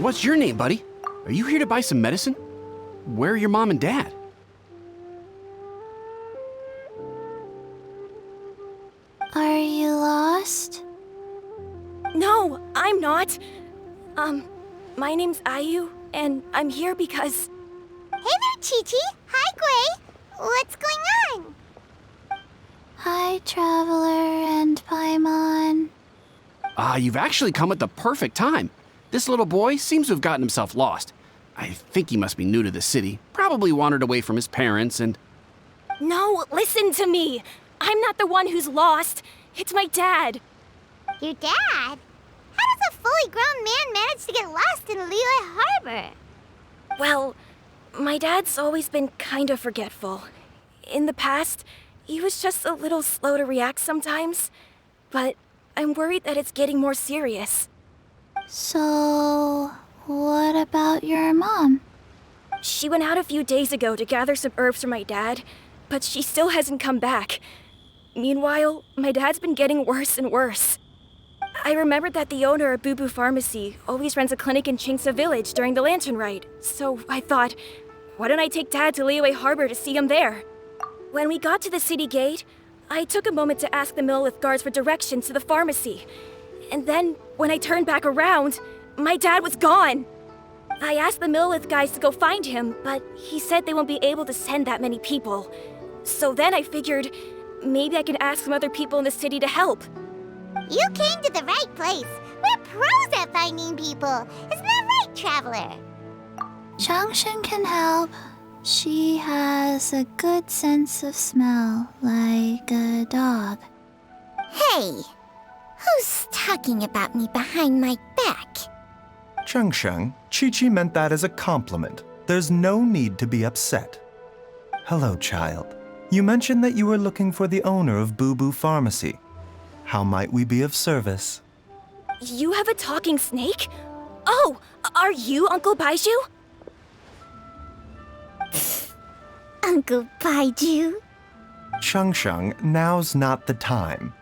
What's your name, buddy? Are you here to buy some medicine? Where are your mom and dad? Are you lost? No, I'm not. My name's Ayu, and I'm here because... Hey there, Chi-Chi. Hi, Gui. What's going on? Hi, Traveler and Paimon. You've actually come at the perfect time. This little boy seems to have gotten himself lost. I think he must be new to the city. Probably wandered away from his parents and... No, listen to me. I'm not the one who's lost. It's my dad. Your dad? How does a fully grown man manage to get lost in Liyue Harbor? Well, my dad's always been kind of forgetful. In the past, he was just a little slow to react sometimes. But I'm worried that it's getting more serious. So, what about your mom? She went out a few days ago to gather some herbs for my dad, but she still hasn't come back. Meanwhile, my dad's been getting worse and worse. I remembered that the owner of Boo Boo Pharmacy always runs a clinic in Chingsa Village during the Lantern Rite, so I thought, why don't I take Dad to Liyue Harbor to see him there? When we got to the city gate, I took a moment to ask the Millelith guards for directions to the pharmacy. And then, when I turned back around, my dad was gone. I asked the Millelith guys to go find him, but he said they won't be able to send that many people. So then I figured, maybe I could ask some other people in the city to help. You came to the right place. We're pros at finding people. Isn't that right, Traveler? GENSHIN can help. She has a good sense of smell, like a dog. Hey, who's talking about me behind my back? Chengsheng, Chi-Chi meant that as a compliment. There's no need to be upset. Hello, child. You mentioned that you were looking for the owner of Boo Boo Pharmacy. How might we be of service? You have a talking snake? Oh, are you Uncle Baizhu? Uncle Baizhu? Chengsheng, now's not the time.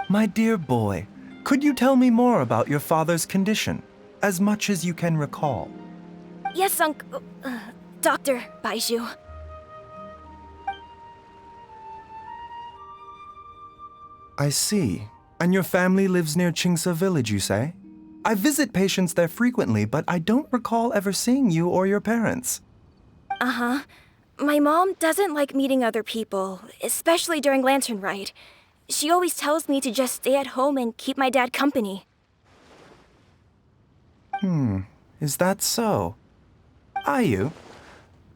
My dear boy, could you tell me more about your father's condition, as much as you can recall? Yes, Dr. Baizhu. I see. And your family lives near Chingsa Village, you say? I visit patients there frequently, but I don't recall ever seeing you or your parents. Uh-huh. My mom doesn't like meeting other people, especially during Lantern Rite. She always tells me to just stay at home and keep my dad company. Is that so? Ayu,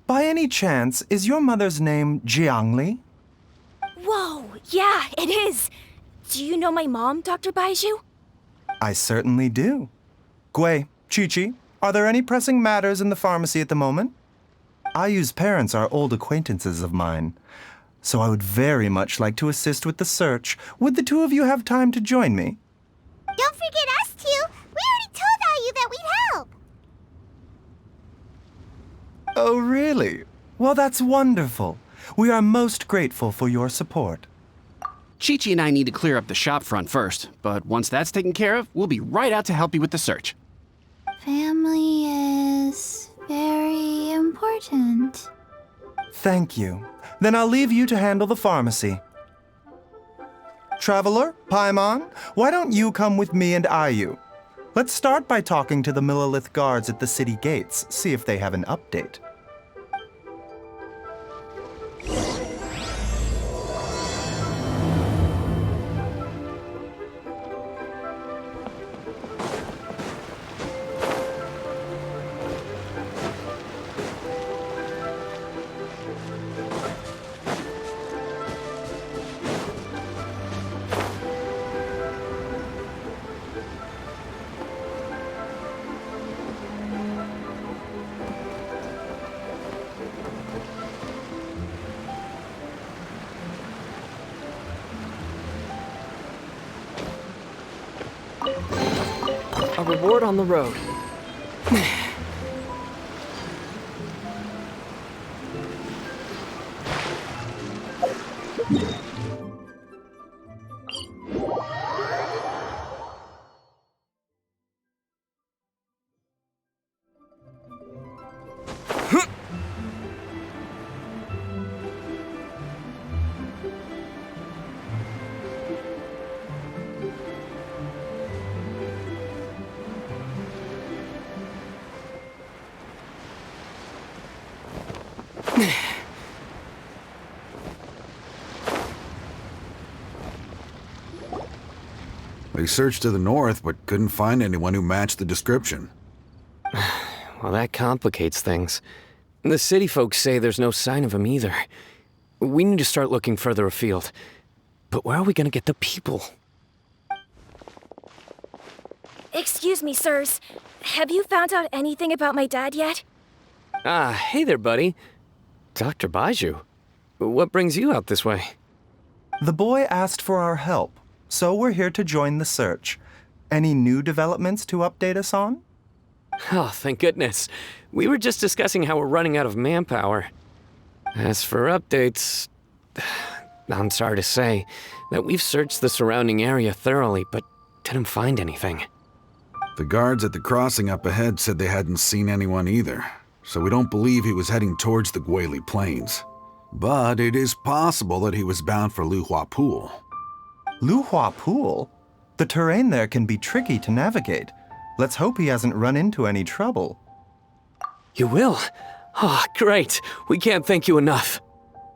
by any chance, is your mother's name Jiangli? Whoa, yeah, it is. Do you know my mom, Dr. Baizhu? I certainly do. Gui, Chi-Chi, are there any pressing matters in the pharmacy at the moment? Ayu's parents are old acquaintances of mine, so I would very much like to assist with the search. Would the two of you have time to join me? Don't forget us two. We already told Ayu that we'd help. Oh, really? Well, that's wonderful. We are most grateful for your support. Chi-Chi and I need to clear up the shop front first, but once that's taken care of, we'll be right out to help you with the search. Family is very important. Thank you. Then I'll leave you to handle the pharmacy. Traveler, Paimon, why don't you come with me and Ayu? Let's start by talking to the Millelith guards at the city gates, see if they have an update. A reward on the road. They searched to the north, but couldn't find anyone who matched the description. Well, that complicates things. The city folks say there's no sign of him either. We need to start looking further afield. But where are we gonna get the people? Excuse me, sirs. Have you found out anything about my dad yet? Ah, hey there, buddy. Dr. Baizhu. What brings you out this way? The boy asked for our help, so we're here to join the search. Any new developments to update us on? Oh, thank goodness. We were just discussing how we're running out of manpower. As for updates, I'm sorry to say that we've searched the surrounding area thoroughly, but didn't find anything. The guards at the crossing up ahead said they hadn't seen anyone either, so we don't believe he was heading towards the Guili Plains. But it is possible that he was bound for Luhua Pool. Luhua Pool? The terrain there can be tricky to navigate. Let's hope he hasn't run into any trouble. You will? Oh, great. We can't thank you enough.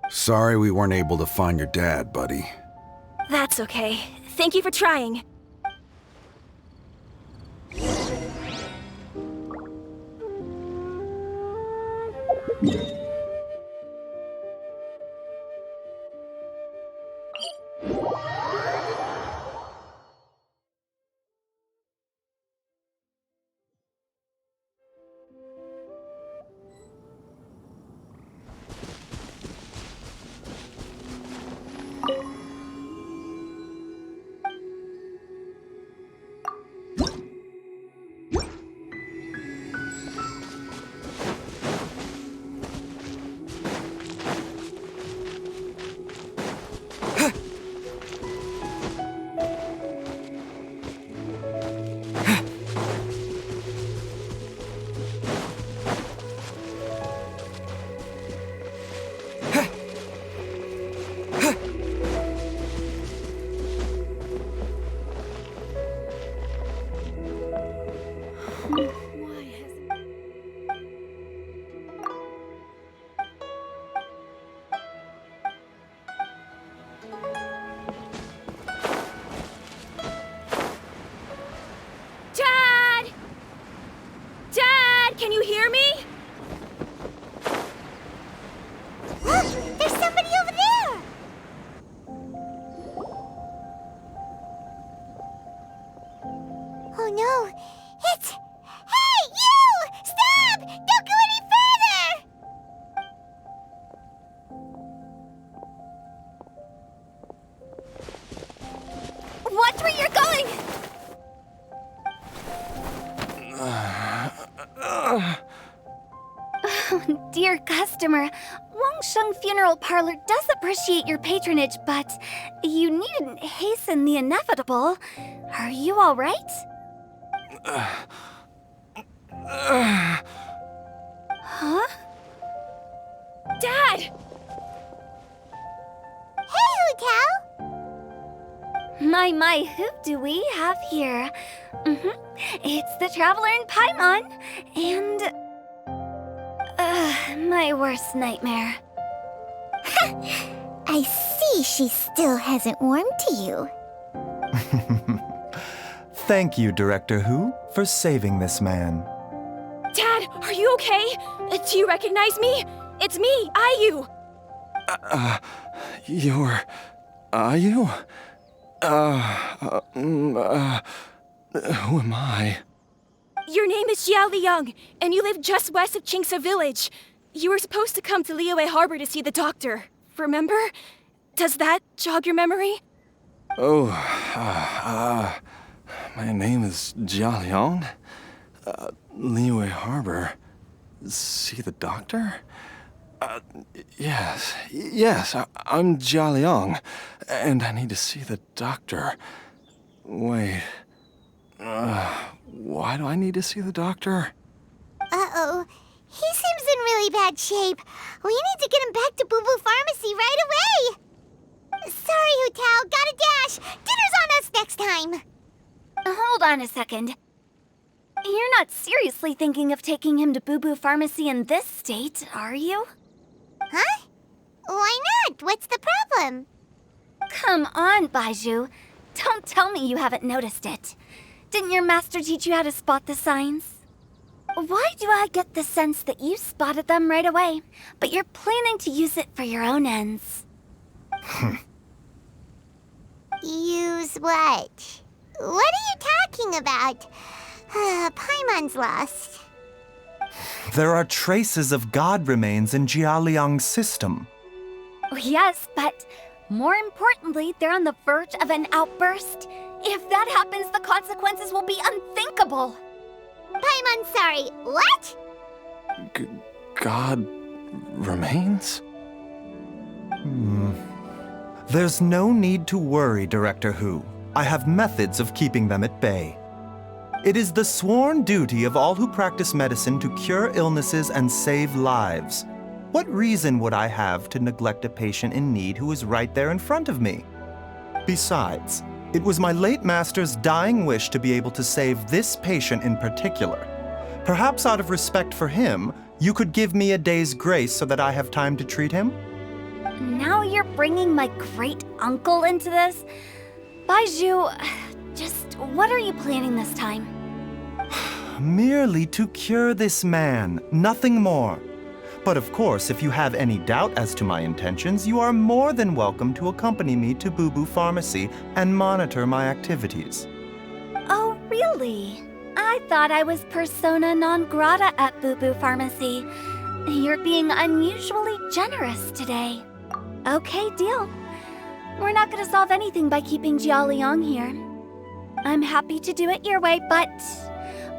Sorry we weren't able to find your dad, buddy. That's okay. Thank you for trying. Can you hear me? There's somebody over there! Oh no, it's... Hey, you! Stop! Don't go any further! Watch where you're going! Dear customer, Wangsheng Funeral Parlor does appreciate your patronage, but you needn't hasten the inevitable. Are you all right? Huh? Dad! Hey, Hu-Tao! My, who do we have here? It's the Traveler in Paimon, and... my worst nightmare. I see she still hasn't warmed to you. Thank you, Director Hu, for saving this man. Dad, are you okay? Do you recognize me? It's me, Ayu! You're... Ayu? Who am I? Your name is Xiao Liang, and you live just west of Qingse Village. You were supposed to come to Liyue Harbor to see the doctor. Remember? Does that jog your memory? Oh, My name is Jia Liang. Liyue Harbor. See the doctor? Yes, I'm Jia Liang, and I need to see the doctor. Wait, why do I need to see the doctor? Uh-oh. He seems in really bad shape. We need to get him back to Boo Boo Pharmacy right away. Sorry, Hu Tao. Gotta dash. Dinner's on us next time. Hold on a second. You're not seriously thinking of taking him to Boo Boo Pharmacy in this state, are you? Huh? Why not? What's the problem? Come on, Baizhu. Don't tell me you haven't noticed it. Didn't your master teach you how to spot the signs? Why do I get the sense that you spotted them right away, but you're planning to use it for your own ends? Use what? What are you talking about? Paimon's lost. There are traces of God remains in Jia Liang's system. Yes, but more importantly, they're on the verge of an outburst. If that happens, the consequences will be unthinkable. Paimon, sorry. What? God remains? There's no need to worry, Director Hu. I have methods of keeping them at bay. It is the sworn duty of all who practice medicine to cure illnesses and save lives. What reason would I have to neglect a patient in need who is right there in front of me? Besides, it was my late master's dying wish to be able to save this patient in particular. Perhaps out of respect for him, you could give me a day's grace so that I have time to treat him? Now you're bringing my great-uncle into this? Baizhu, just what are you planning this time? Merely to cure this man, nothing more. But of course, if you have any doubt as to my intentions, you are more than welcome to accompany me to Boo Boo Pharmacy and monitor my activities. Oh, really? I thought I was persona non grata at Boo Boo Pharmacy. You're being unusually generous today. Okay, deal. We're not gonna solve anything by keeping Jia Liang here. I'm happy to do it your way, but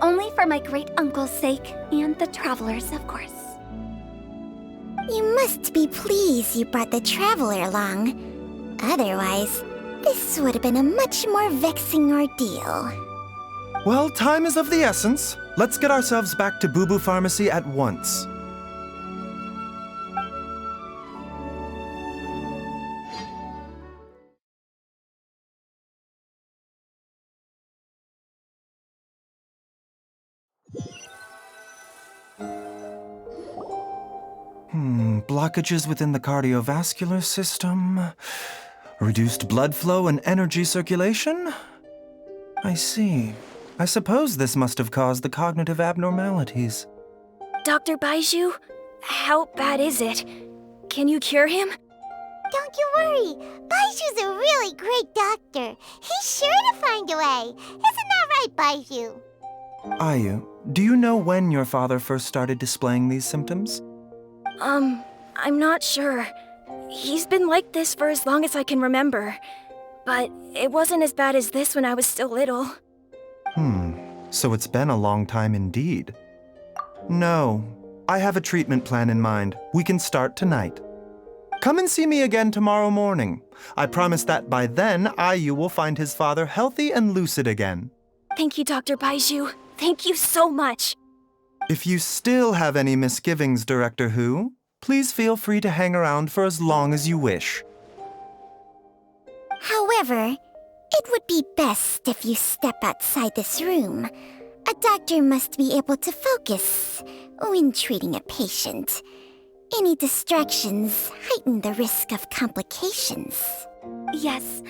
only for my great-uncle's sake and the travelers, of course. You must be pleased you brought the traveler along. Otherwise, this would have been a much more vexing ordeal. Well, time is of the essence. Let's get ourselves back to Boo Boo Pharmacy at once. Blockages within the cardiovascular system, reduced blood flow and energy circulation? I see. I suppose this must have caused the cognitive abnormalities. Dr. Baizhu, how bad is it? Can you cure him? Don't you worry. Baizhu's a really great doctor. He's sure to find a way. Isn't that right, Baizhu? Ayu, do you know when your father first started displaying these symptoms? I'm not sure. He's been like this for as long as I can remember. But it wasn't as bad as this when I was still little. So it's been a long time indeed. No, I have a treatment plan in mind. We can start tonight. Come and see me again tomorrow morning. I promise that by then, Ayu will find his father healthy and lucid again. Thank you, Dr. Baizhu. Thank you so much. If you still have any misgivings, Director Hu, please feel free to hang around for as long as you wish. However, it would be best if you step outside this room. A doctor must be able to focus when treating a patient. Any distractions heighten the risk of complications. Yes,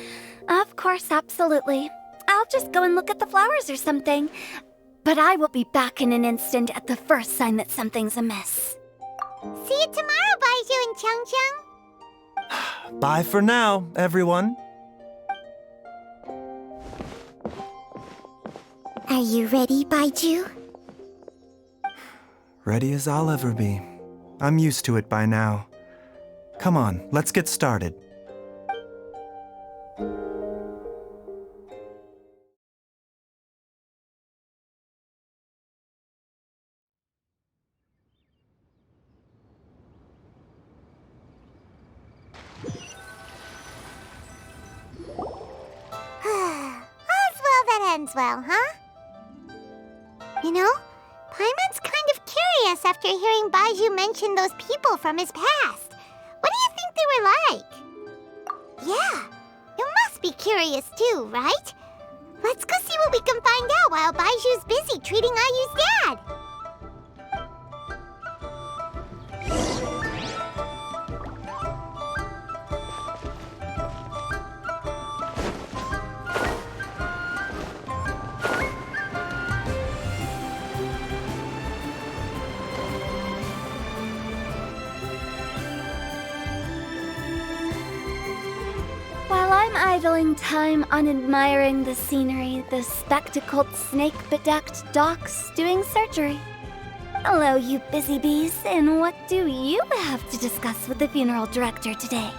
of course, absolutely. I'll just go and look at the flowers or something. But I will be back in an instant at the first sign that something's amiss. See you tomorrow, Baizhu and Chang. Bye for now, everyone. Are you ready, Baizhu? Ready as I'll ever be. I'm used to it by now. Come on, let's get started. ends well, huh? You know, Paimon's kind of curious after hearing Baizhu mention those people from his past. What do you think they were like? Yeah, you must be curious too, right? Let's go see what we can find out while Baizhu's busy treating Ayu's dad. While I'm idling time on admiring the scenery, the spectacled snake-bedecked docs doing surgery. Hello, you busy bees, and what do you have to discuss with the funeral director today?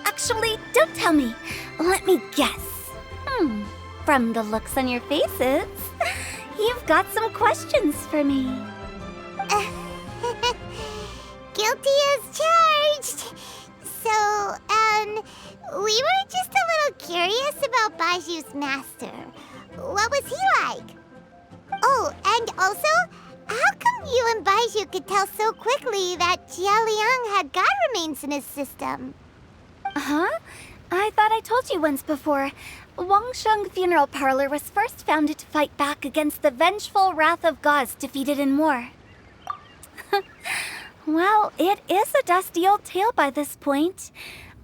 Actually, don't tell me. Let me guess. From the looks on your faces, you've got some questions for me. Guilty as charged. So, we were just a little curious about Baizhu's master. What was he like? Oh, and also, how come you and Baizhu could tell so quickly that Jia Liang had god remains in his system? Huh? I thought I told you once before. Wangsheng Funeral Parlor was first founded to fight back against the vengeful wrath of gods defeated in war. Well, it is a dusty old tale by this point.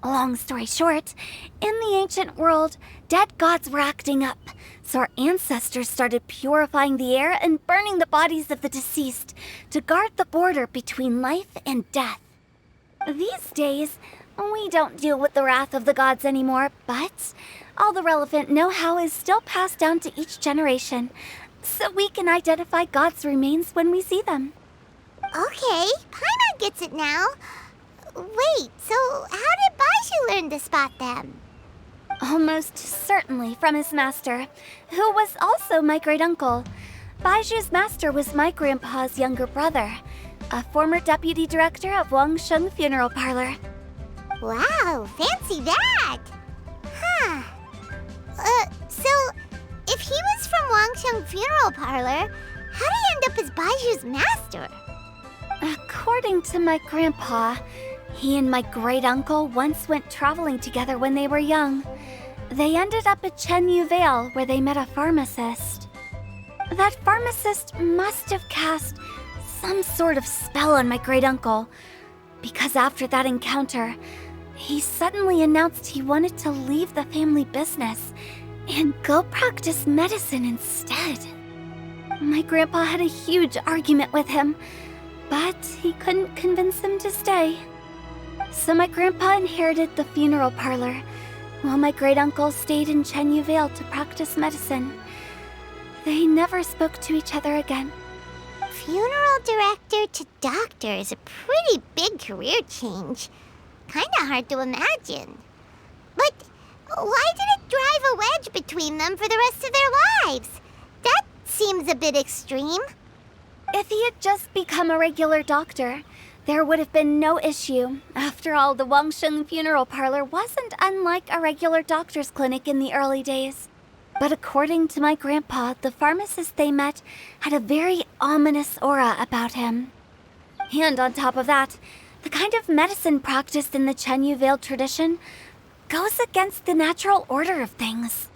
Long story short, in the ancient world, dead gods were acting up, so our ancestors started purifying the air and burning the bodies of the deceased to guard the border between life and death. These days, we don't deal with the wrath of the gods anymore, but all the relevant know-how is still passed down to each generation, so we can identify gods' remains when we see them. Okay, Paimon gets it now. Wait, so how did Baizhu learn to spot them? Almost certainly from his master, who was also my great-uncle. Baizhu's master was my grandpa's younger brother, a former deputy director of Wangsheng Funeral Parlor. Wow, fancy that! Huh. So, if he was from Wangsheng Funeral Parlor, how did he end up as Baizhu's master? According to my grandpa, he and my great-uncle once went traveling together when they were young. They ended up at Chenyu Vale, where they met a pharmacist. That pharmacist must have cast some sort of spell on my great-uncle, because after that encounter, he suddenly announced he wanted to leave the family business and go practice medicine instead. My grandpa had a huge argument with him, but he couldn't convince him to stay. So my grandpa inherited the funeral parlor, while my great-uncle stayed in Chenyu Vale to practice medicine. They never spoke to each other again. Funeral director to doctor is a pretty big career change. Kinda hard to imagine. But why did it drive a wedge between them for the rest of their lives? That seems a bit extreme. If he had just become a regular doctor, there would have been no issue. After all, the Wangsheng Funeral Parlor wasn't unlike a regular doctor's clinic in the early days. But according to my grandpa, the pharmacist they met had a very ominous aura about him. And on top of that, the kind of medicine practiced in the Chenyu Vale tradition goes against the natural order of things.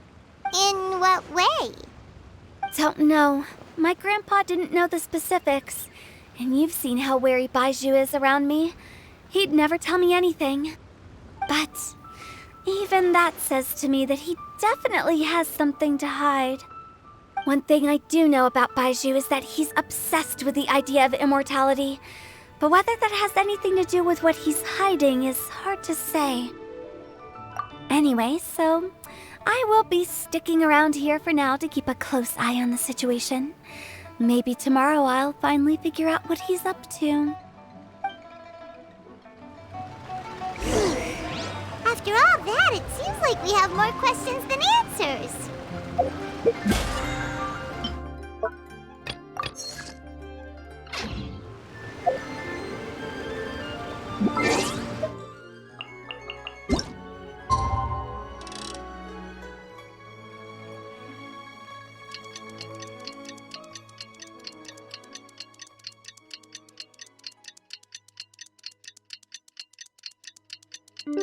In what way? Don't know. My grandpa didn't know the specifics. And you've seen how wary Baizhu is around me. He'd never tell me anything. But even that says to me that he definitely has something to hide. One thing I do know about Baizhu is that he's obsessed with the idea of immortality. But whether that has anything to do with what he's hiding is hard to say. Anyway, so I will be sticking around here for now to keep a close eye on the situation. Maybe tomorrow I'll finally figure out what he's up to. After all that, it seems like we have more questions than answers. It's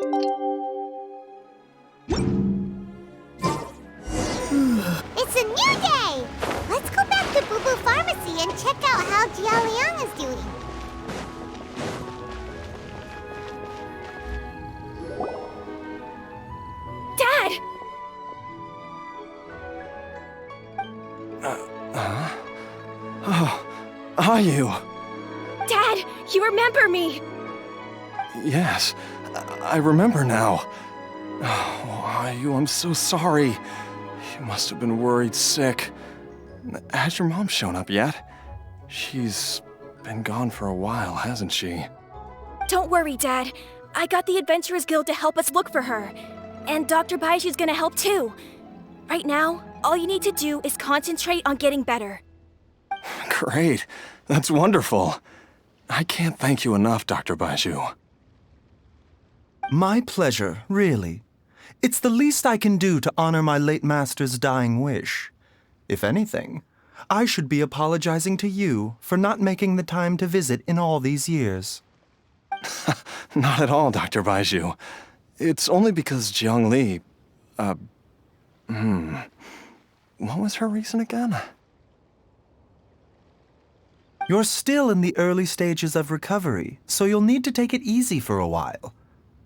a new day! Let's go back to Boo Boo Pharmacy and check out how Jia Liang is doing. Dad! Oh, are you? Dad, you remember me! Yes, I remember now. Oh, are you? I'm so sorry. You must have been worried sick. Has your mom shown up yet? She's been gone for a while, hasn't she? Don't worry, Dad. I got the Adventurers Guild to help us look for her. And Dr. Baizhu's gonna help too. Right now, all you need to do is concentrate on getting better. Great. That's wonderful. I can't thank you enough, Dr. Baizhu. My pleasure, really. It's the least I can do to honor my late master's dying wish. If anything, I should be apologizing to you for not making the time to visit in all these years. Not at all, Dr. Baizhu. It's only because Jiang Li... What was her reason again? You're still in the early stages of recovery, so you'll need to take it easy for a while.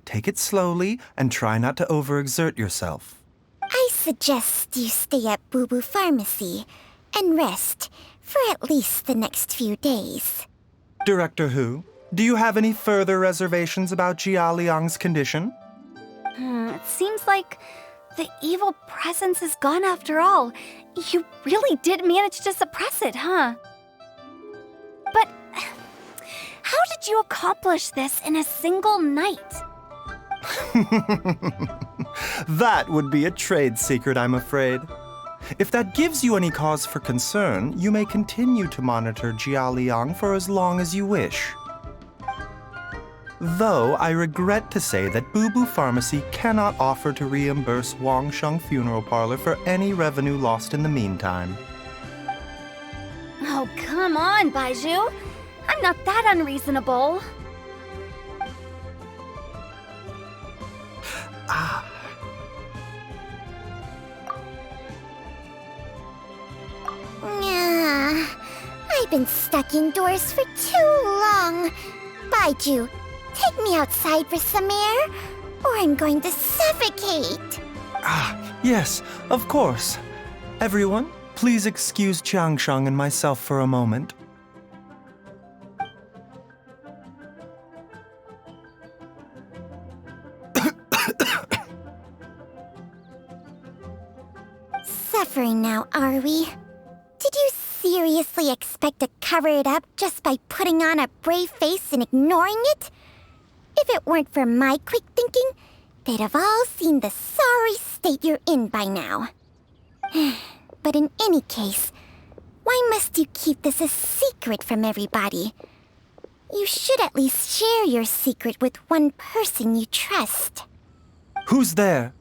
Take it slowly and try not to overexert yourself. I suggest you stay at Boo Boo Pharmacy and rest for at least the next few days. Director Hu, do you have any further reservations about Jia Liang's condition? It seems like the evil presence is gone after all. You really did manage to suppress it, huh? But how did you accomplish this in a single night? That would be a trade secret, I'm afraid. If that gives you any cause for concern, you may continue to monitor Jia Liang for as long as you wish. Though I regret to say that Boo Boo Pharmacy cannot offer to reimburse Wang Sheng Funeral Parlor for any revenue lost in the meantime. Oh, come on, Baizhu. I'm not that unreasonable. I've been stuck indoors for too long. Baizhu, take me outside for some air, or I'm going to suffocate. Yes, of course. Everyone, please excuse Changsheng and myself for a moment. Suffering now, are we? Did you seriously expect to cover it up just by putting on a brave face and ignoring it? If it weren't for my quick thinking, they'd have all seen the sorry state you're in by now. But in any case, why must you keep this a secret from everybody? You should at least share your secret with one person you trust. Who's there?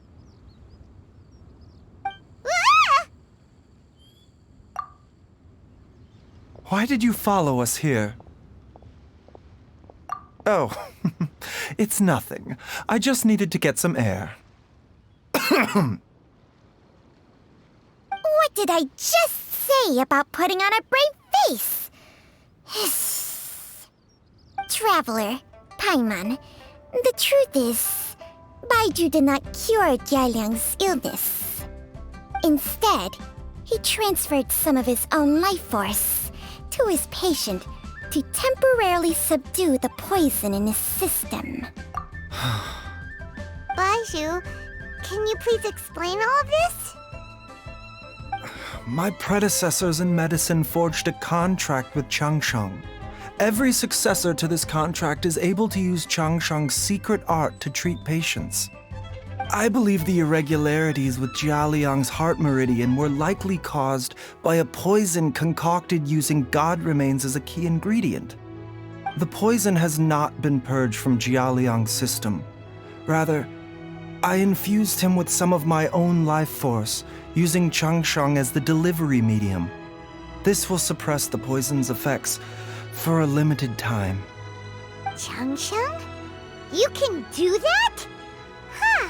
Why did you follow us here? Oh, it's nothing. I just needed to get some air. What did I just say about putting on a brave face? Traveler, Paimon, the truth is, Baizhu did not cure Jia Liang's illness. Instead, he transferred some of his own life force to his patient to temporarily subdue the poison in his system. Baizhu, can you please explain all of this? My predecessors in medicine forged a contract with Changsheng. Every successor to this contract is able to use Changsheng's secret art to treat patients. I believe the irregularities with Jia Liang's heart meridian were likely caused by a poison concocted using god remains as a key ingredient. The poison has not been purged from Jia Liang's system. Rather, I infused him with some of my own life force, using Changsheng as the delivery medium. This will suppress the poison's effects for a limited time. Changsheng? You can do that? Huh.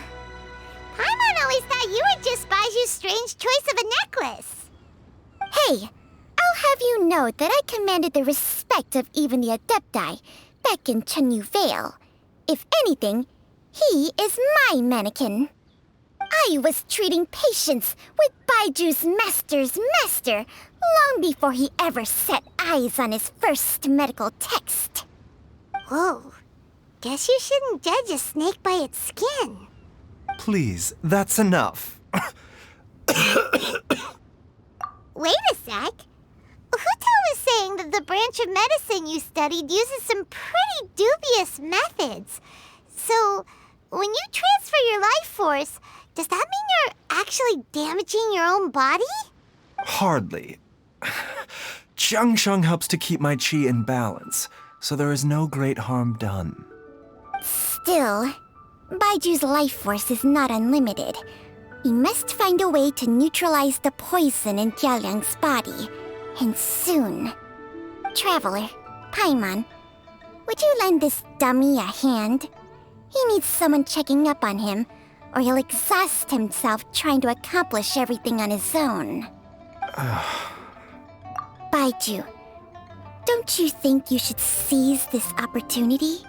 Paimon always thought you were just Baizhu's strange choice of a necklace. Hey, I'll have you know that I commanded the respect of even the Adepti back in Chenyu Vale. If anything, he is my mannequin. I was treating patients with Baiju's master's master long before he ever set eyes on his first medical text. Whoa. Guess you shouldn't judge a snake by its skin. Please, that's enough. Wait a sec. Huto was saying that the branch of medicine you studied uses some pretty dubious methods. So, when you transfer your life force, does that mean you're actually damaging your own body? Hardly. GENSHIN helps to keep my chi in balance, so there is no great harm done. Still, Baiju's life force is not unlimited. We must find a way to neutralize the poison in Jialiang's body, and soon. Traveler, Paimon, would you lend this dummy a hand? He needs someone checking up on him, or he'll exhaust himself trying to accomplish everything on his own. Baizhu, don't you think you should seize this opportunity?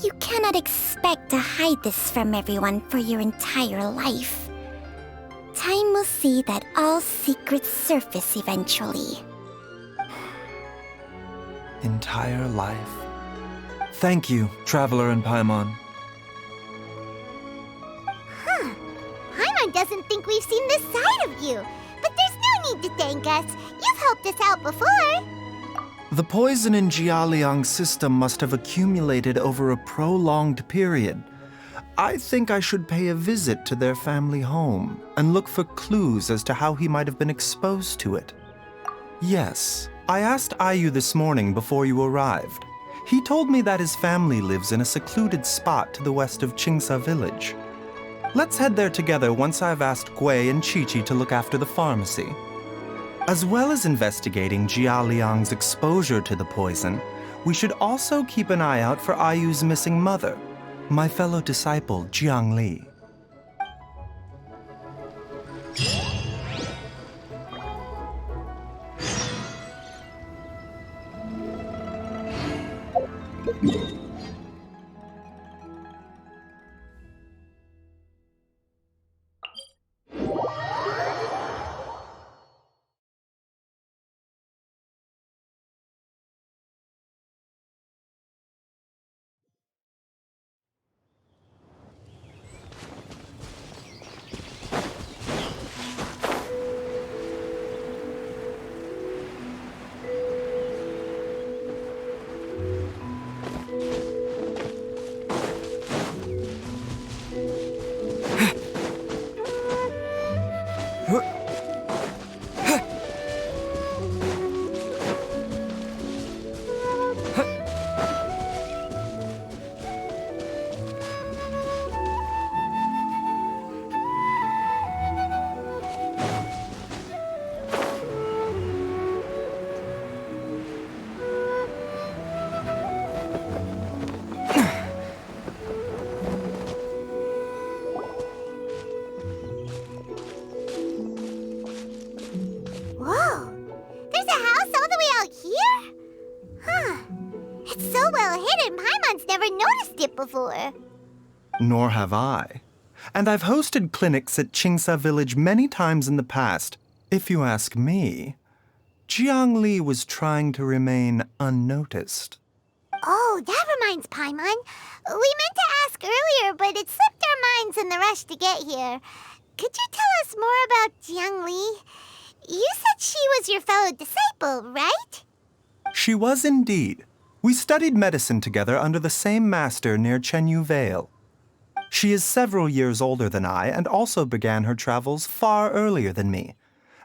You cannot expect to hide this from everyone for your entire life. Time will see that all secrets surface eventually. Entire life. Thank you, Traveler and Paimon. Paimon doesn't think we've seen this side of you, but there's no need to thank us. You've helped us out before. The poison in Jialiang's system must have accumulated over a prolonged period. I think I should pay a visit to their family home and look for clues as to how he might have been exposed to it. Yes, I asked Ayu this morning before you arrived. He told me that his family lives in a secluded spot to the west of Qingsa village. Let's head there together once I've asked Gui and Qiqi to look after the pharmacy. As well as investigating Jialiang's exposure to the poison, we should also keep an eye out for Ayu's missing mother, my fellow disciple Jiangli. Before. Nor have I. And I've hosted clinics at Qingsa village many times in the past. If you ask me, Jiangli was trying to remain unnoticed. Oh, that reminds Paimon. We meant to ask earlier, but it slipped our minds in the rush to get here. Could you tell us more about Jiangli? You said she was your fellow disciple, right? She was indeed. We studied medicine together under the same master near Chenyu Vale. She is several years older than I and also began her travels far earlier than me.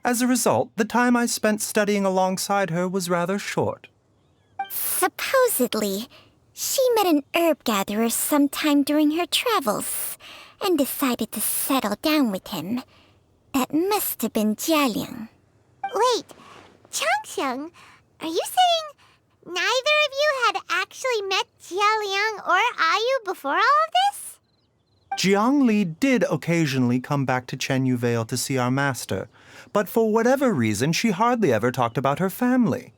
As a result, the time I spent studying alongside her was rather short. Supposedly, she met an herb gatherer sometime during her travels and decided to settle down with him. That must have been Jialiang. Wait, Changxiang, are you saying neither of you had actually met Jialiang or Ayu before all of this? Jiang Li did occasionally come back to Chenyu Vale to see our master, but for whatever reason, she hardly ever talked about her family.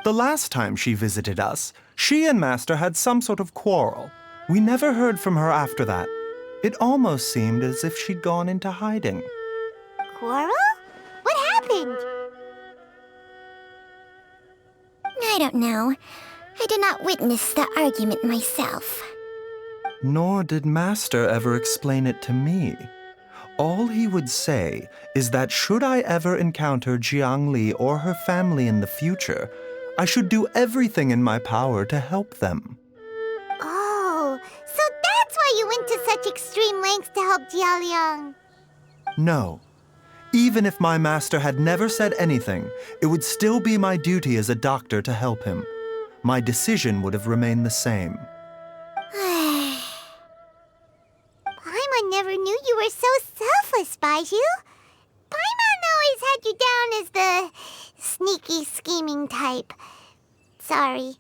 The last time she visited us, she and Master had some sort of quarrel. We never heard from her after that. It almost seemed as if she'd gone into hiding. Quarrel? What happened? I don't know. I did not witness the argument myself. Nor did Master ever explain it to me. All he would say is that should I ever encounter Jiang Li or her family in the future, I should do everything in my power to help them. Oh, so that's why you went to such extreme lengths to help Jialiang. No. Even if my master had never said anything, it would still be my duty as a doctor to help him. My decision would have remained the same. Paimon never knew you were so selfless, Baizhu. Paimon always had you down as the sneaky, scheming type. Sorry.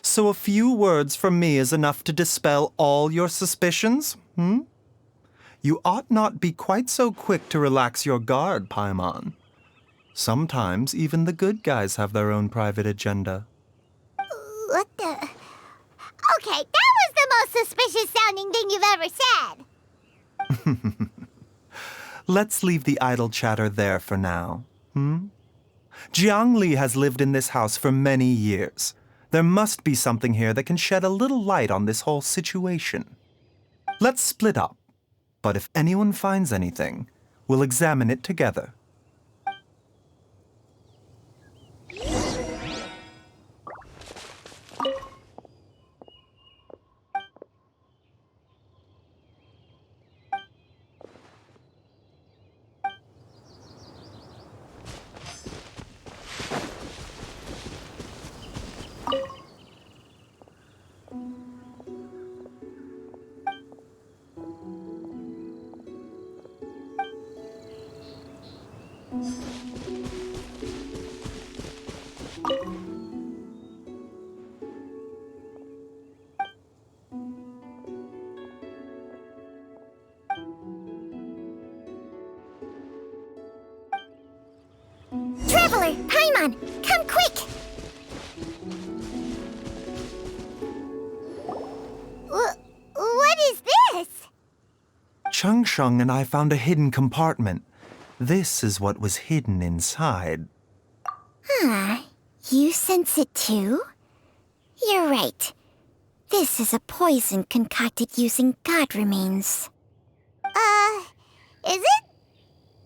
So a few words from me is enough to dispel all your suspicions, You ought not be quite so quick to relax your guard, Paimon. Sometimes even the good guys have their own private agenda. What the... Okay, that was the most suspicious sounding thing you've ever said. Let's leave the idle chatter there for now, Jiang Li has lived in this house for many years. There must be something here that can shed a little light on this whole situation. Let's split up, but if anyone finds anything, we'll examine it together. Traveler, Paimon, come quick! What is this? Changsheng and I found a hidden compartment. This is what was hidden inside. You sense it too? You're right. This is a poison concocted using god remains. Is it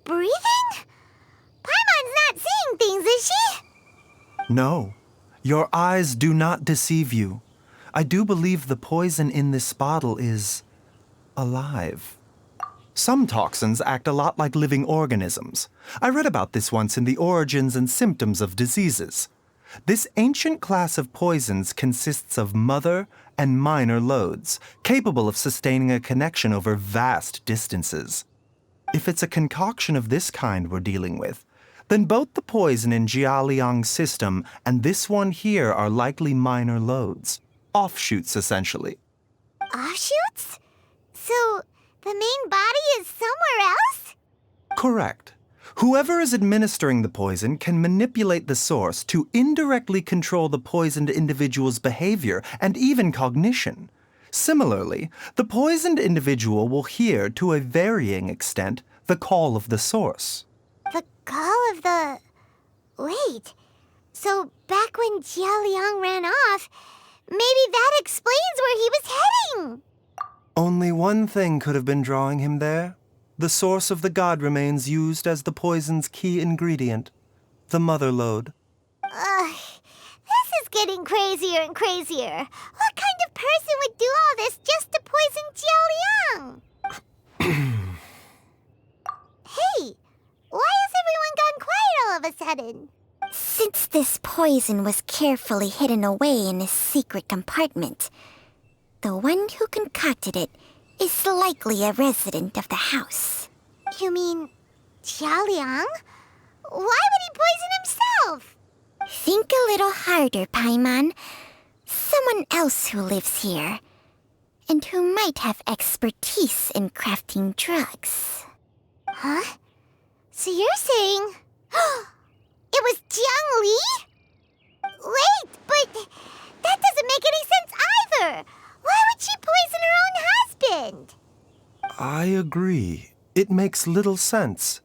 breathing? Paimon's not seeing things, is she? No, your eyes do not deceive you. I do believe the poison in this bottle is alive. Some toxins act a lot like living organisms. I read about this once in the Origins and Symptoms of Diseases. This ancient class of poisons consists of mother and minor loads, capable of sustaining a connection over vast distances. If it's a concoction of this kind we're dealing with, then both the poison in Jialiang's system and this one here are likely minor loads. Offshoots, essentially. Offshoots? So, the main body is somewhere else? Correct. Whoever is administering the poison can manipulate the source to indirectly control the poisoned individual's behavior and even cognition. Similarly, the poisoned individual will hear, to a varying extent, the call of the source. The call of the... Wait. So, back when Jialiang ran off, maybe that explains where he was heading! Only one thing could have been drawing him there. The source of the god remains used as the poison's key ingredient, the mother lode. This is getting crazier and crazier. What kind of person would do all this just to poison Jialiang? Hey, why has everyone gone quiet all of a sudden? Since this poison was carefully hidden away in a secret compartment, the one who concocted it is likely a resident of the house. You mean Jialiang? Why would he poison himself? Think harder, Paimon. Someone else who lives here, and who might have expertise in crafting drugs. Huh? So you're saying... it was Jiang Li? Wait, but that doesn't make any sense either! Why would she poison her own husband? I agree. It makes little sense.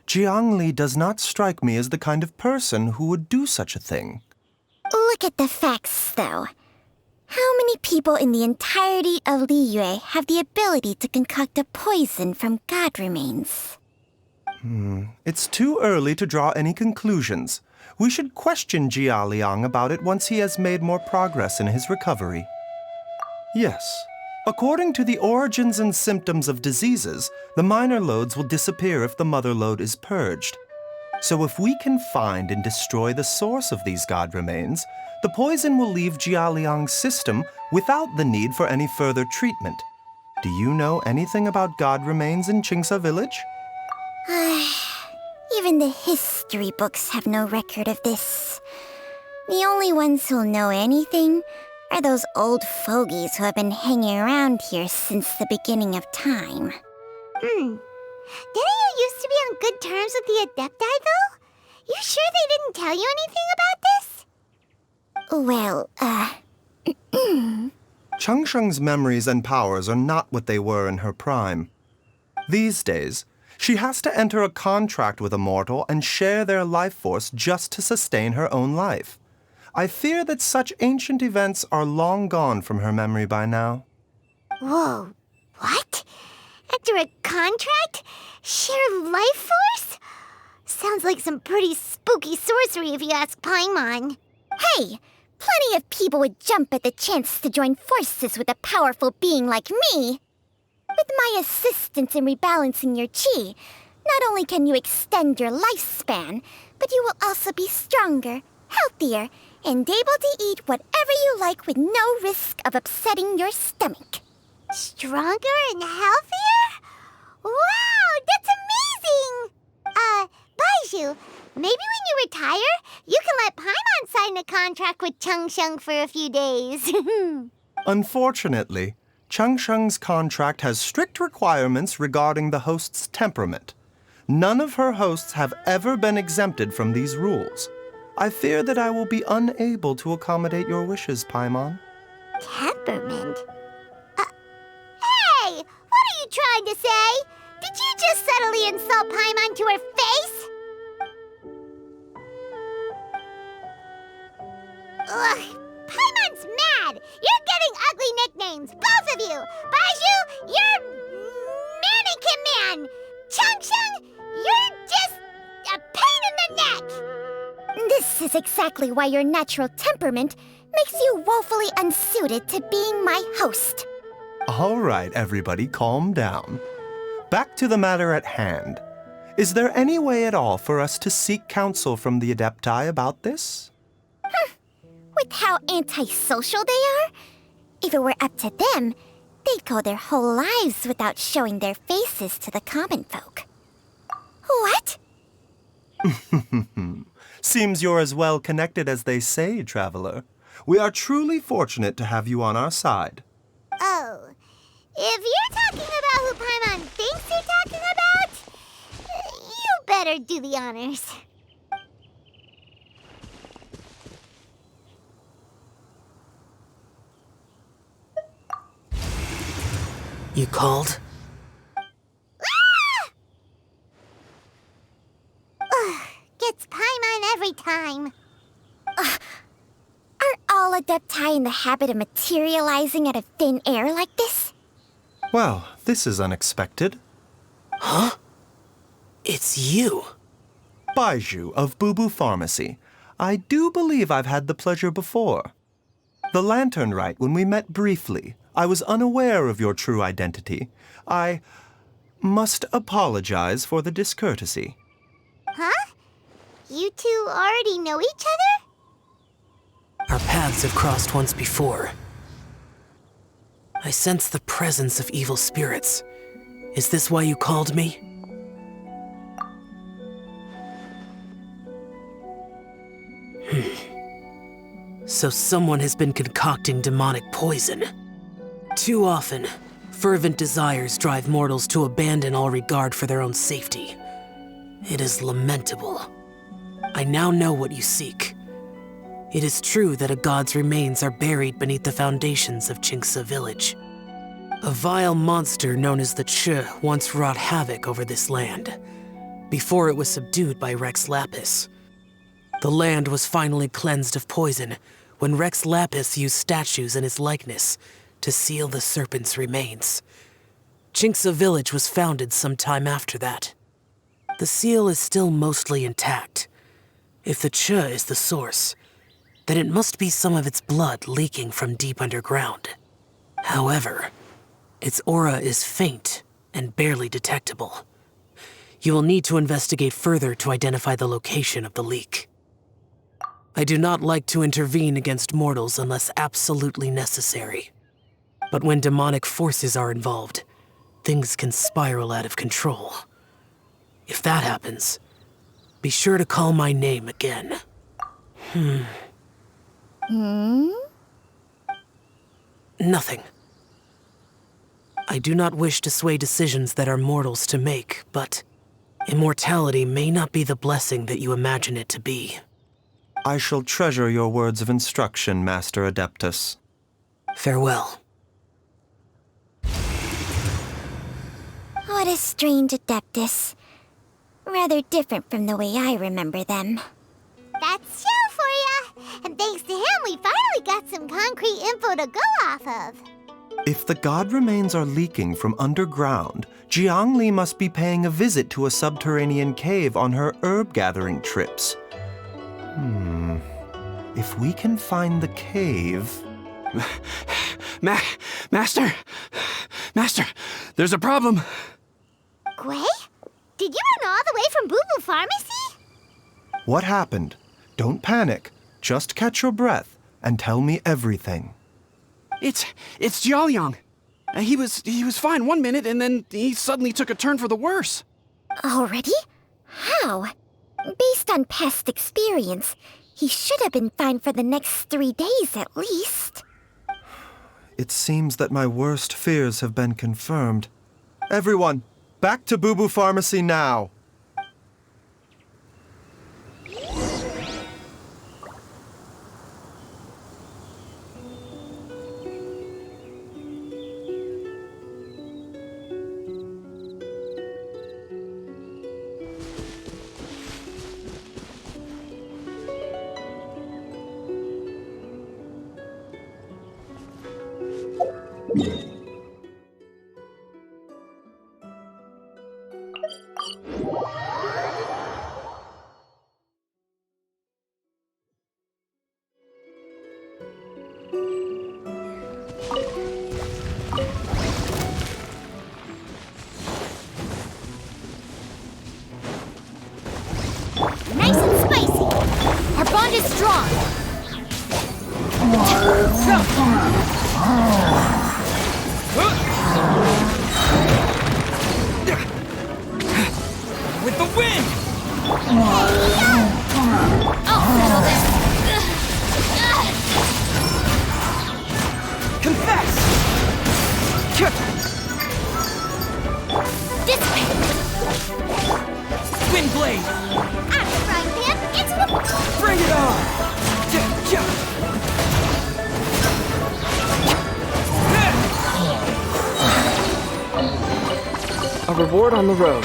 Jiang Li does not strike me as the kind of person who would do such a thing. Look at the facts, though. How many people in the entirety of Liyue have the ability to concoct a poison from god remains? It's too early to draw any conclusions. We should question Jia Liang about it once he has made more progress in his recovery. Yes. According to the origins and symptoms of diseases, the minor loads will disappear if the mother load is purged. So if we can find and destroy the source of these god remains, the poison will leave Jia Liang's system without the need for any further treatment. Do you know anything about god remains in Qingsa village? Even the history books have no record of this. The only ones who'll know anything are those old fogies who have been hanging around here since the beginning of time. Didn't you used to be on good terms with the Adepti, though? You sure they didn't tell you anything about this? Well, Changsheng's memories and powers are not what they were in her prime. These days, she has to enter a contract with a mortal and share their life force just to sustain her own life. I fear that such ancient events are long gone from her memory by now. Whoa, what? After a contract? Share life force? Sounds like some pretty spooky sorcery if you ask Paimon. Hey, plenty of people would jump at the chance to join forces with a powerful being like me. With my assistance in rebalancing your chi, not only can you extend your lifespan, but you will also be stronger, healthier, and able to eat whatever you like with no risk of upsetting your stomach. Stronger and healthier? Wow, that's amazing! Baizhu, maybe when you retire, you can let Paimon sign a contract with Changsheng for a few days. Unfortunately, Changsheng's contract has strict requirements regarding the host's temperament. None of her hosts have ever been exempted from these rules. I fear that I will be unable to accommodate your wishes, Paimon. Temperament? Hey! What are you trying to say? Did you just subtly insult Paimon to her face? Ugh! Paimon's mad! You're getting ugly nicknames, both of you! Baizhu, you're Mannequin Man! Changsheng, you're just a pain in the neck! This is exactly why your natural temperament makes you woefully unsuited to being my host. All right, everybody, calm down. Back to the matter at hand. Is there any way at all for us to seek counsel from the Adepti about this? With how antisocial they are, if it were up to them, they'd go their whole lives without showing their faces to the common folk. What? Seems you're as well connected as they say, traveler. We are truly fortunate to have you on our side. Oh, if you're talking about who Paimon thinks you're talking about, you better do the honors. You called? Gets Paimon every time. Are all Adepti in the habit of materializing out of thin air like this? Well, this is unexpected. Huh? It's you. Baizhu of Boo Pharmacy. I do believe I've had the pleasure before. The lantern rite when we met briefly. I was unaware of your true identity. I must apologize for the discourtesy. Huh? You two already know each other? Our paths have crossed once before. I sense the presence of evil spirits. Is this why you called me? So someone has been concocting demonic poison. Too often, fervent desires drive mortals to abandon all regard for their own safety. It is lamentable. I now know what you seek. It is true that a god's remains are buried beneath the foundations of Jinxia village. A vile monster known as the Che once wrought havoc over this land, before it was subdued by Rex Lapis. The land was finally cleansed of poison when Rex Lapis used statues in his likeness to seal the serpent's remains. Jinxia village was founded some time after that. The seal is still mostly intact. If the Che is the source, then it must be some of its blood leaking from deep underground. However, its aura is faint and barely detectable. You will need to investigate further to identify the location of the leak. I do not like to intervene against mortals unless absolutely necessary. But when demonic forces are involved, things can spiral out of control. If that happens, be sure to call my name again. Nothing. I do not wish to sway decisions that are mortals to make, but immortality may not be the blessing that you imagine it to be. I shall treasure your words of instruction, Master Adeptus. Farewell. What a strange Adeptus. Rather different from the way I remember them. That's Shell for ya! And thanks to him, we finally got some concrete info to go off of. If the god remains are leaking from underground, Jiangli must be paying a visit to a subterranean cave on her herb-gathering trips. If we can find the cave... Master, there's a problem. Gwei? Did you run all the way from Boo Boo Pharmacy? What happened? Don't panic. Just catch your breath and tell me everything. It's Jiaoyang. He was fine one minute, and then he suddenly took a turn for the worse. Already? How? Based on past experience, he should have been fine for the next 3 days at least. It seems that my worst fears have been confirmed. Everyone, back to Boo Boo Pharmacy now! Nice and spicy! Our bond is strong! With the wind! I'll settle this! Confess! This way! Wind blade! Out of the frying pan, into the... Bring it on! A reward on the road.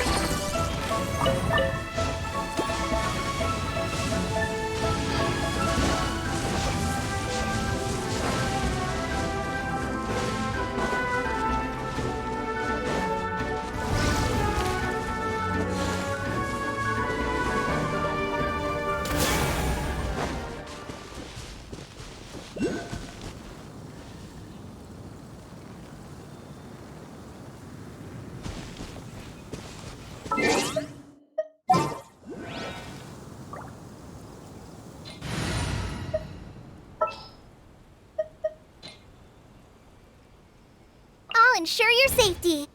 I'll ensure your safety.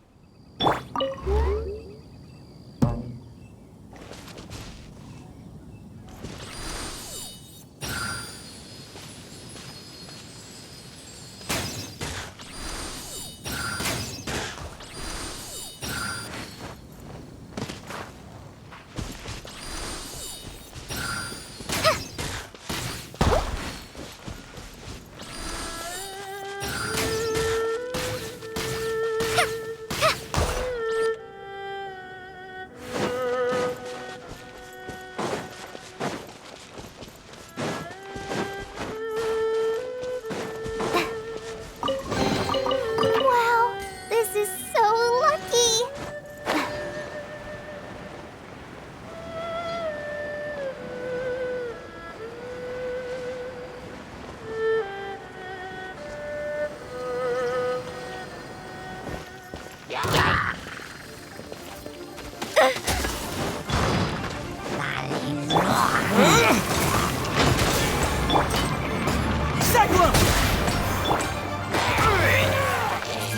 Cyclone!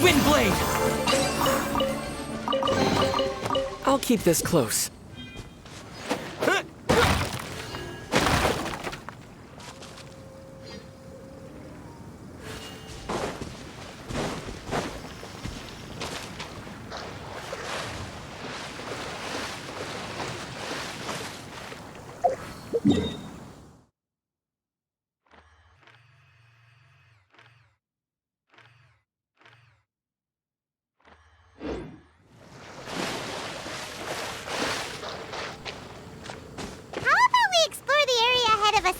Wind blade! I'll keep this close.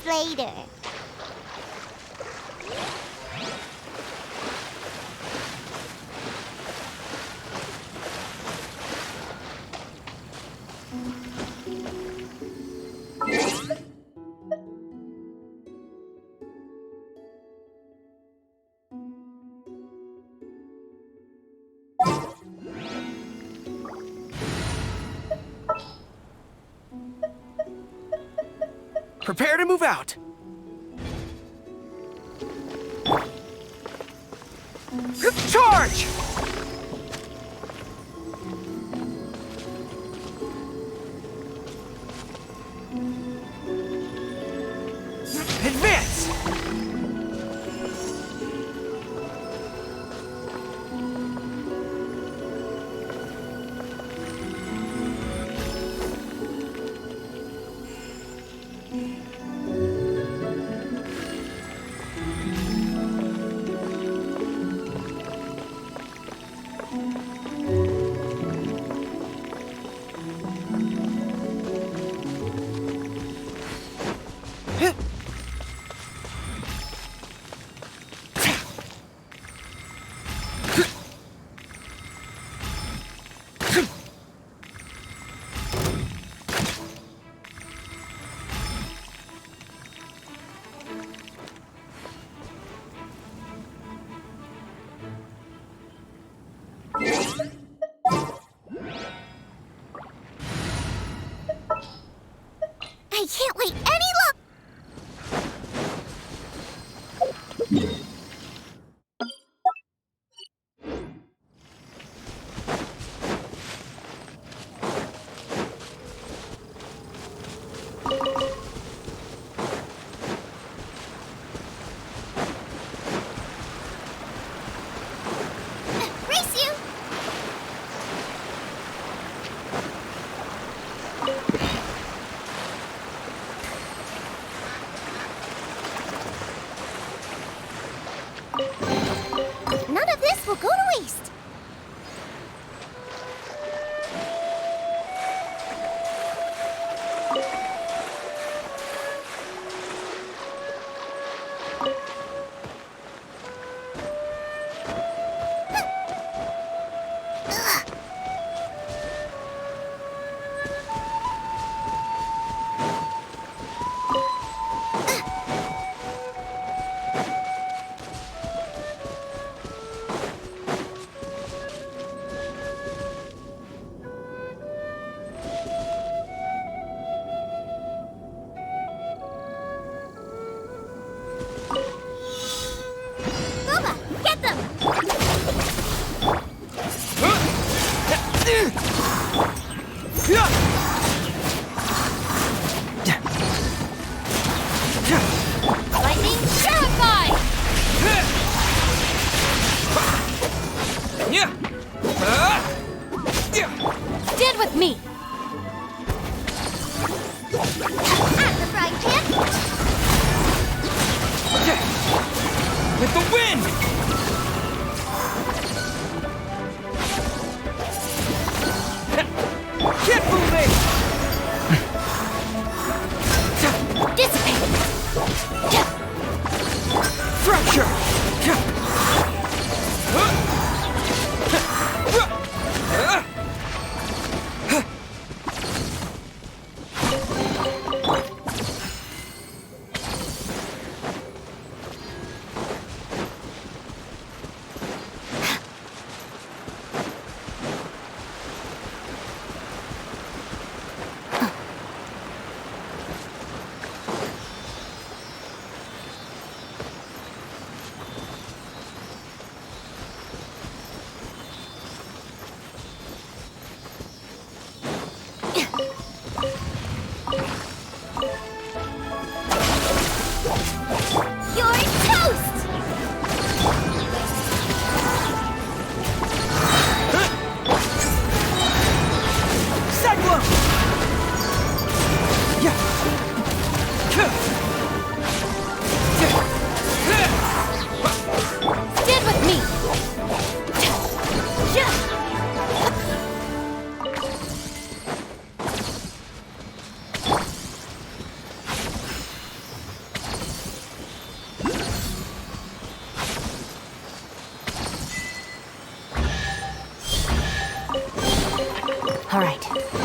Later. Prepare to move out. Charge! Advance! I can't wait any race you! None of this will go to waste. Get them! Lightning terrified! Stand with me! At the frying pan! With the wind! Can't fool me! Dissipate! Fracture!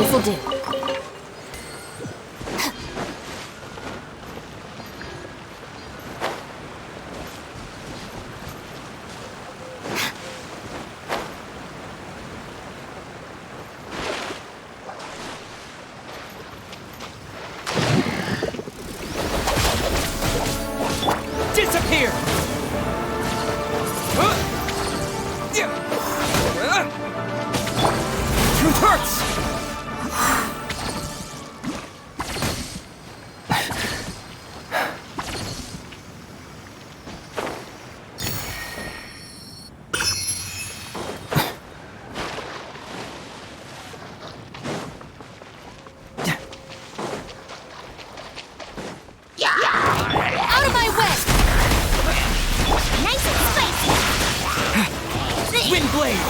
This'll do. Disappear! Truth hurts! Out of my way! Nice and spicy! Wind blade!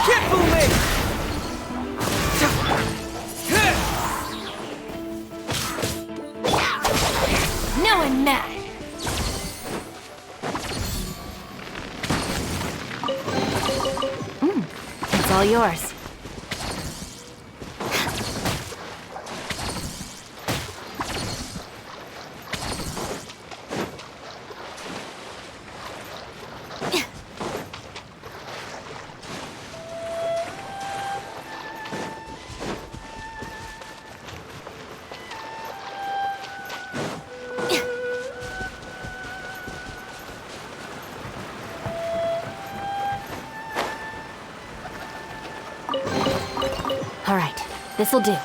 Can't fool me! No one mad. It's all yours. All right, this'll do.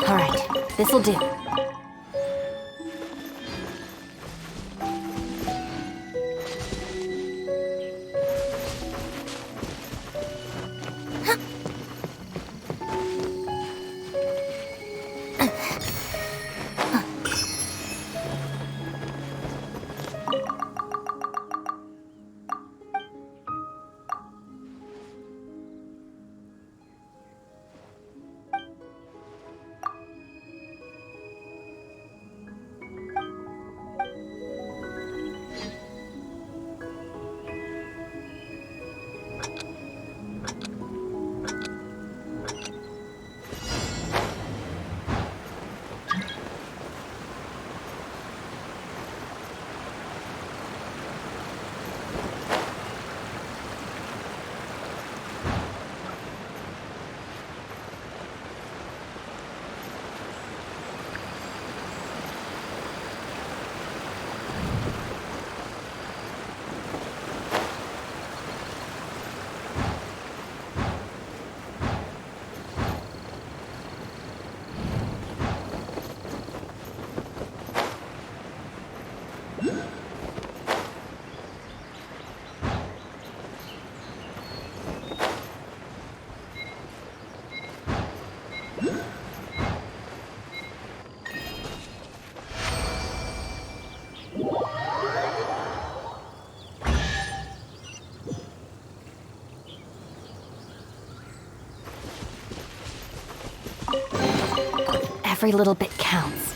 All right, this'll do. Every little bit counts.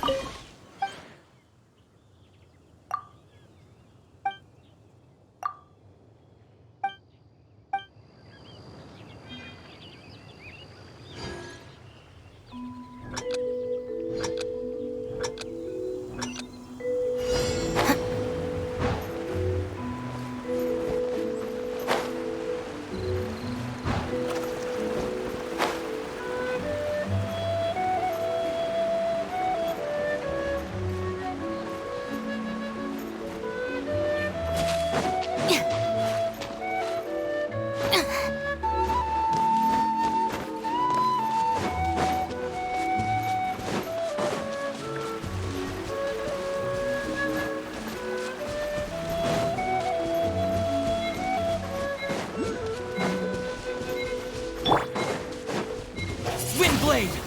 Windblade!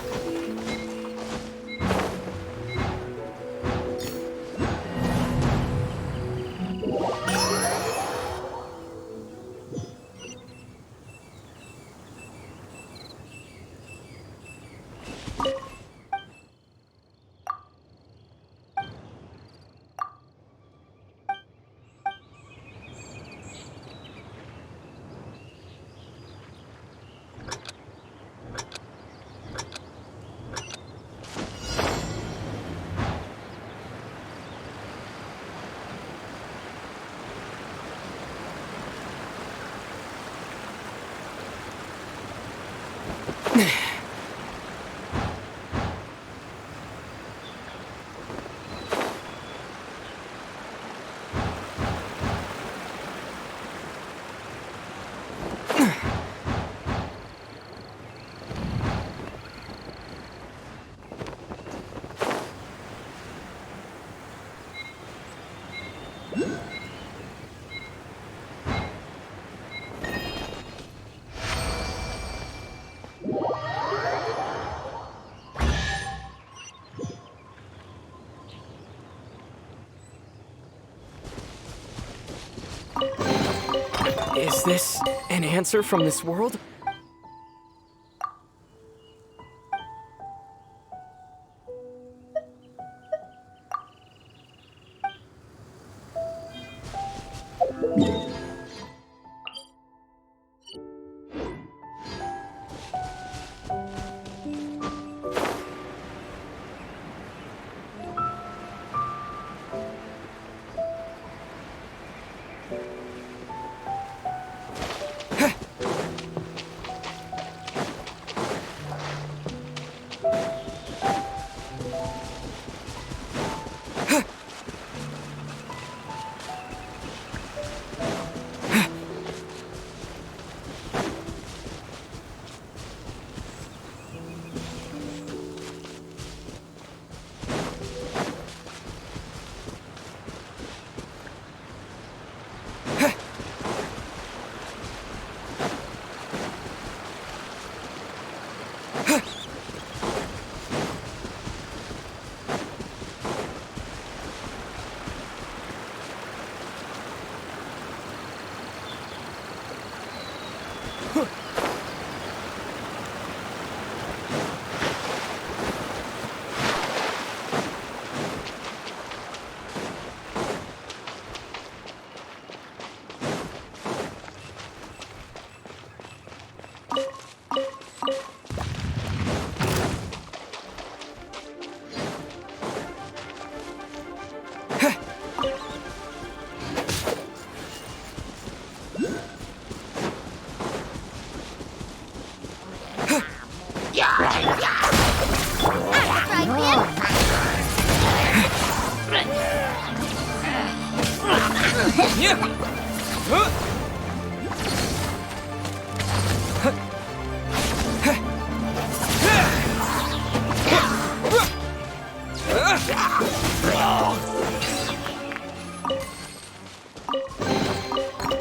Is this an answer from this world?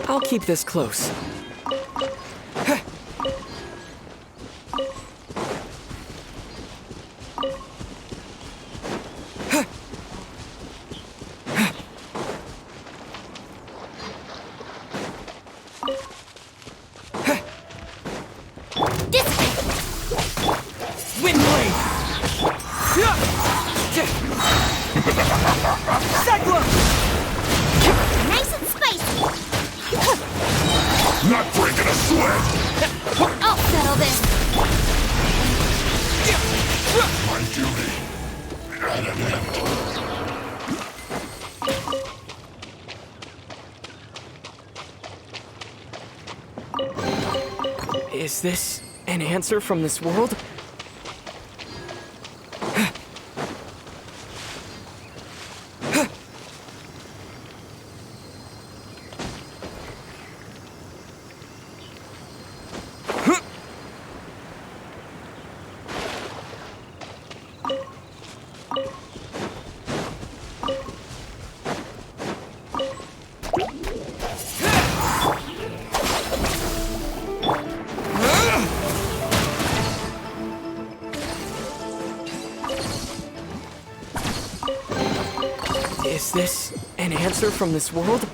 I'll keep this close. Windblade! Cyclone! Nice and spicy. Not breaking a sweat! I'll settle this. My duty at an end. Is this an answer from this world? Is this an answer from this world?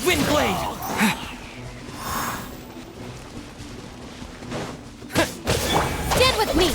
Windblade! Stand with me.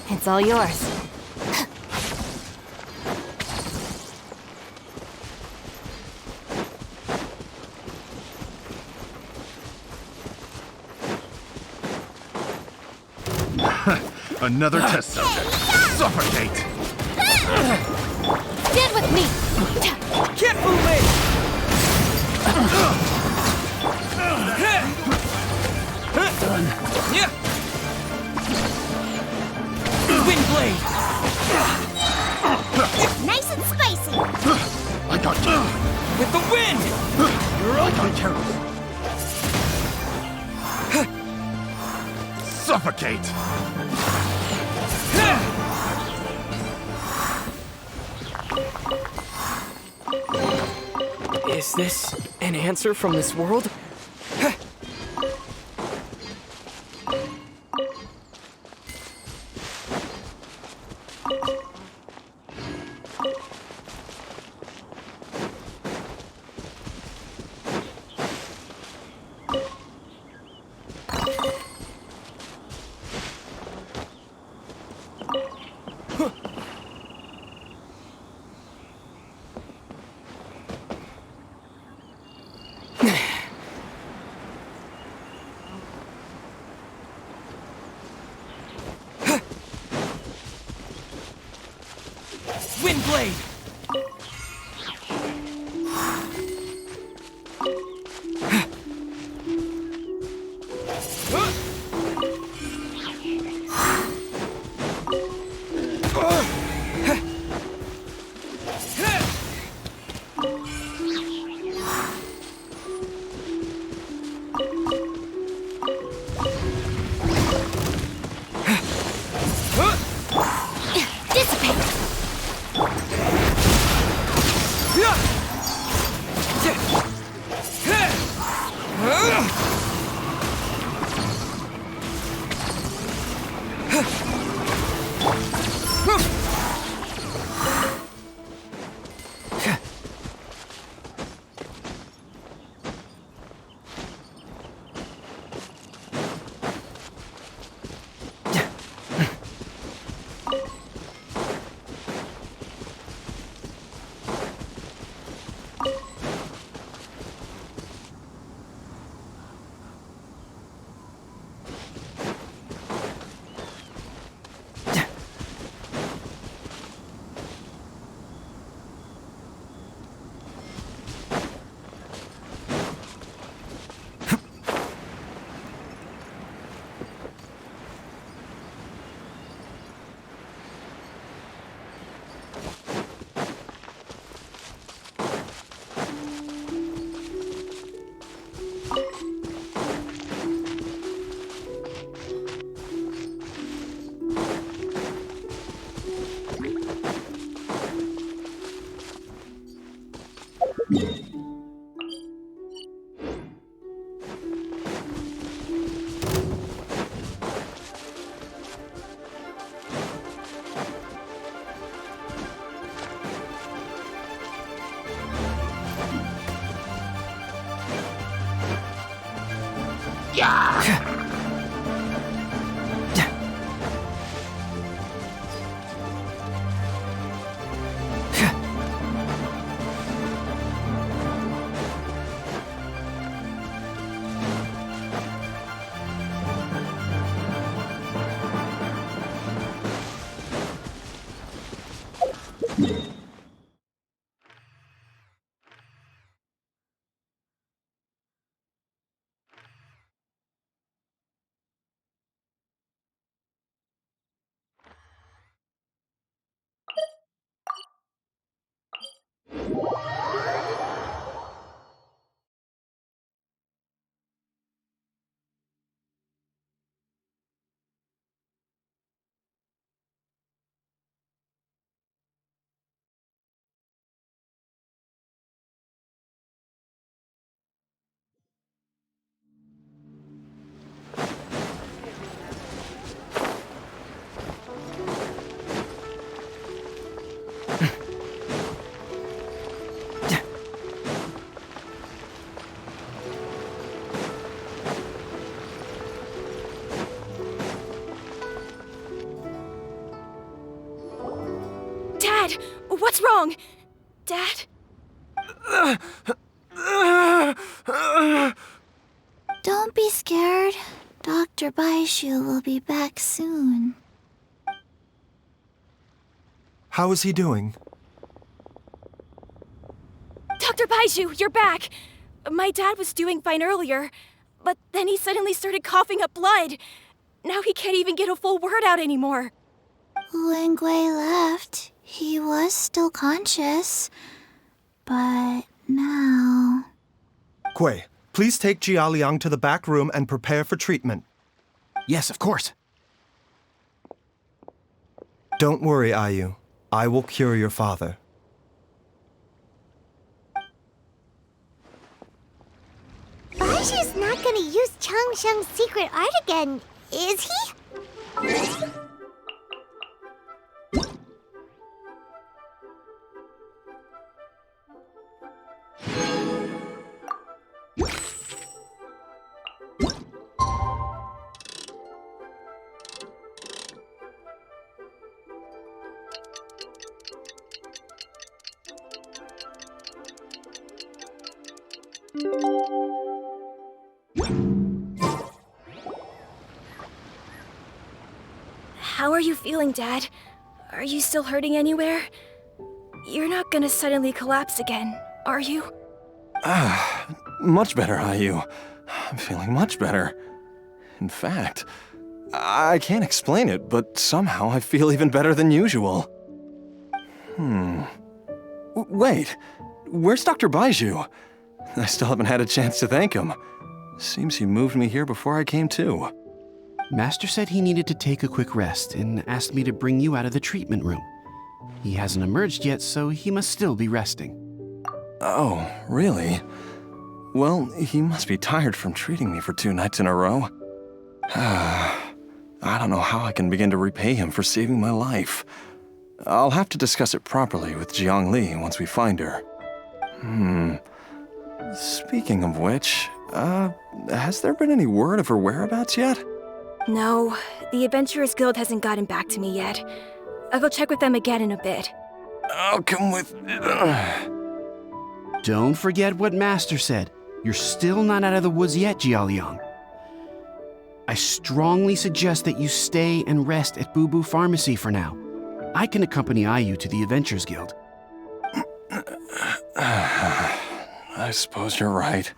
It's all yours. Another test subject. Suffocate! Stand with me. Can't move it! Windblade! Nice and spicy. I got you. With the wind! I got you. Suffocate! Is this an answer from this world? Cutting blade! Dad! What's wrong? Dad? Don't be scared. Dr. Baizhu will be back soon. How is he doing? Dr. Baizhu, you're back! My dad was doing fine earlier, but then he suddenly started coughing up blood. Now he can't even get a full word out anymore. When Gui left, he was still conscious. But now... Gui, please take Jia Liang to the back room and prepare for treatment. Yes, of course. Don't worry, Ayu. I will cure your father. Baizhu's not gonna use Changsheng's secret art again, is he? How are you feeling, Dad? Are you still hurting anywhere? You're not gonna suddenly collapse again, are you? Much better, Ayu. I'm feeling much better. In fact, I can't explain it, but somehow I feel even better than usual. Wait, where's Dr. Baizhu? I still haven't had a chance to thank him. Seems he moved me here before I came to. Master said he needed to take a quick rest and asked me to bring you out of the treatment room. He hasn't emerged yet, so he must still be resting. Oh, really? Well, he must be tired from treating me for 2 nights in a row. I don't know how I can begin to repay him for saving my life. I'll have to discuss it properly with Jiangli once we find her. Speaking of which, has there been any word of her whereabouts yet? No, the Adventurers Guild hasn't gotten back to me yet. I'll go check with them again in a bit. I'll come with... Don't forget what Master said. You're still not out of the woods yet, Jialiang. I strongly suggest that you stay and rest at Boo Boo Pharmacy for now. I can accompany Ayu to the Adventurers Guild. I suppose you're right.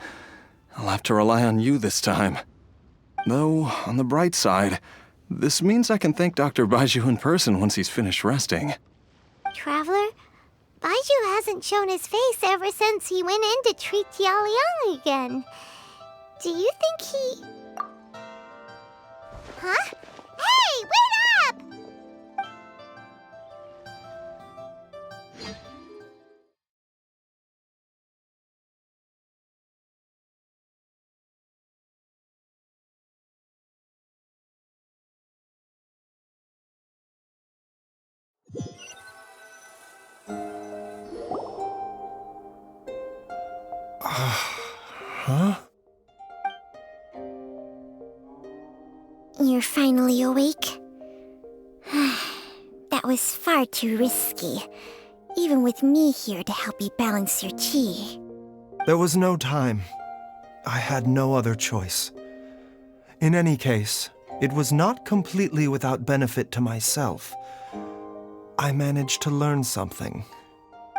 I'll have to rely on you this time. Though, on the bright side, this means I can thank Dr. Baizhu in person once he's finished resting. Traveler, Baizhu hasn't shown his face ever since he went in to treat Jialiang again. Do you think he... Huh? Hey, wait up! Huh? You're finally awake? That was far too risky, even with me here to help you balance your chi. There was no time. I had no other choice. In any case, it was not completely without benefit to myself. I managed to learn something.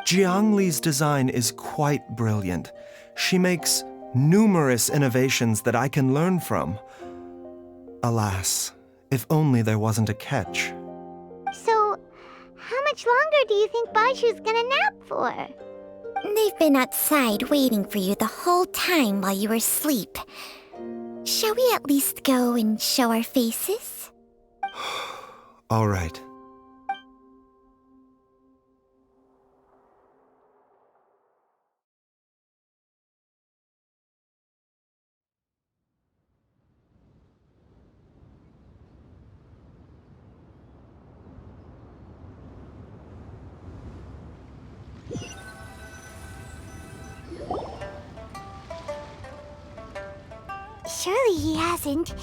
Jiangli's design is quite brilliant. She makes numerous innovations that I can learn from. Alas, if only there wasn't a catch. So, how much longer do you think Baizhu's gonna nap for? They've been outside waiting for you the whole time while you were asleep. Shall we at least go and show our faces? All right. Surely he hasn't.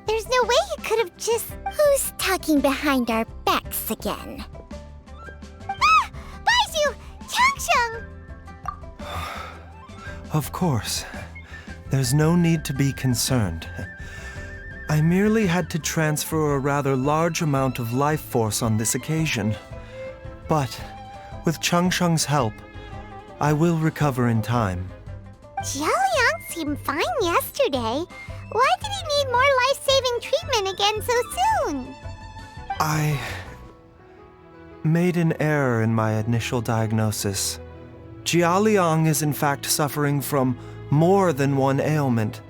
There's no way he could have just... Who's talking behind our backs again? Ah! Baizhu! Changsheng! Of course. There's no need to be concerned. I merely had to transfer a rather large amount of life force on this occasion. But, with Changsheng's help, I will recover in time. Jialiang seemed fine yesterday. Why did he need more life-saving treatment again so soon? I made an error in my initial diagnosis. Jialiang is in fact suffering from more than one ailment,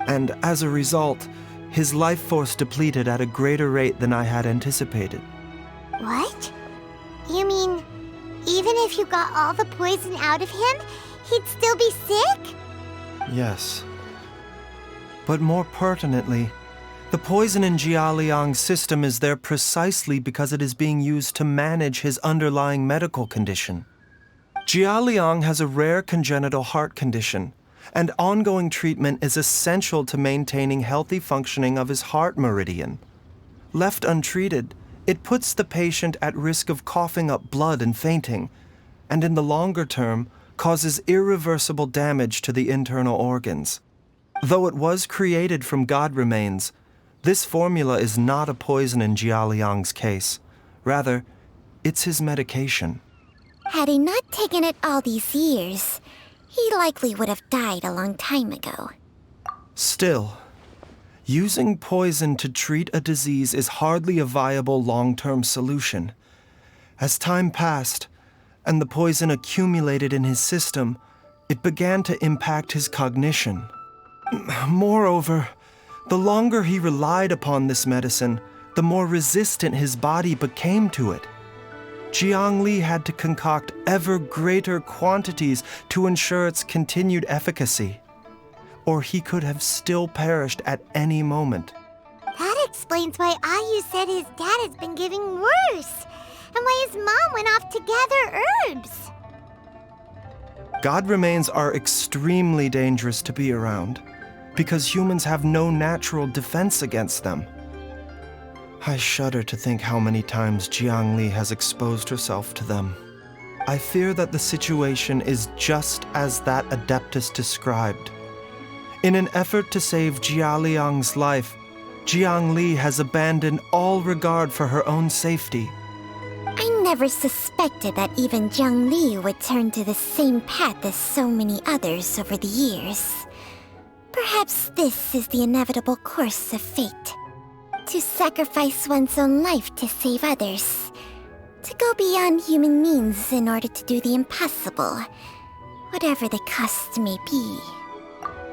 and as a result, his life force depleted at a greater rate than I had anticipated. What? You mean, even if you got all the poison out of him, he'd still be sick? Yes. But more pertinently, the poison in Jialiang's system is there precisely because it is being used to manage his underlying medical condition. Jialiang has a rare congenital heart condition, and ongoing treatment is essential to maintaining healthy functioning of his heart meridian. Left untreated, it puts the patient at risk of coughing up blood and fainting, and in the longer term, causes irreversible damage to the internal organs. Though it was created from God remains, this formula is not a poison in Jialiang's case. Rather, it's his medication. Had he not taken it all these years, he likely would have died a long time ago. Still, using poison to treat a disease is hardly a viable long-term solution. As time passed, and the poison accumulated in his system, it began to impact his cognition. Moreover, the longer he relied upon this medicine, the more resistant his body became to it. Jiangli had to concoct ever greater quantities to ensure its continued efficacy, or he could have still perished at any moment. That explains why Ayu said his dad has been getting worse, and why his mom went off to gather herbs. God remains are extremely dangerous to be around, because humans have no natural defense against them. I shudder to think how many times Jiangli has exposed herself to them. I fear that the situation is just as that Adeptus described. In an effort to save Jialiang's life, Jiangli has abandoned all regard for her own safety. I never suspected that even Jiangli would turn to the same path as so many others over the years. Perhaps this is the inevitable course of fate. To sacrifice one's own life to save others. To go beyond human means in order to do the impossible, whatever the cost may be.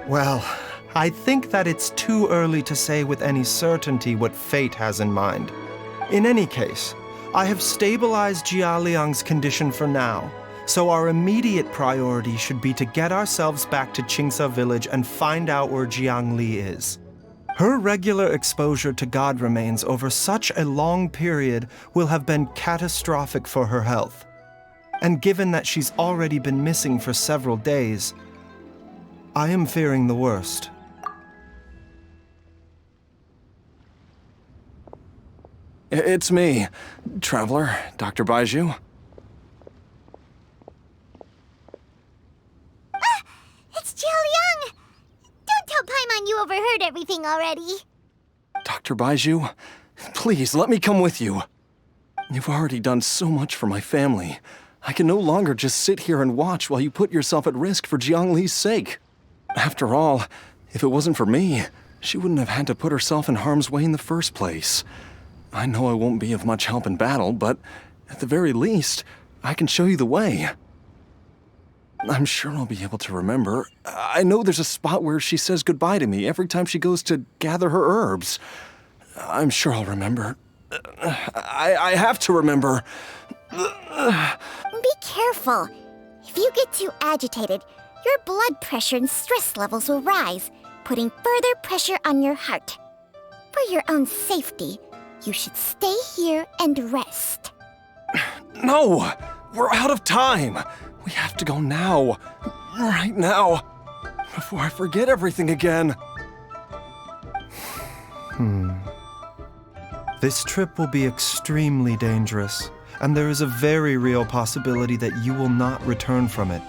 Well, I think that it's too early to say with any certainty what fate has in mind. In any case, I have stabilized Jialiang's condition for now, so our immediate priority should be to get ourselves back to Qingsa village and find out where Jiangli is. Her regular exposure to God remains over such a long period will have been catastrophic for her health. And given that she's already been missing for several days, I am fearing the worst. It's me, Traveler, Dr. Baizhu. It's Jialiang! Don't tell Paimon you overheard everything already. Dr. Baizhu, please let me come with you. You've already done so much for my family. I can no longer just sit here and watch while you put yourself at risk for Jiangli's sake. After all, if it wasn't for me, she wouldn't have had to put herself in harm's way in the first place. I know I won't be of much help in battle, but at the very least, I can show you the way. I'm sure I'll be able to remember. I know there's a spot where she says goodbye to me every time she goes to gather her herbs. I'm sure I'll remember. I have to remember. Be careful. If you get too agitated, your blood pressure and stress levels will rise, putting further pressure on your heart. For your own safety, you should stay here and rest. No! We're out of time! We have to go now. Right now. Before I forget everything again. This trip will be extremely dangerous, and there is a very real possibility that you will not return from it.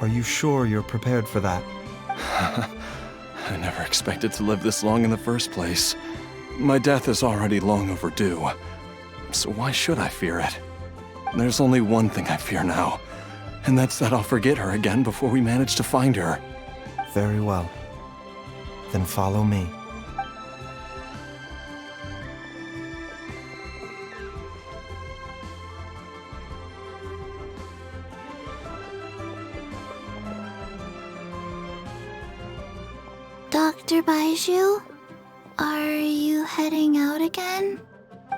Are you sure you're prepared for that? I never expected to live this long in the first place. My death is already long overdue. So why should I fear it? There's only one thing I fear now, and that's that I'll forget her again before we manage to find her. Very well. Then follow me. Dr. Baizhu, are you heading out again?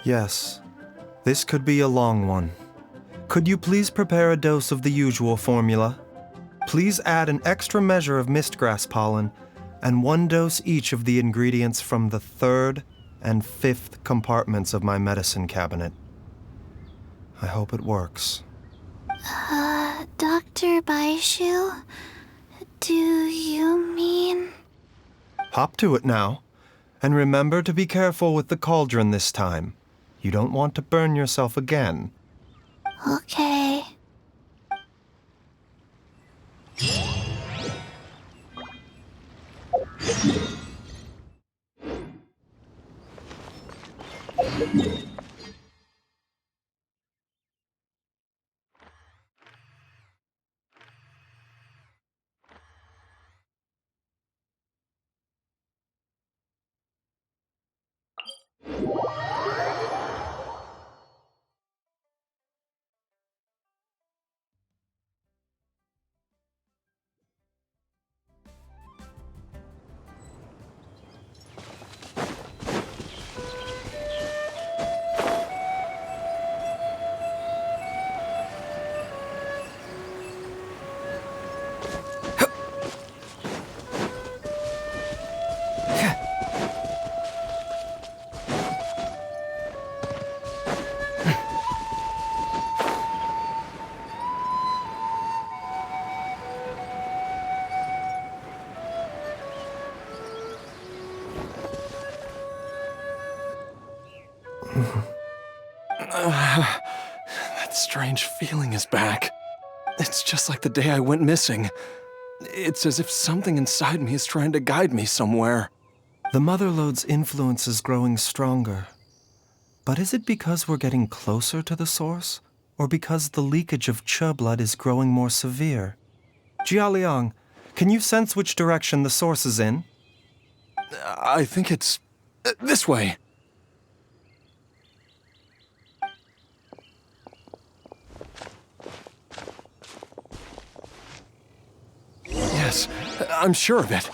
Yes. This could be a long one. Could you please prepare a dose of the usual formula? Please add an extra measure of mistgrass pollen and 1 dose each of the ingredients from the 3rd and 5th compartments of my medicine cabinet. I hope it works. Dr. Baizhu, do you mean... Hop to it now. And remember to be careful with the cauldron this time. You don't want to burn yourself again. Okay. That strange feeling is back. It's just like the day I went missing. It's as if something inside me is trying to guide me somewhere. The Motherlode's influence is growing stronger. But is it because we're getting closer to the source? Or because the leakage of Che blood is growing more severe? Jialiang, can you sense which direction the source is in? I think it's this way. Yes, I'm sure of it.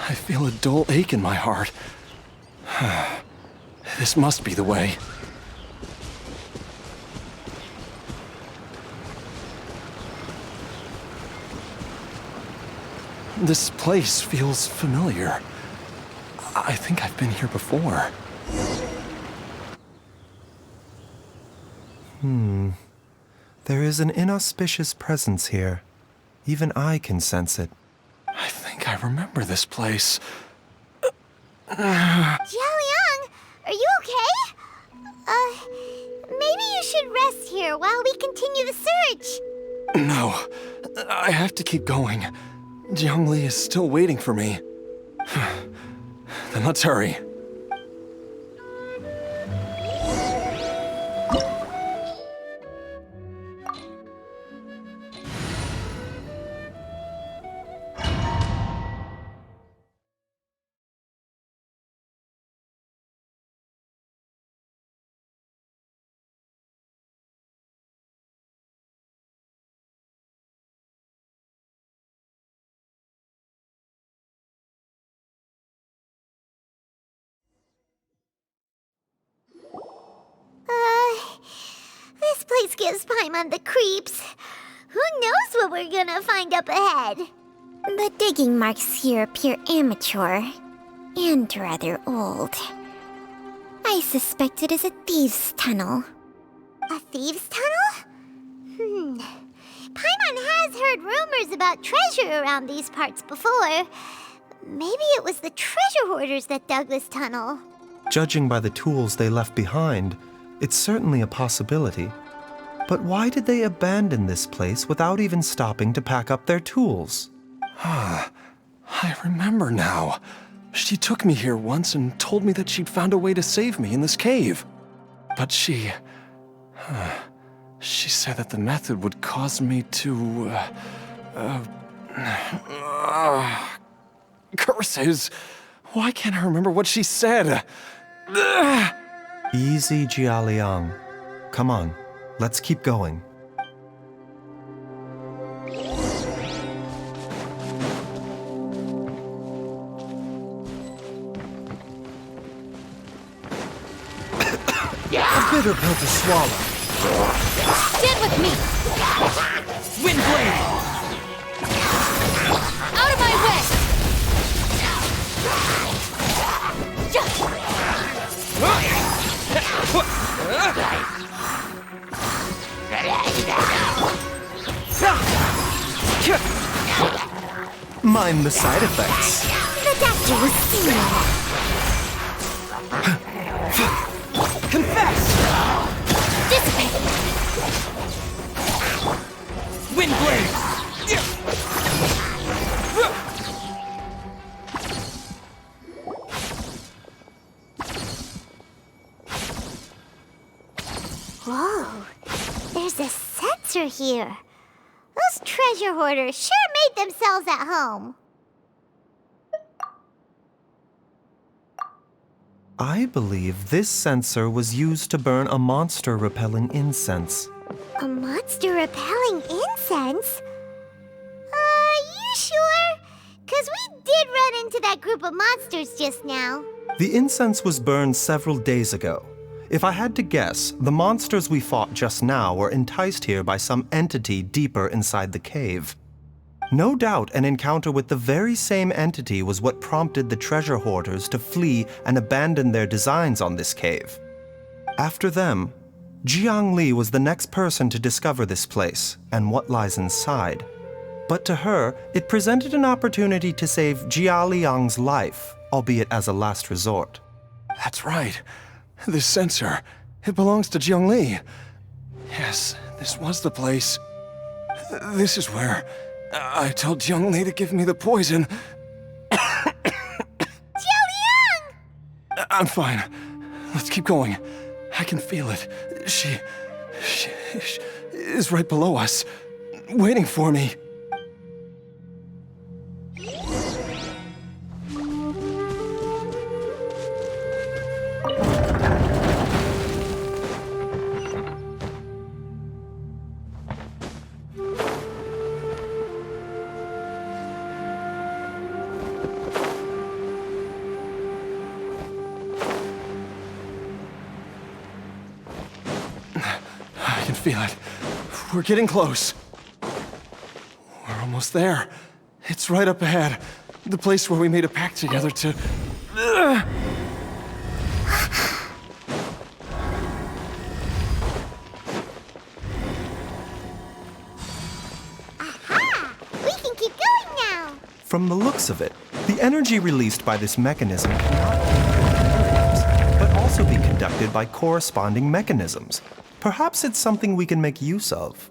I feel a dull ache in my heart. This must be the way. This place feels familiar. I think I've been here before. There is an inauspicious presence here. Even I can sense it. I think I remember this place. Jialiang, are you okay? Maybe you should rest here while we continue the search. No, I have to keep going. Jiangli is still waiting for me. Then let's hurry. This place gives Paimon the creeps. Who knows what we're gonna find up ahead? The digging marks here appear amateur and rather old. I suspect it is a thieves' tunnel. A thieves' tunnel? Paimon has heard rumors about treasure around these parts before. Maybe it was the treasure hoarders that dug this tunnel. Judging by the tools they left behind, it's certainly a possibility. But why did they abandon this place without even stopping to pack up their tools? I remember now. She took me here once and told me that she'd found a way to save me in this cave. But she said that the method would cause me to, curses! Why can't I remember what she said? Easy, Jialiang. Come on, let's keep going. A bitter pill to swallow. Stand with me! Windblade! Out of my way! Mind the side effects. The doctor was seeing. Confess! Dissipate! Windblade! Whoa, there's a sensor here. Those treasure hoarders sure made themselves at home. I believe this censer was used to burn a monster-repelling incense. A monster-repelling incense? You sure? 'Cause we did run into that group of monsters just now. The incense was burned several days ago. If I had to guess, the monsters we fought just now were enticed here by some entity deeper inside the cave. No doubt an encounter with the very same entity was what prompted the treasure hoarders to flee and abandon their designs on this cave. After them, Jiang Li was the next person to discover this place and what lies inside. But to her, it presented an opportunity to save Jia Liang's life, albeit as a last resort. That's right. This censer, it belongs to Jiang Li. Yes, this was the place. This is where I told Jiang Li to give me the poison. Jia Liang! I'm fine. Let's keep going. I can feel it. She is right below us, waiting for me. I can feel it. We're getting close. We're almost there. It's right up ahead. The place where we made a pact together to... Aha! We can keep going now! From the looks of it, the energy released by this mechanism cannot only but also be conducted by corresponding mechanisms. Perhaps it's something we can make use of.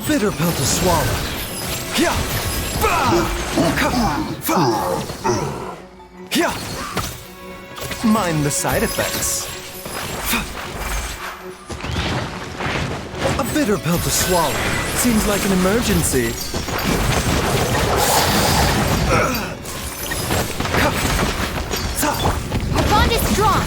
Bitter pill to swallow. Mind the side effects. A bitter pill to swallow. Seems like an emergency. Our bond is strong.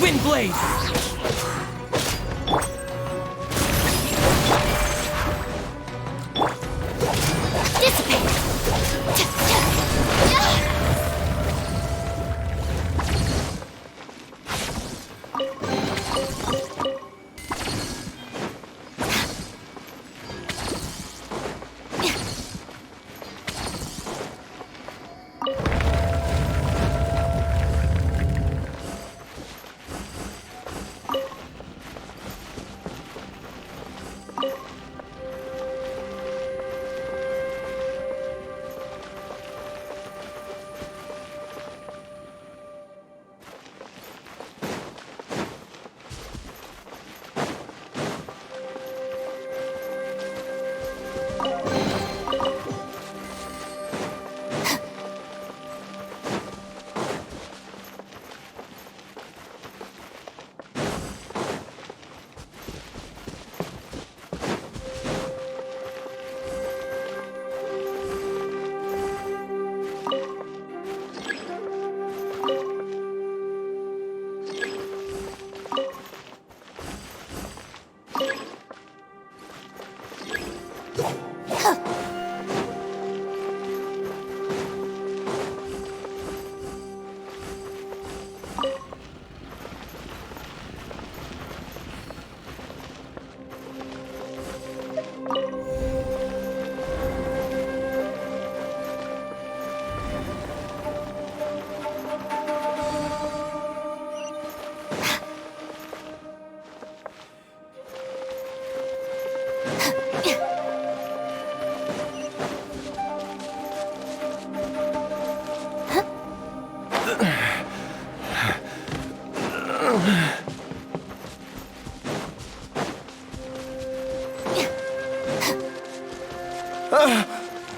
Wind blade.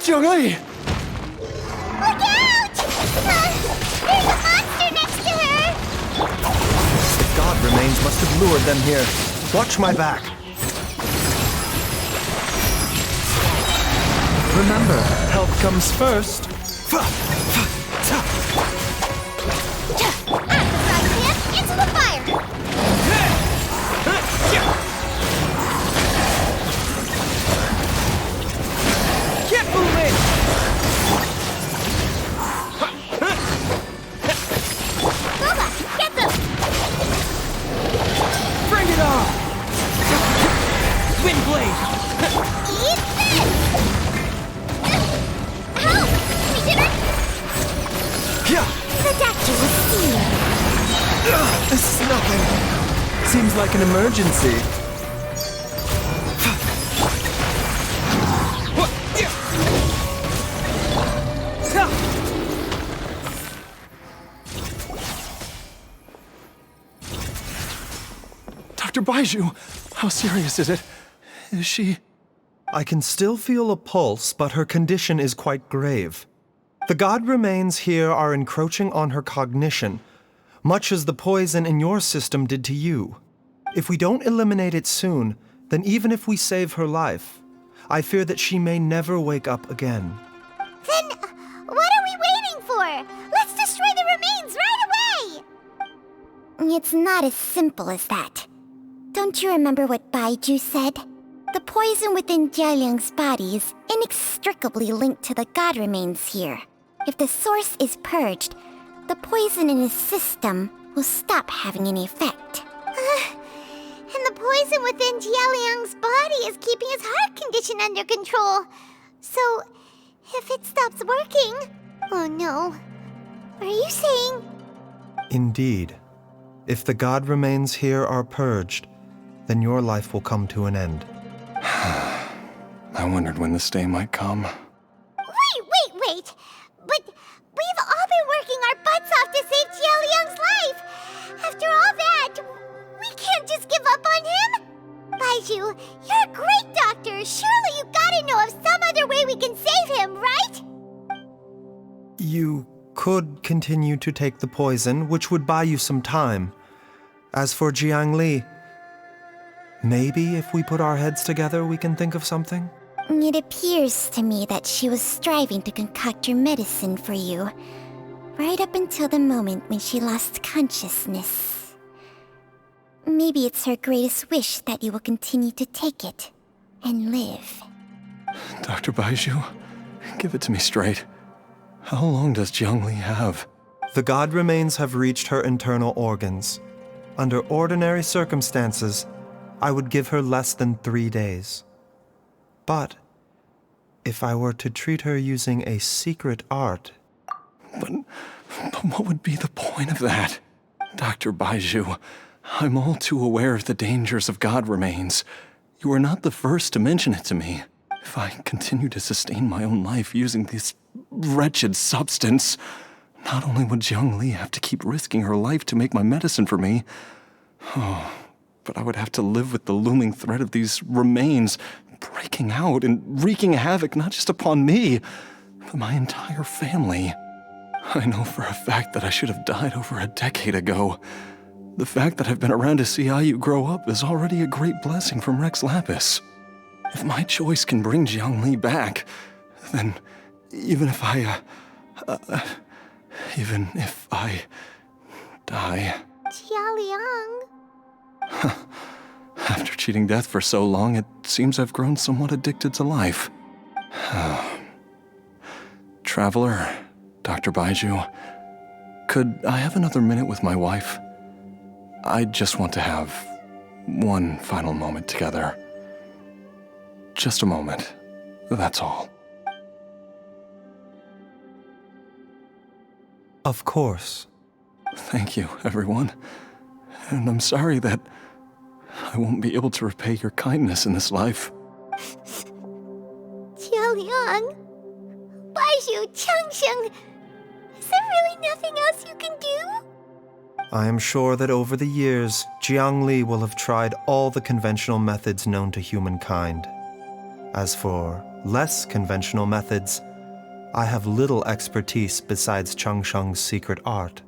Jiangli! Look out! There's a monster next to her! The god remains must have lured them here. Watch my back. Remember, health comes first. Into the fire! Get moving! Boba, get them! Bring it on! Wind blade! Eat this! Help! We did it! The doctor will see you. This is nothing. Seems like an emergency. Dr. Baizhu, how serious is it? Is she... I can still feel a pulse, but her condition is quite grave. The god remains here are encroaching on her cognition, much as the poison in your system did to you. If we don't eliminate it soon, then even if we save her life, I fear that she may never wake up again. Then, what are we waiting for? Let's destroy the remains right away! It's not as simple as that. Don't you remember what Baizhu said? The poison within Jialiang's body is inextricably linked to the god remains here. If the source is purged, the poison in his system will stop having any effect. And the poison within Jialiang's body is keeping his heart condition under control. So, if it stops working... Oh no. Are you saying... Indeed. If the god remains here are purged, then your life will come to an end. I wondered when this day might come. Wait! But we've all been working our butts off to save Jialiang's life! After all that, we can't just give up on him! Baizhu, you're a great doctor! Surely you gotta know of some other way we can save him, right? You could continue to take the poison, which would buy you some time. As for Jiangli, maybe if we put our heads together, we can think of something? It appears to me that she was striving to concoct your medicine for you, right up until the moment when she lost consciousness. Maybe it's her greatest wish that you will continue to take it and live. Dr. Baizhu, give it to me straight. How long does Jiangli have? The god remains have reached her internal organs. Under ordinary circumstances, I would give her less than 3 days. But if I were to treat her using a secret art... But what would be the point of that? Dr. Baizhu, I'm all too aware of the dangers of god remains. You are not the first to mention it to me. If I continue to sustain my own life using this wretched substance, not only would Jiangli have to keep risking her life to make my medicine for me, but I would have to live with the looming threat of these remains breaking out and wreaking havoc not just upon me, but my entire family. I know for a fact that I should have died over a decade ago. The fact that I've been around to see Ayu grow up is already a great blessing from Rex Lapis. If my choice can bring Jiangli back, then even if I die... Jialiang... After cheating death for so long, it seems I've grown somewhat addicted to life. Traveler, Dr. Baizhu, could I have another minute with my wife? I just want to have one final moment together. Just a moment, that's all. Of course. Thank you, everyone. And I'm sorry that I won't be able to repay your kindness in this life. Jialiang... Baizhu, Changsheng... Is there really nothing else you can do? I am sure that over the years, Jiangli will have tried all the conventional methods known to humankind. As for less conventional methods, I have little expertise besides Changsheng's secret art.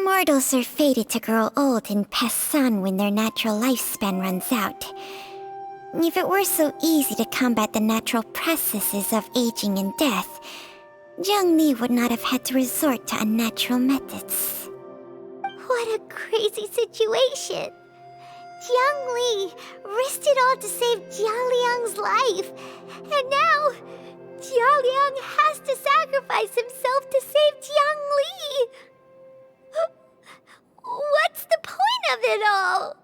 Mortals are fated to grow old and pass on when their natural lifespan runs out. If it were so easy to combat the natural processes of aging and death, Zhongli would not have had to resort to unnatural methods. What a crazy situation! Jiang Li risked it all to save Jia Liang's life, and now Jia Liang has to sacrifice himself to save Jiang Li! What's the point of it all?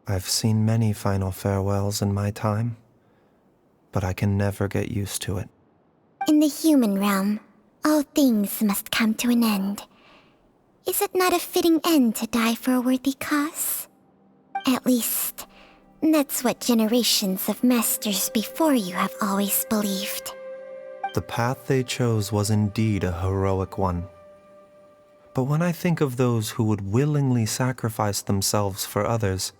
I've seen many final farewells in my time, but I can never get used to it. In the human realm, all things must come to an end. Is it not a fitting end to die for a worthy cause? At least, that's what generations of masters before you have always believed. The path they chose was indeed a heroic one. But when I think of those who would willingly sacrifice themselves for others,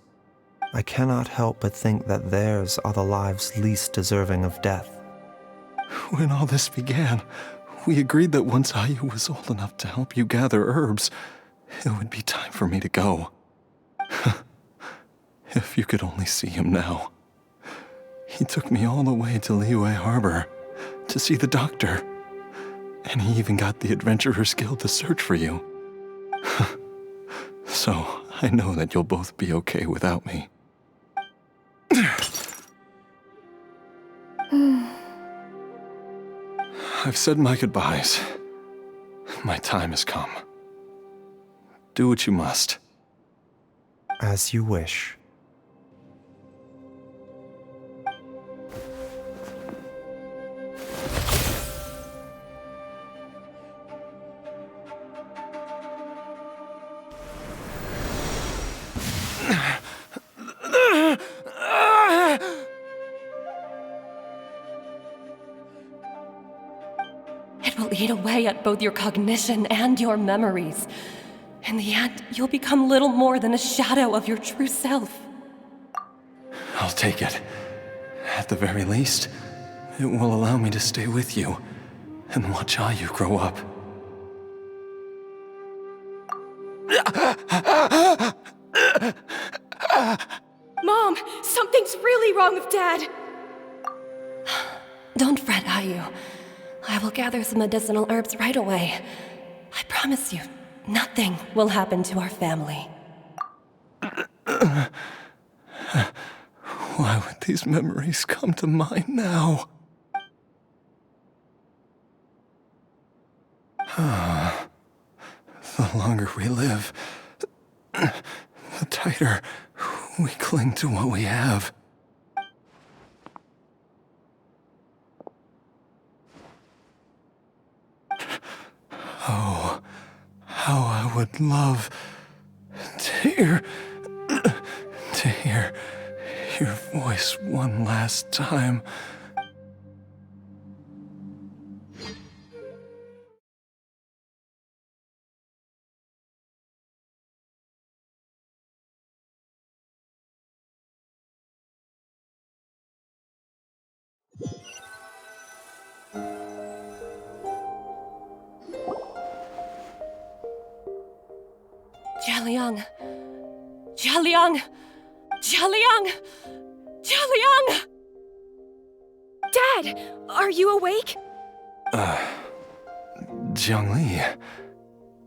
I cannot help but think that theirs are the lives least deserving of death. When all this began, we agreed that once Ayu was old enough to help you gather herbs, it would be time for me to go. If you could only see him now. He took me all the way to Liyue Harbor to see the doctor, and he even got the Adventurers Guild to search for you. So, I know that you'll both be okay without me. I've said my goodbyes. My time has come. Do what you must. As you wish. It will eat away at both your cognition and your memories. In the end, you'll become little more than a shadow of your true self. I'll take it. At the very least, it will allow me to stay with you and watch Ayu grow up. Mom, something's really wrong with Dad? Don't fret, Ayu. I will gather some medicinal herbs right away. I promise you, nothing will happen to our family. Why would these memories come to mind now? The longer we live, the tighter we cling to what we have. Oh, how I would love to hear your voice one last time. Jialiang! Jialiang! Jialiang! Jialiang! Dad! Are you awake? Jiangli,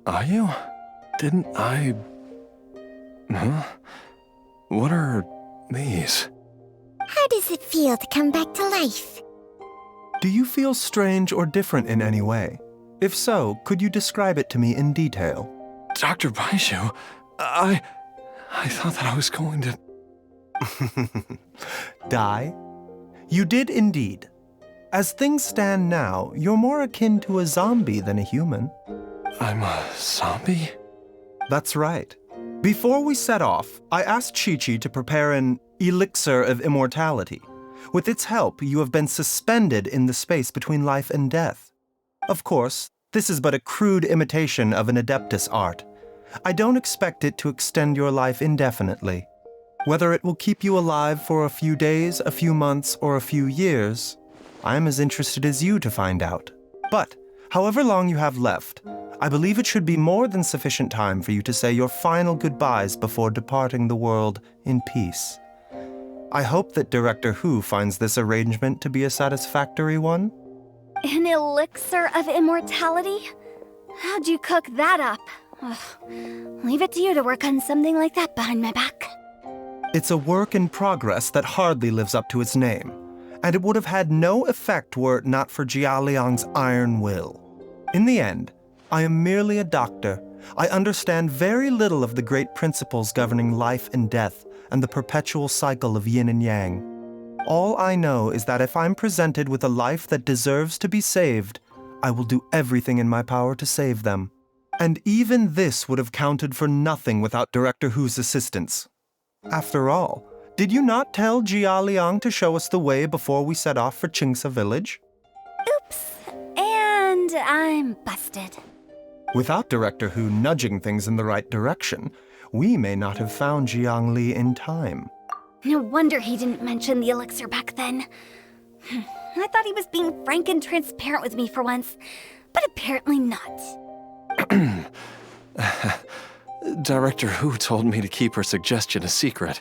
are you? Didn't I... Huh? What are these? How does it feel to come back to life? Do you feel strange or different in any way? If so, could you describe it to me in detail? Dr. Baizhu, I thought that I was going to... Die? You did indeed. As things stand now, you're more akin to a zombie than a human. I'm a zombie? That's right. Before we set off, I asked Chi-Chi to prepare an elixir of immortality. With its help, you have been suspended in the space between life and death. Of course, this is but a crude imitation of an Adeptus art. I don't expect it to extend your life indefinitely. Whether it will keep you alive for a few days, a few months, or a few years, I'm as interested as you to find out. But, however long you have left, I believe it should be more than sufficient time for you to say your final goodbyes before departing the world in peace. I hope that Director Hu finds this arrangement to be a satisfactory one. An elixir of immortality? How'd you cook that up? Ugh. Leave it to you to work on something like that behind my back. It's a work in progress that hardly lives up to its name, and it would have had no effect were it not for Jialiang's iron will. In the end, I am merely a doctor. I understand very little of the great principles governing life and death and the perpetual cycle of yin and yang. All I know is that if I'm presented with a life that deserves to be saved, I will do everything in my power to save them. And even this would have counted for nothing without Director Hu's assistance. After all, did you not tell Jialiang to show us the way before we set off for Qingsa village? Oops. And I'm busted. Without Director Hu nudging things in the right direction, we may not have found Jiangli in time. No wonder he didn't mention the elixir back then. I thought he was being frank and transparent with me for once, but apparently not. Director Hu told me to keep her suggestion a secret,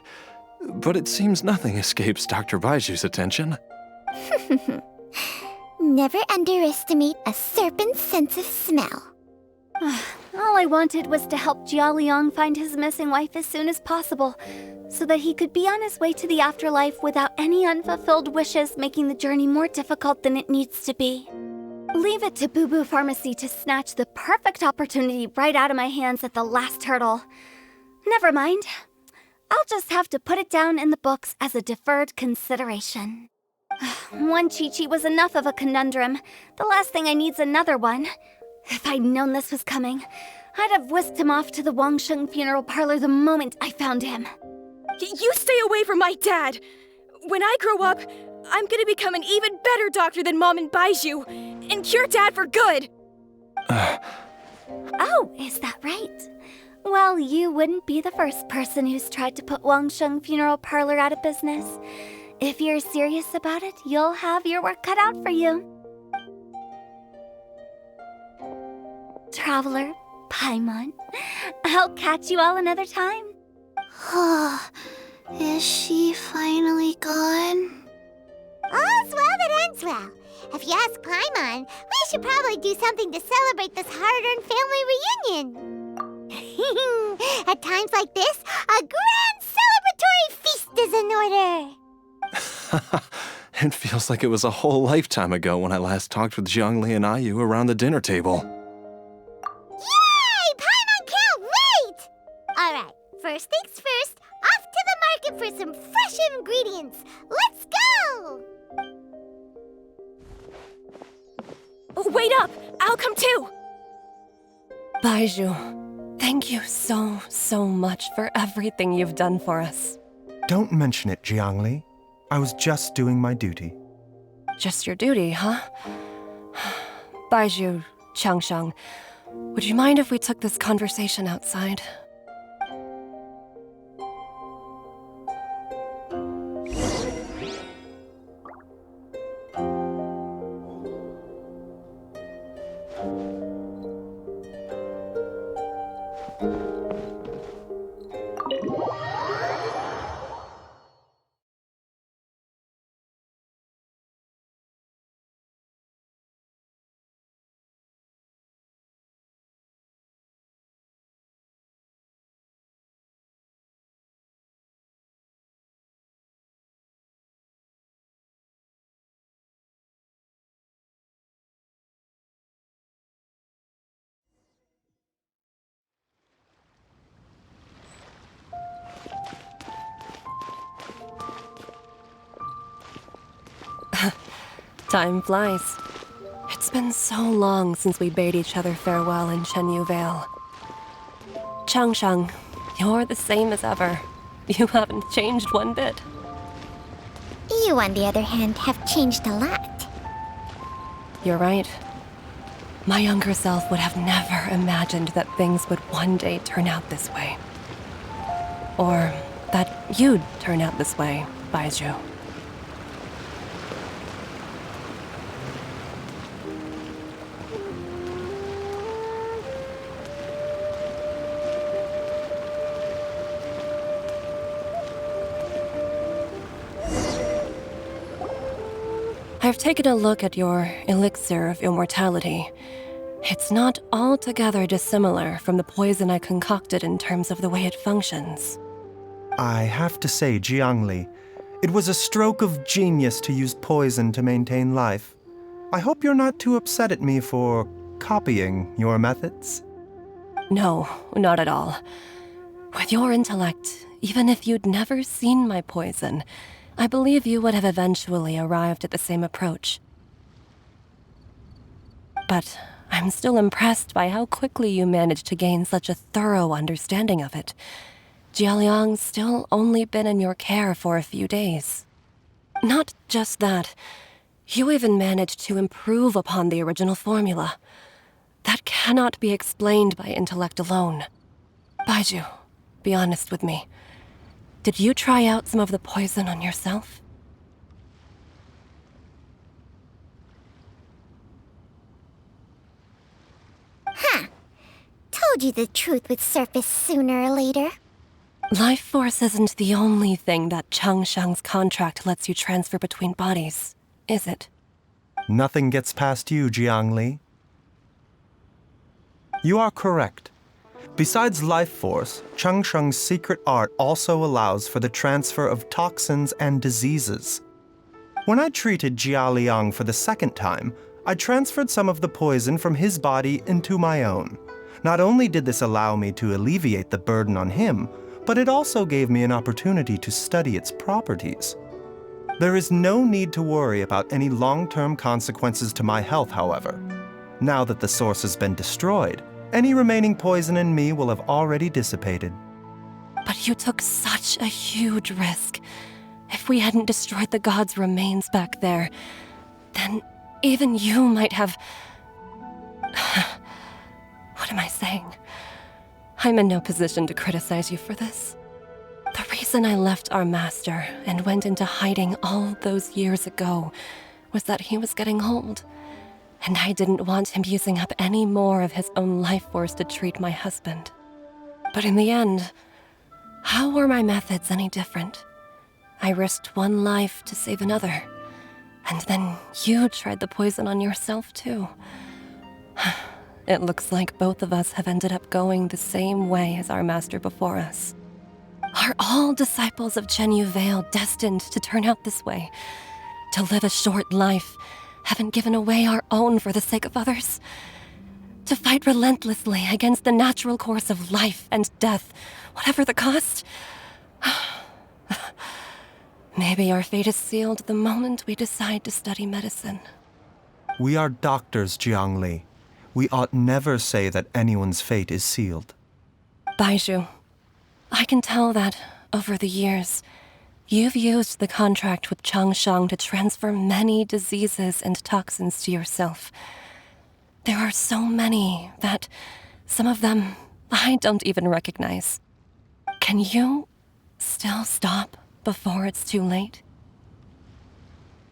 but it seems nothing escapes Dr. Baiju's attention. Never underestimate a serpent's sense of smell. All I wanted was to help Jialiang find his missing wife as soon as possible, so that he could be on his way to the afterlife without any unfulfilled wishes making the journey more difficult than it needs to be. Leave it to Boo Boo Pharmacy to snatch the perfect opportunity right out of my hands at the last hurdle. Never mind. I'll just have to put it down in the books as a deferred consideration. One Chi-Chi was enough of a conundrum. The last thing I need's another one. If I'd known this was coming, I'd have whisked him off to the Wangsheng funeral parlor the moment I found him. You stay away from my dad! When I grow up, I'm gonna become an even better doctor than Mom and Baizhu, and cure Dad for good! Oh, is that right? Well, you wouldn't be the first person who's tried to put Wangsheng funeral parlor out of business. If you're serious about it, you'll have your work cut out for you. Traveler, Paimon, I'll catch you all another time. Is she finally gone? All's well that ends well. If you ask Paimon, we should probably do something to celebrate this hard-earned family reunion. At times like this, a grand celebratory feast is in order. It feels like it was a whole lifetime ago when I last talked with Zhongli and Ayu around the dinner table. Yay! Paimon can't wait! Alright, first things first, off to the market for some fresh ingredients. Let's go! Wait up! I'll come too! Baizhu, thank you so much for everything you've done for us. Don't mention it, Zhongli. I was just doing my duty. Just your duty, huh? Baizhu, Changsheng, would you mind if we took this conversation outside? Time flies. It's been so long since we bade each other farewell in Chenyu Vale. Changsheng, you're the same as ever. You haven't changed one bit. You, on the other hand, have changed a lot. You're right. My younger self would have never imagined that things would one day turn out this way. Or that you'd turn out this way, Baizhu. I've taken a look at your elixir of immortality. It's not altogether dissimilar from the poison I concocted in terms of the way it functions. I have to say, Zhongli, it was a stroke of genius to use poison to maintain life. I hope you're not too upset at me for copying your methods. No, not at all. With your intellect, even if you'd never seen my poison, I believe you would have eventually arrived at the same approach. But I'm still impressed by how quickly you managed to gain such a thorough understanding of it. Jialiang's still only been in your care for a few days. Not just that, you even managed to improve upon the original formula. That cannot be explained by intellect alone. Baizhu, be honest with me. Did you try out some of the poison on yourself? Huh. Told you the truth would surface sooner or later. Life force isn't the only thing that Changsheng's contract lets you transfer between bodies, is it? Nothing gets past you, Zhongli. You are correct. Besides life force, Changsheng's secret art also allows for the transfer of toxins and diseases. When I treated Jialiang for the second time, I transferred some of the poison from his body into my own. Not only did this allow me to alleviate the burden on him, but it also gave me an opportunity to study its properties. There is no need to worry about any long-term consequences to my health, however. Now that the source has been destroyed, any remaining poison in me will have already dissipated. But you took such a huge risk. If we hadn't destroyed the god's remains back there, then even you might have... What am I saying? I'm in no position to criticize you for this. The reason I left our master and went into hiding all those years ago was that he was getting old. And I didn't want him using up any more of his own life force to treat my husband. But in the end, How were my methods any different? I risked one life to save another. And then you tried the poison on yourself, too. It looks like both of us have ended up going the same way as our master before us. Are all disciples of Chenyu Vale destined to turn out this way? To live a short life, having given away our own for the sake of others? To fight relentlessly against the natural course of life and death, whatever the cost? Maybe our fate is sealed the moment we decide to study medicine. We are doctors, Jiangli. We ought never say that anyone's fate is sealed. Baizhu, I can tell that, over the years, you've used the contract with Changshan to transfer many diseases and toxins to yourself. There are so many that some of them I don't even recognize. Can you still stop before it's too late?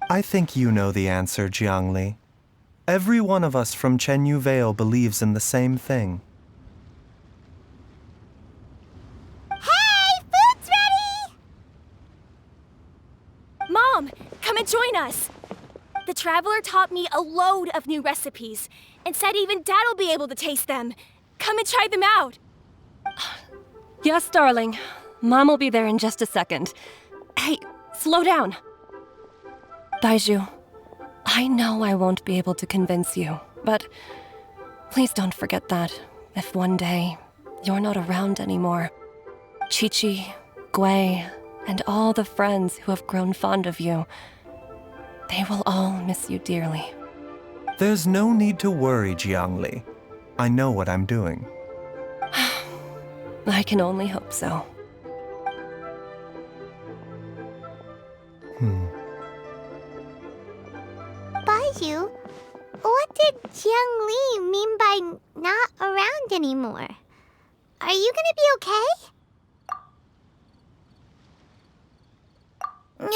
I think you know the answer, Jiangli. Every one of us from Chenyu Vale believes in the same thing. Hey, food's ready! Mom, come and join us. The Traveler taught me a load of new recipes and said even Dad will be able to taste them. Come and try them out. Yes, darling. Mom will be there in just a second. Hey, slow down. Baizhu, I know I won't be able to convince you, but please don't forget that if one day you're not around anymore, Chi-Chi, Gui, and all the friends who have grown fond of you, they will all miss you dearly. There's no need to worry, Jiangli. I know what I'm doing. I can only hope so. Baizhu, what did Jiang Li mean by not around anymore? Are you gonna be okay?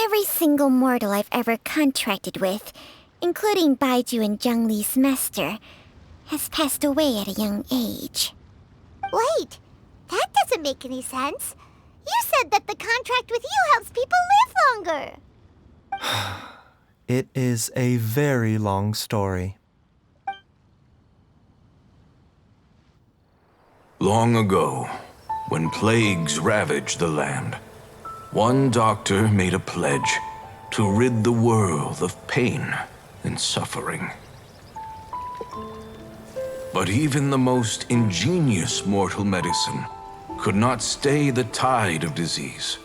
Every single mortal I've ever contracted with, including Baizhu and Jiang Li's master, has passed away at a young age. Wait, that doesn't make any sense. You said that the contract with you helps people live longer. It is a very long story. Long ago, when plagues ravaged the land, one doctor made a pledge to rid the world of pain and suffering. But even the most ingenious mortal medicine could not stay the tide of disease.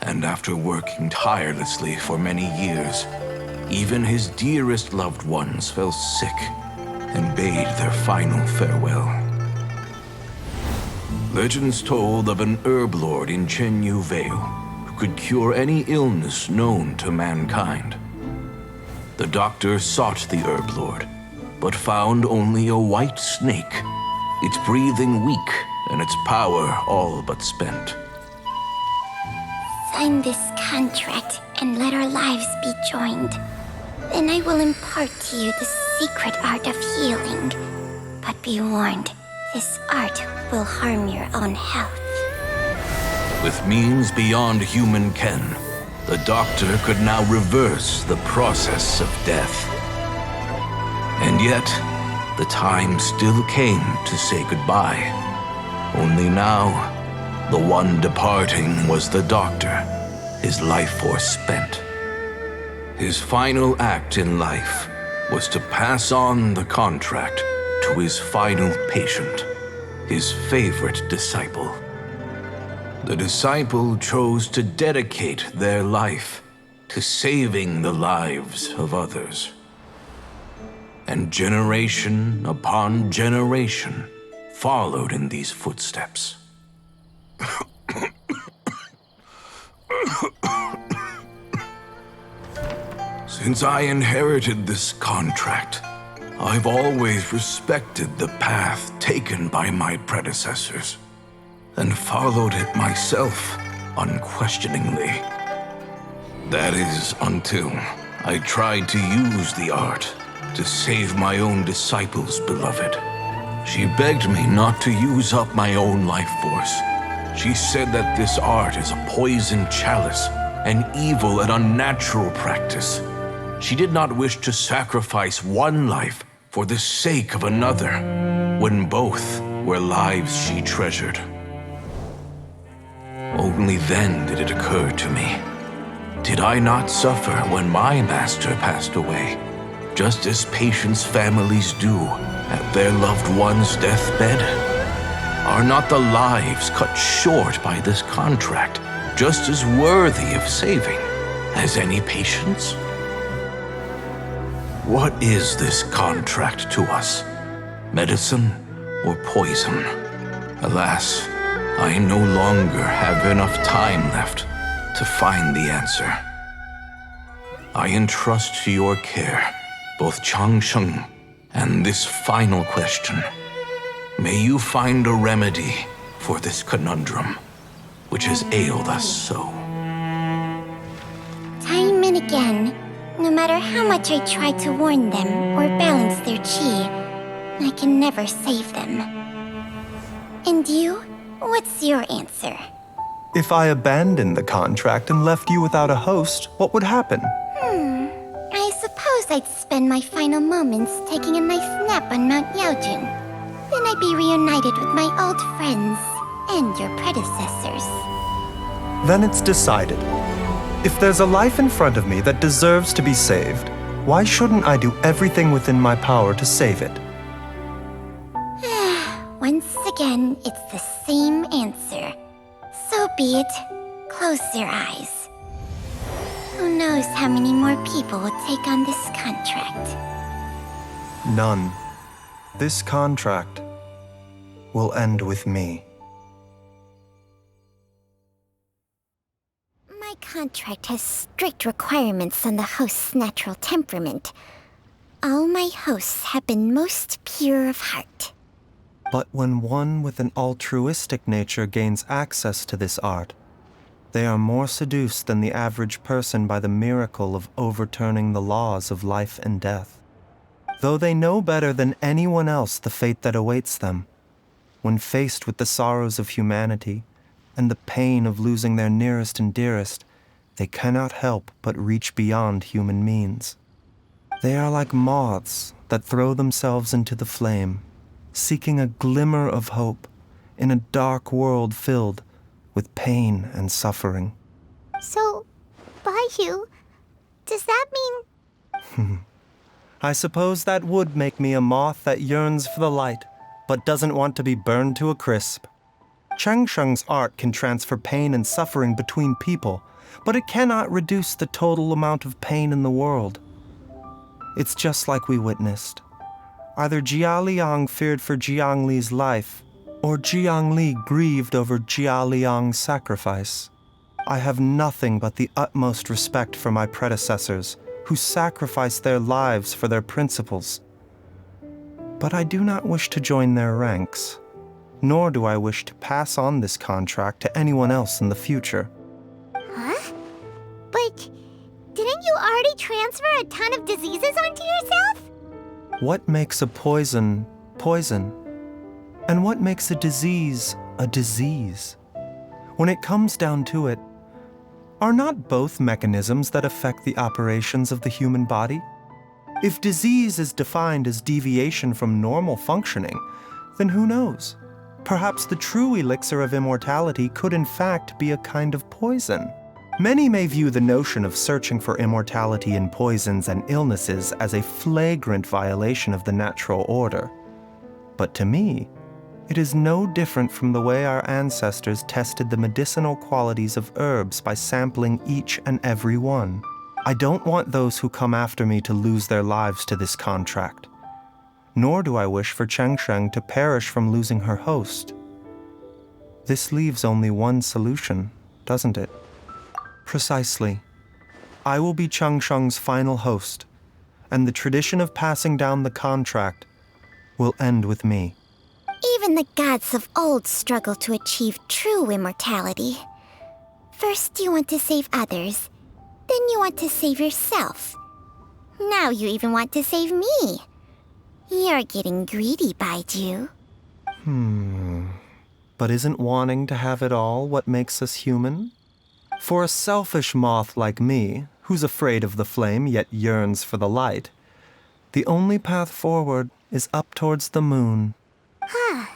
And after working tirelessly for many years, even his dearest loved ones fell sick and bade their final farewell. Legends told of an herb lord in Chenyu Vale who could cure any illness known to mankind. The doctor sought the herb lord, but found only a white snake, its breathing weak and its power all but spent. Sign this contract and let our lives be joined. Then I will impart to you the secret art of healing. But be warned, this art will harm your own health. With means beyond human ken, the doctor could now reverse the process of death. And yet, the time still came to say goodbye. Only now, the one departing was the doctor, his life force spent. His final act in life was to pass on the contract to his final patient, his favorite disciple. The disciple chose to dedicate their life to saving the lives of others. And generation upon generation followed in these footsteps. Since I inherited this contract, I've always respected the path taken by my predecessors and followed it myself unquestioningly. That is until I tried to use the art to save my own disciple's beloved. She begged me not to use up my own life force. She said that this art is a poison chalice, an evil and unnatural practice. She did not wish to sacrifice one life for the sake of another, when both were lives she treasured. Only then did it occur to me. Did I not suffer when my master passed away, just as patients' families do at their loved one's deathbed? Are not the lives cut short by this contract just as worthy of saving as any patient's? What is this contract to us? Medicine or poison? Alas, I no longer have enough time left to find the answer. I entrust to your care both Changsheng and this final question. May you find a remedy for this conundrum, which has ailed us so. Time and again, no matter how much I try to warn them or balance their chi, I can never save them. And you? What's your answer? If I abandoned the contract and left you without a host, what would happen? I suppose I'd spend my final moments taking a nice nap on Mount Yaojun. Then I'd be reunited with my old friends and your predecessors. Then it's decided. If there's a life in front of me that deserves to be saved, why shouldn't I do everything within my power to save it? Once again, it's the same answer. So be it. Close your eyes. Who knows how many more people will take on this contract? None. This contract will end with me. My contract has strict requirements on the host's natural temperament. All my hosts have been most pure of heart. But when one with an altruistic nature gains access to this art, they are more seduced than the average person by the miracle of overturning the laws of life and death. Though they know better than anyone else the fate that awaits them, when faced with the sorrows of humanity and the pain of losing their nearest and dearest, they cannot help but reach beyond human means. They are like moths that throw themselves into the flame, seeking a glimmer of hope in a dark world filled with pain and suffering. So, Baizhu, does that mean... I suppose that would make me a moth that yearns for the light, but doesn't want to be burned to a crisp. Changsheng's art can transfer pain and suffering between people, but it cannot reduce the total amount of pain in the world. It's just like we witnessed. Either Jia Liang feared for Jiang Li's life, or Jiang Li grieved over Jia Liang's sacrifice. I have nothing but the utmost respect for my predecessors, who sacrificed their lives for their principles. But I do not wish to join their ranks, nor do I wish to pass on this contract to anyone else in the future. Huh? But didn't you already transfer a ton of diseases onto yourself? What makes a poison, poison? And what makes a disease a disease? When it comes down to it, are not both mechanisms that affect the operations of the human body? If disease is defined as deviation from normal functioning, then who knows? Perhaps the true elixir of immortality could in fact be a kind of poison. Many may view the notion of searching for immortality in poisons and illnesses as a flagrant violation of the natural order. But to me, it is no different from the way our ancestors tested the medicinal qualities of herbs by sampling each and every one. I don't want those who come after me to lose their lives to this contract. Nor do I wish for Changsheng to perish from losing her host. This leaves only one solution, doesn't it? Precisely. I will be Changsheng's final host, and the tradition of passing down the contract will end with me. Even the gods of old struggle to achieve true immortality. First you want to save others, then you want to save yourself. Now you even want to save me. You're getting greedy, Baizhu. But isn't wanting to have it all what makes us human? For a selfish moth like me, who's afraid of the flame yet yearns for the light, the only path forward is up towards the moon. Huh.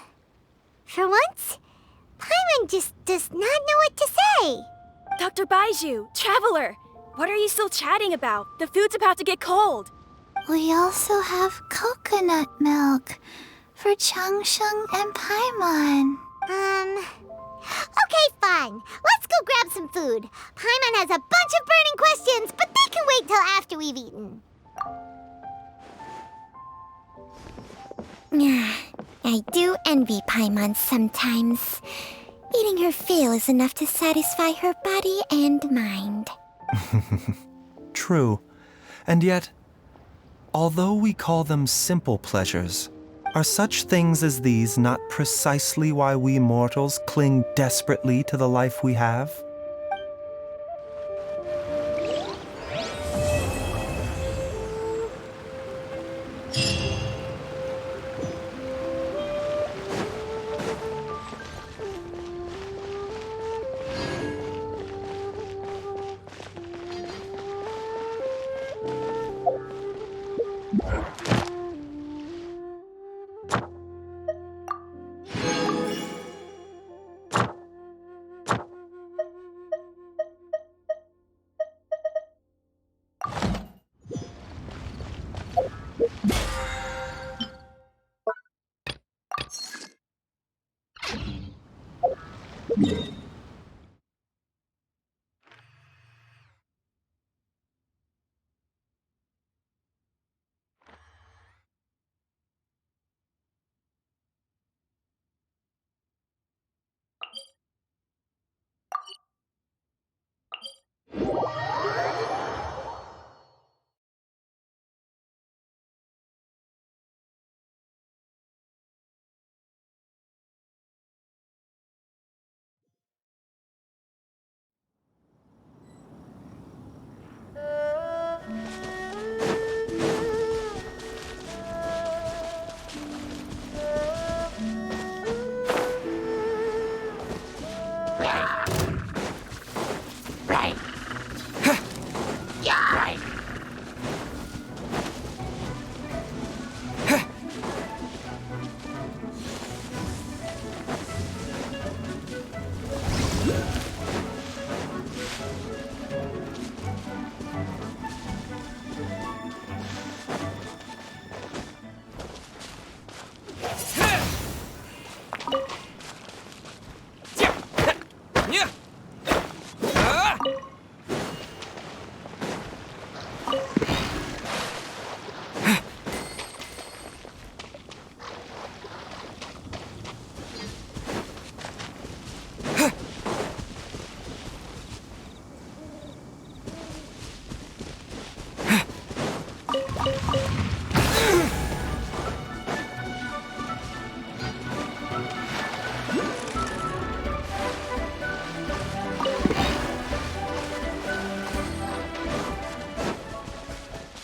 For once, Paimon just does not know what to say. Dr. Baizhu, Traveler, what are you still chatting about? The food's about to get cold. We also have coconut milk for Changsheng and Paimon. Okay, fine. Let's go grab some food. Paimon has a bunch of burning questions, but they can wait till after we've eaten. I do envy Paimon sometimes. Eating her fill is enough to satisfy her body and mind. True. And yet, although we call them simple pleasures, are such things as these not precisely why we mortals cling desperately to the life we have?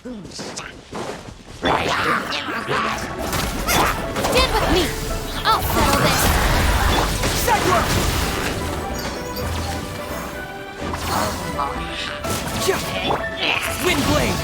Stand with me! I'll settle this! Wind blade!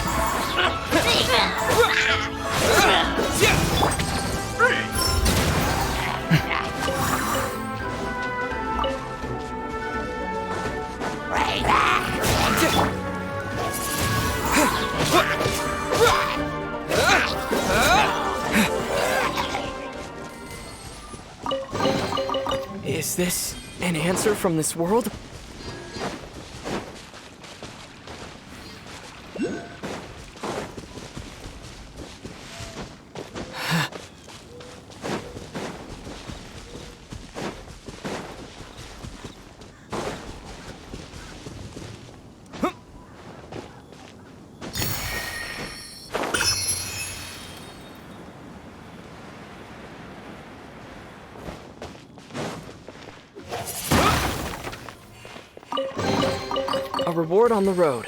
Is this an answer from this world? A reward on the road.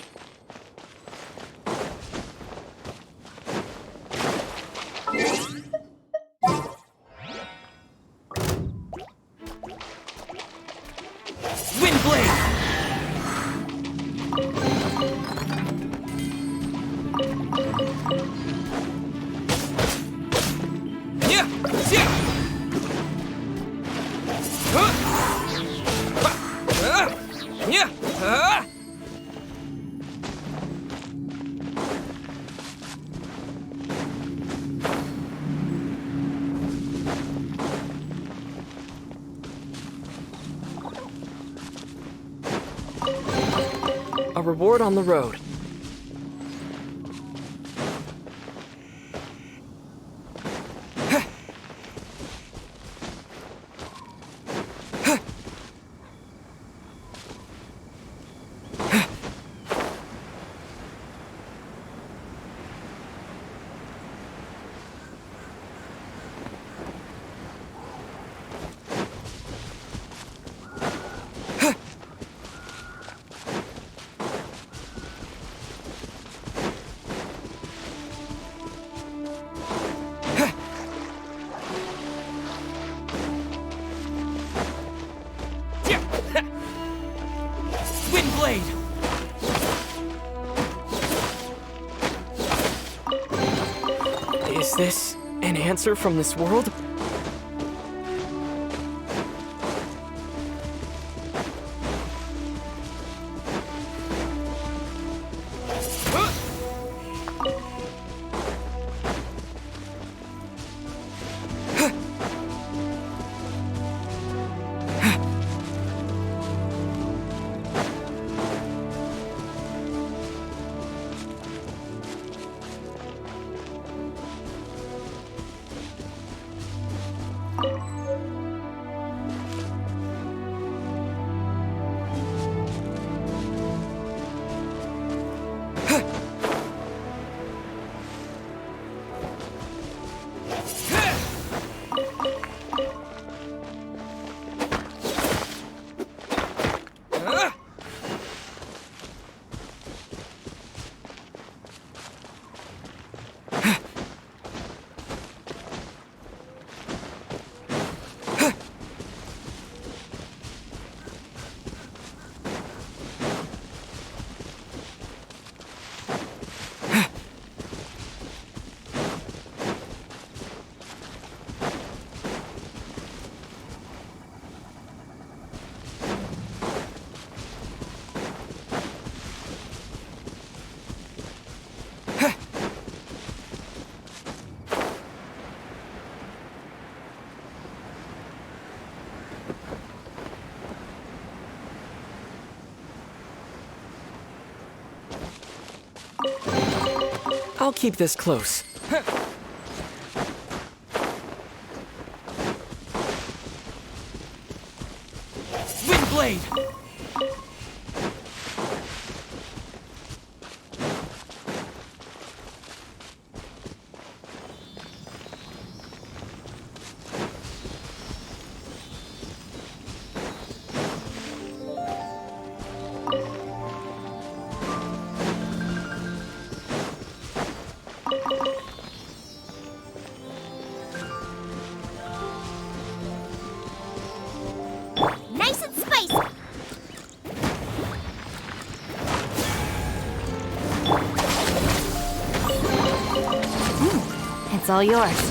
A reward on the road. Is this an answer from this world? I'll keep this close. Windblade! Nice and spicy. It's all yours.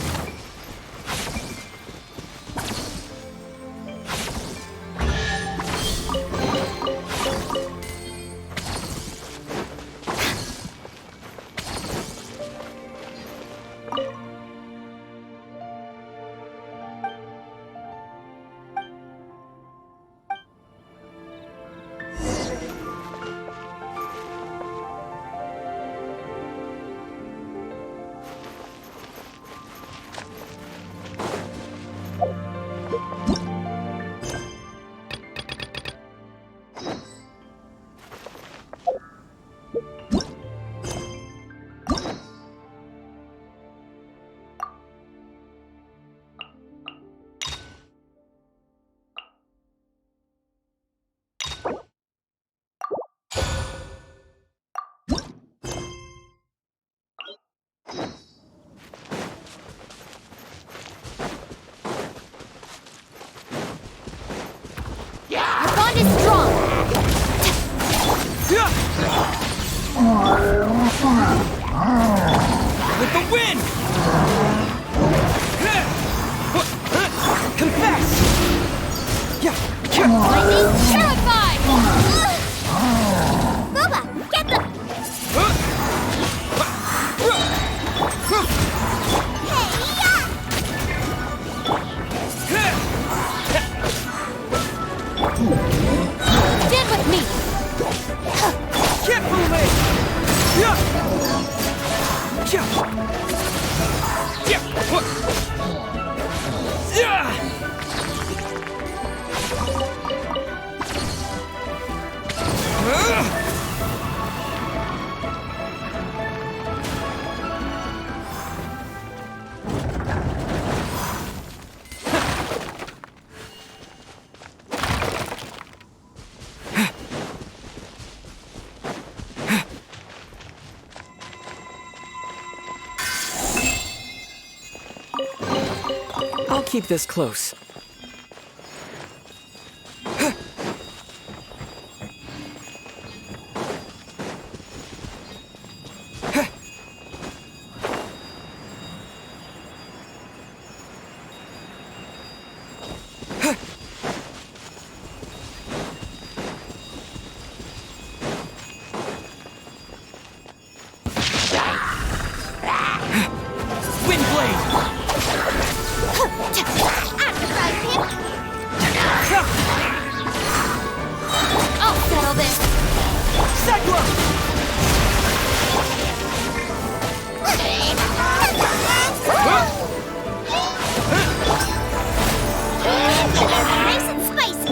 With the wind! Confess! Lightning terrified! Booba, get them! Stand with me! Can't move it! I'll keep this close. I'll settle this! Nice and spicy!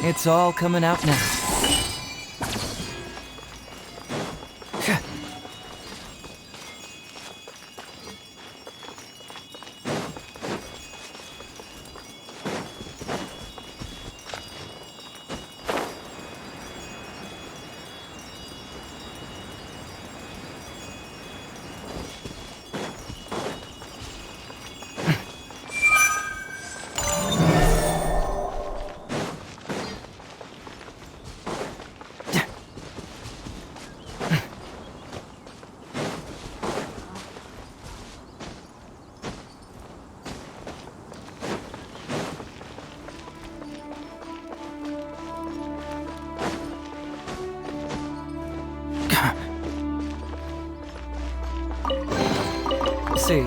It's all coming out now. See,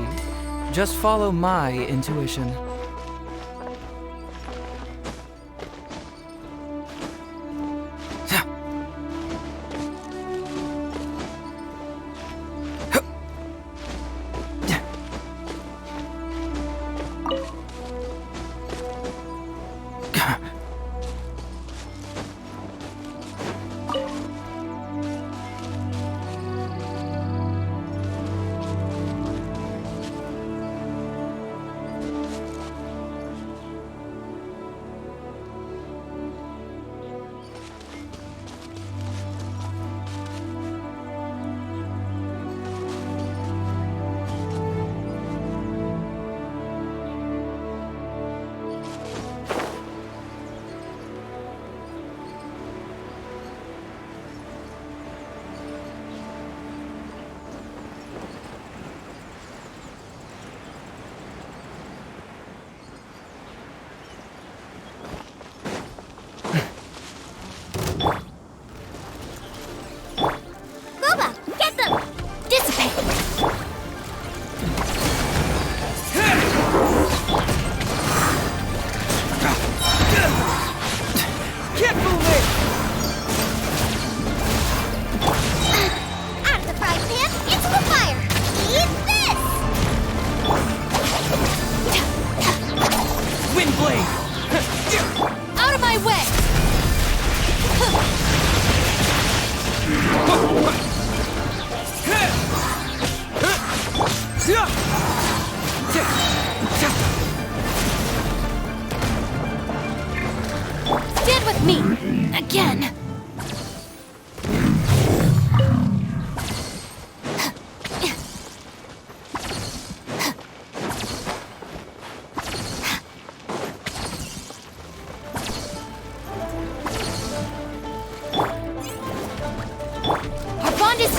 just follow my intuition.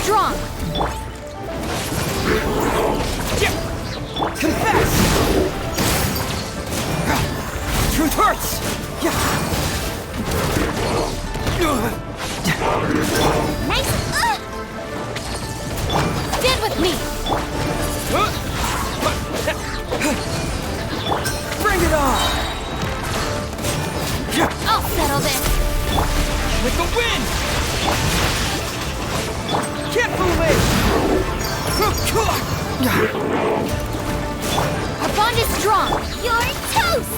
strong! Confess! Truth hurts! Nice! Stand with me! Bring it on! I'll settle this! With the wind! Can't fool me! Our bond is strong! You're toast!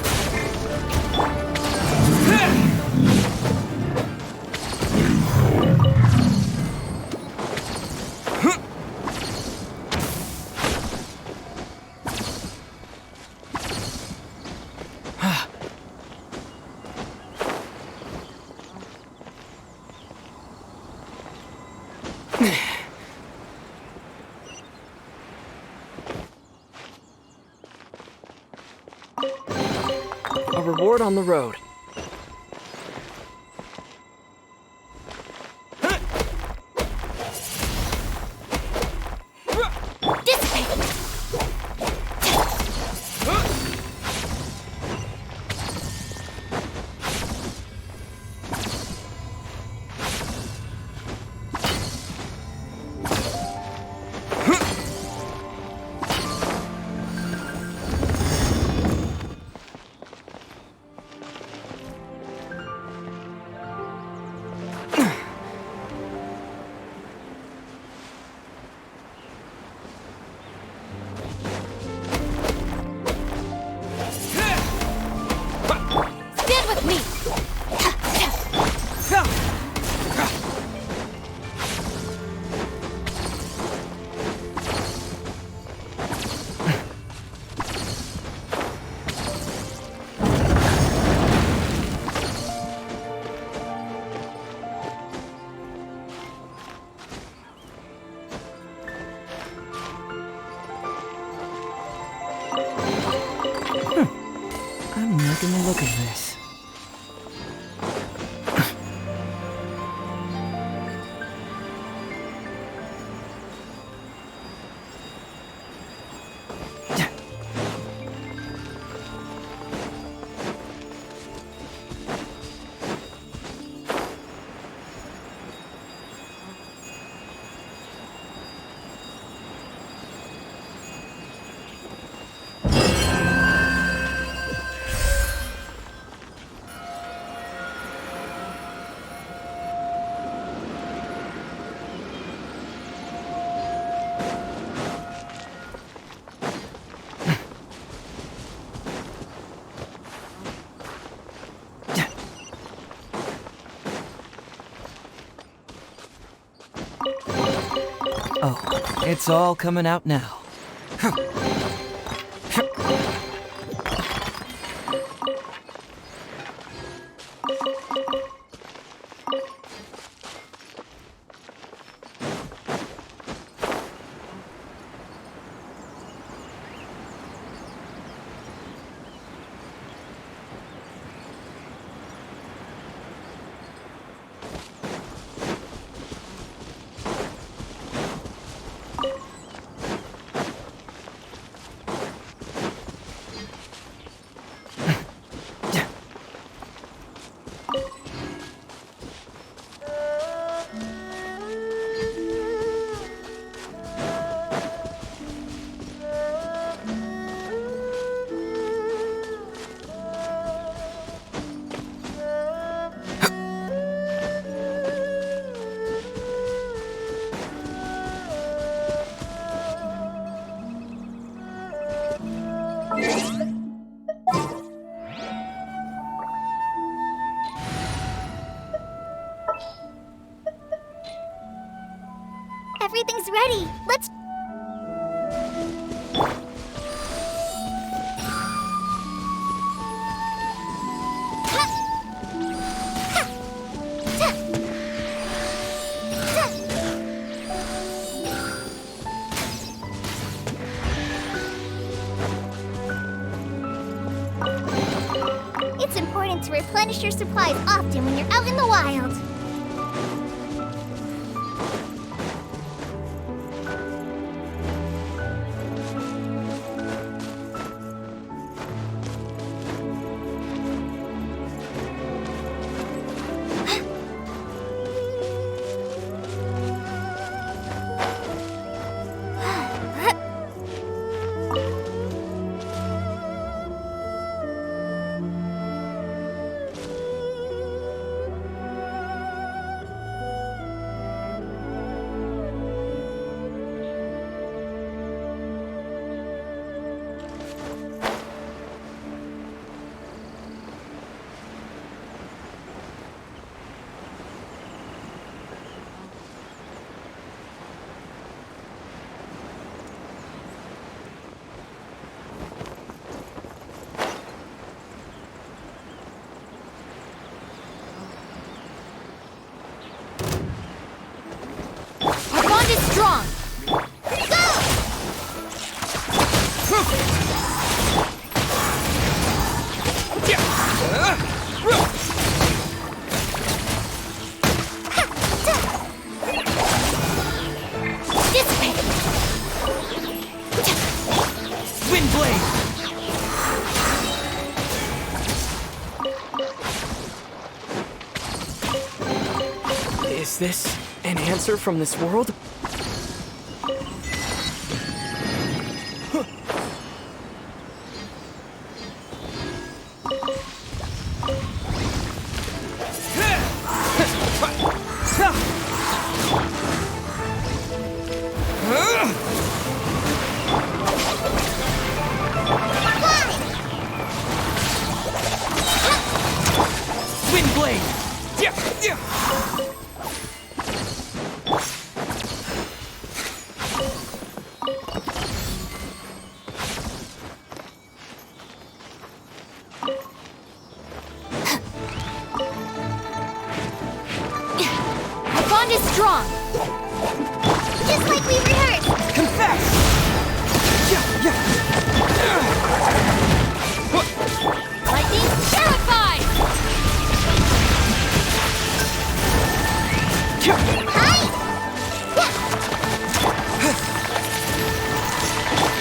A reward on the road. I'm liking the look of this. Oh, it's all coming out now. Everything's ready. Let's... It's important to replenish your supplies often when you're out in the wild. strong! Dissipate! Wind blade! Is this an answer from this world? Wind blade! My bond is strong! Just like we rehearsed! Confess! Lightning terrified!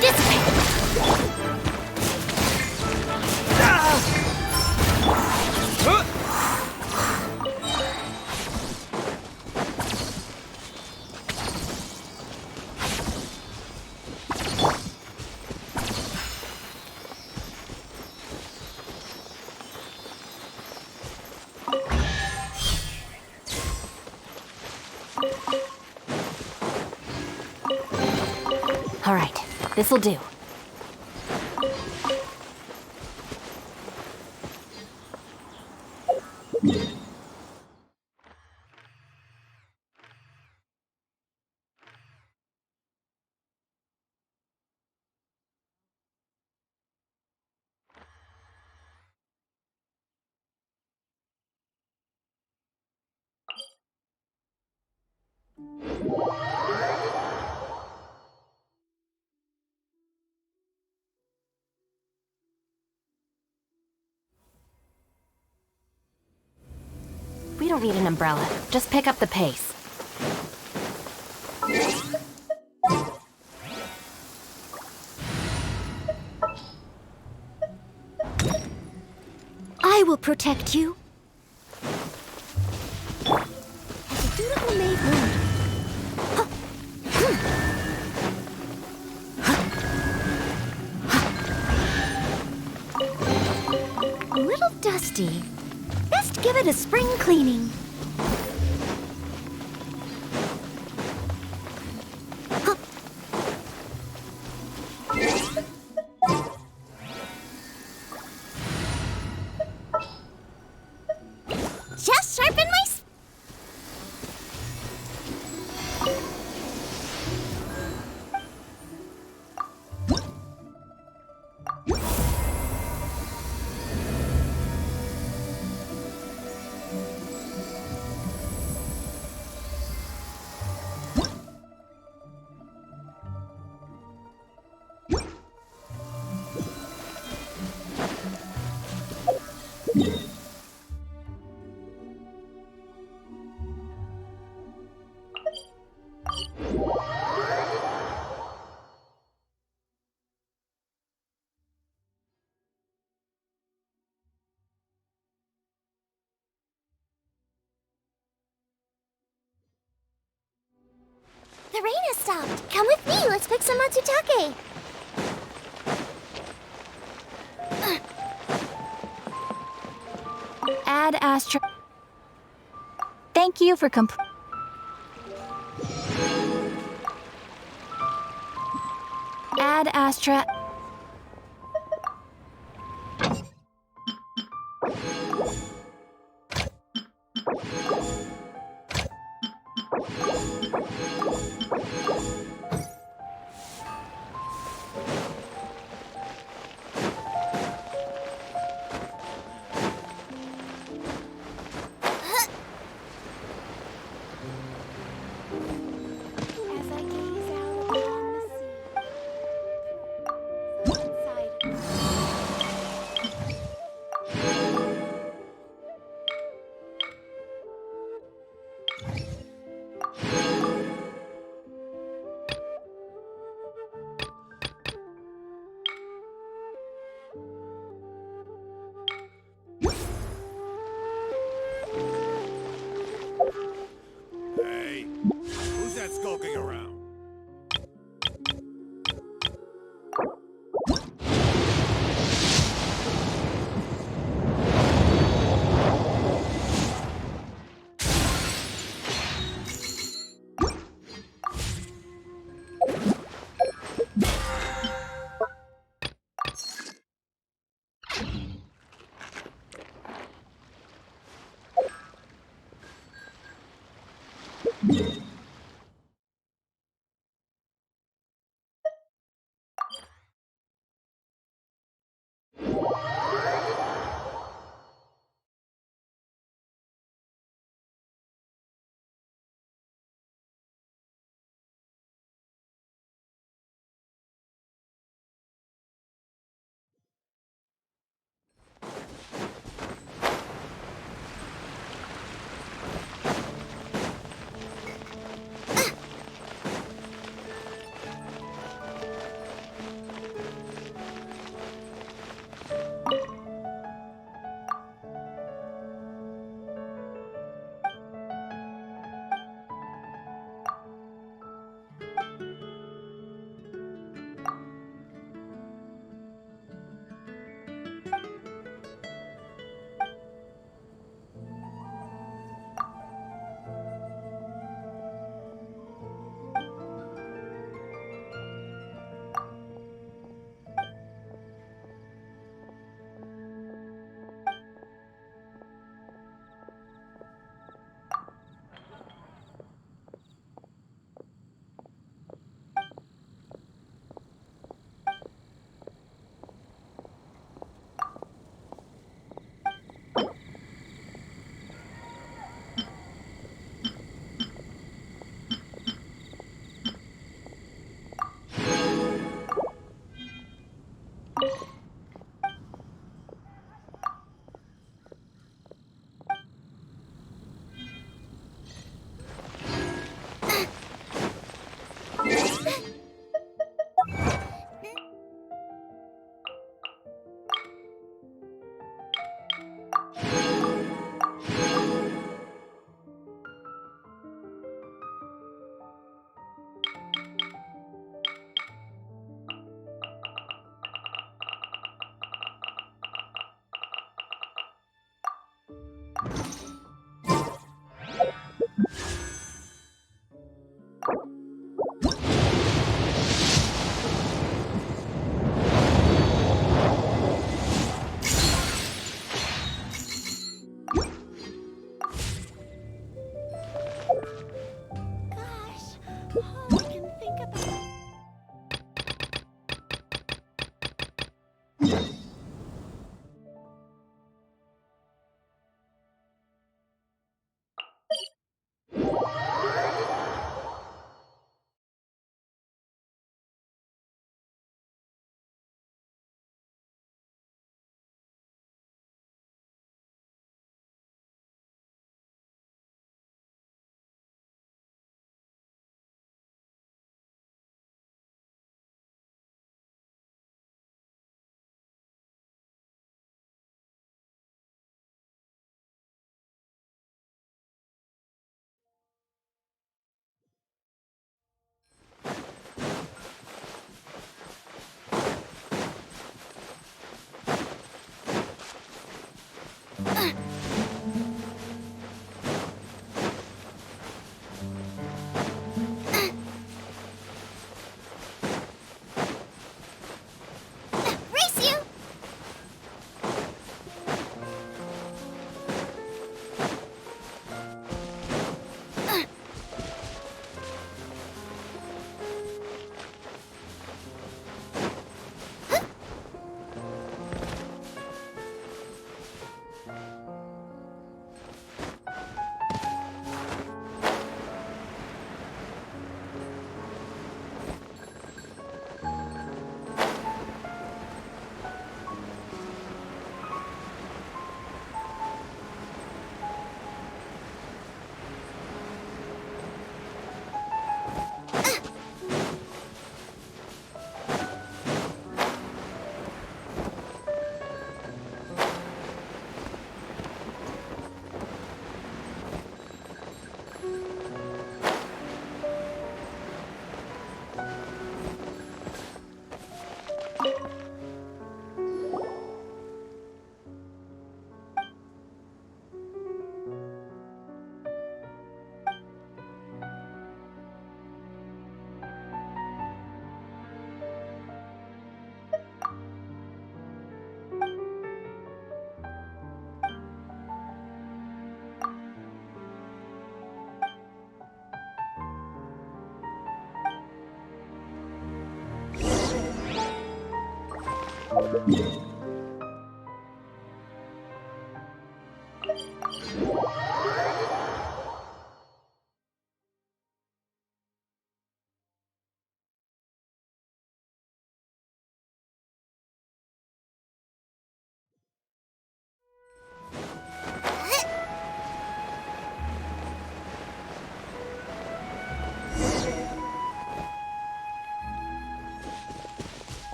Dissipate! All right, this'll do. We don't need an umbrella. Just pick up the pace. I will protect you. As a dutiful maid learned. A little dusty. Best give it a spring cleaning. Just sharpen my The rain has stopped. Come with me. Let's pick some matsutake. Add Astra. Thank you for Add Astra. As I All I can think about. Race you!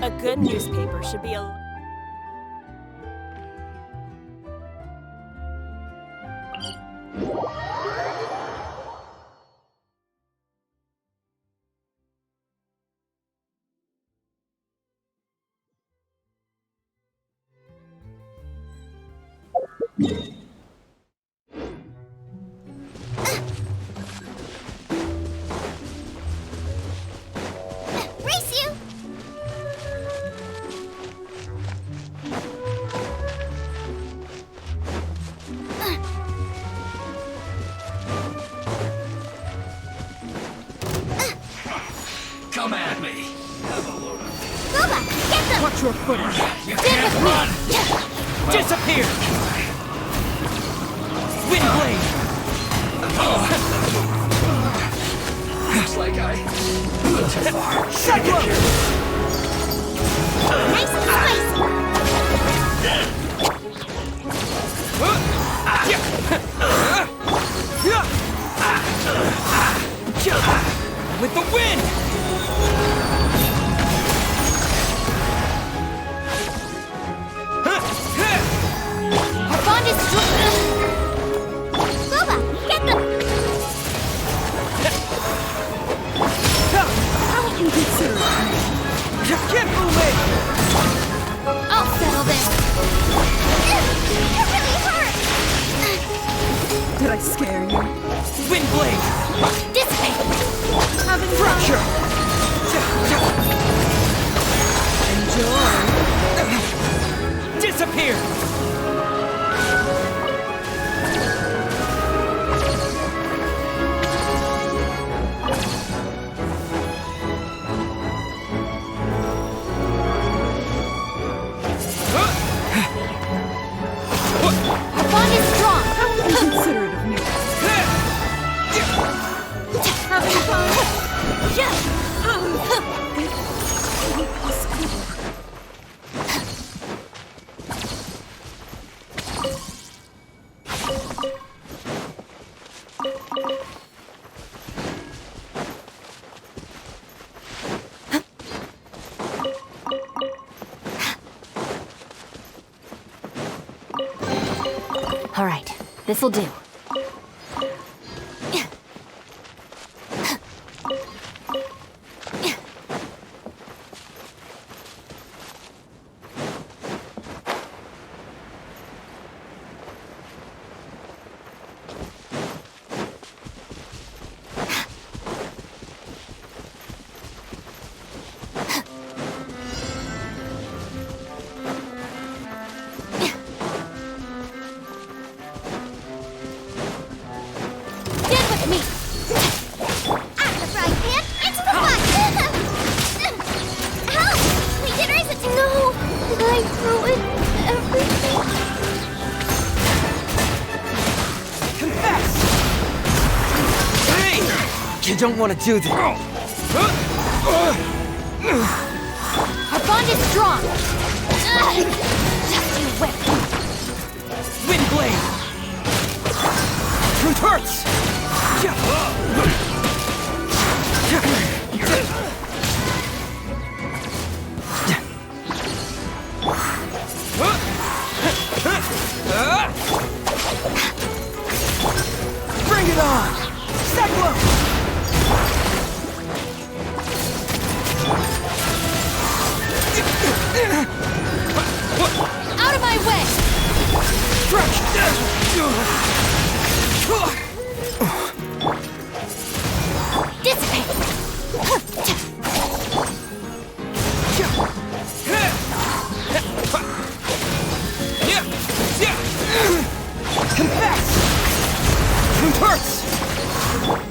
A good newspaper should be a... Come at me. Booba, get them! Watch your footing. You Stand can't with run. me. Disappear. Wind blade. Looks like I went too far. Cyclone. Nice and spicy! With the wind. Our bond is Booba, get them! How would you consider it? You can't move it. I'll settle this. You're really hurt! Did I scare you? Wind blade. Dissipate. Fracture. All right, this'll do. You don't want to do that. Our bond is strong. Just you whip. Wind blade. Truth hurts. Bring it on. Cyclone. Out of my way! Dissipate! Confess! Truth hurts!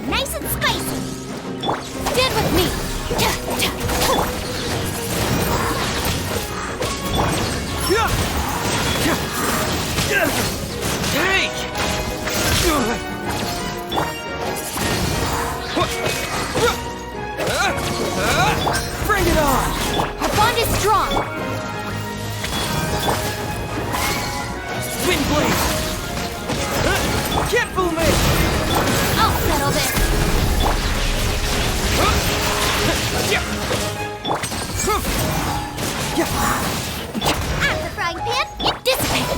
Nice and spicy! Stand with me! Hey! Bring it on! Our bond is strong! Wind blade! Can't fool me! I'll settle this! At the frying pan, it dissipates!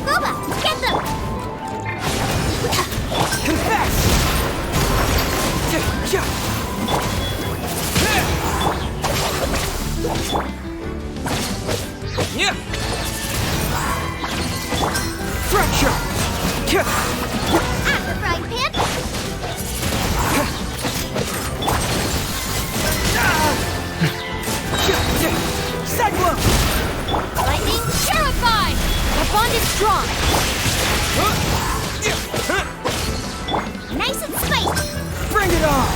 Boba, get them! Confess! Fracture! At the frying pan! Cyclone! Lightning purify! Our bond is strong! Nice and spicy! Bring it on!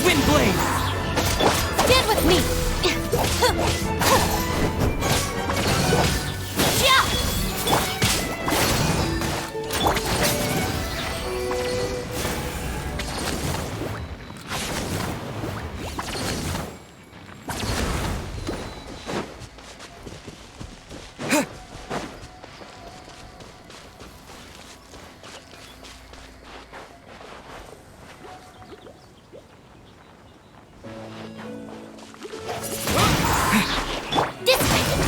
Wind blade! Stand with me! Dissipate!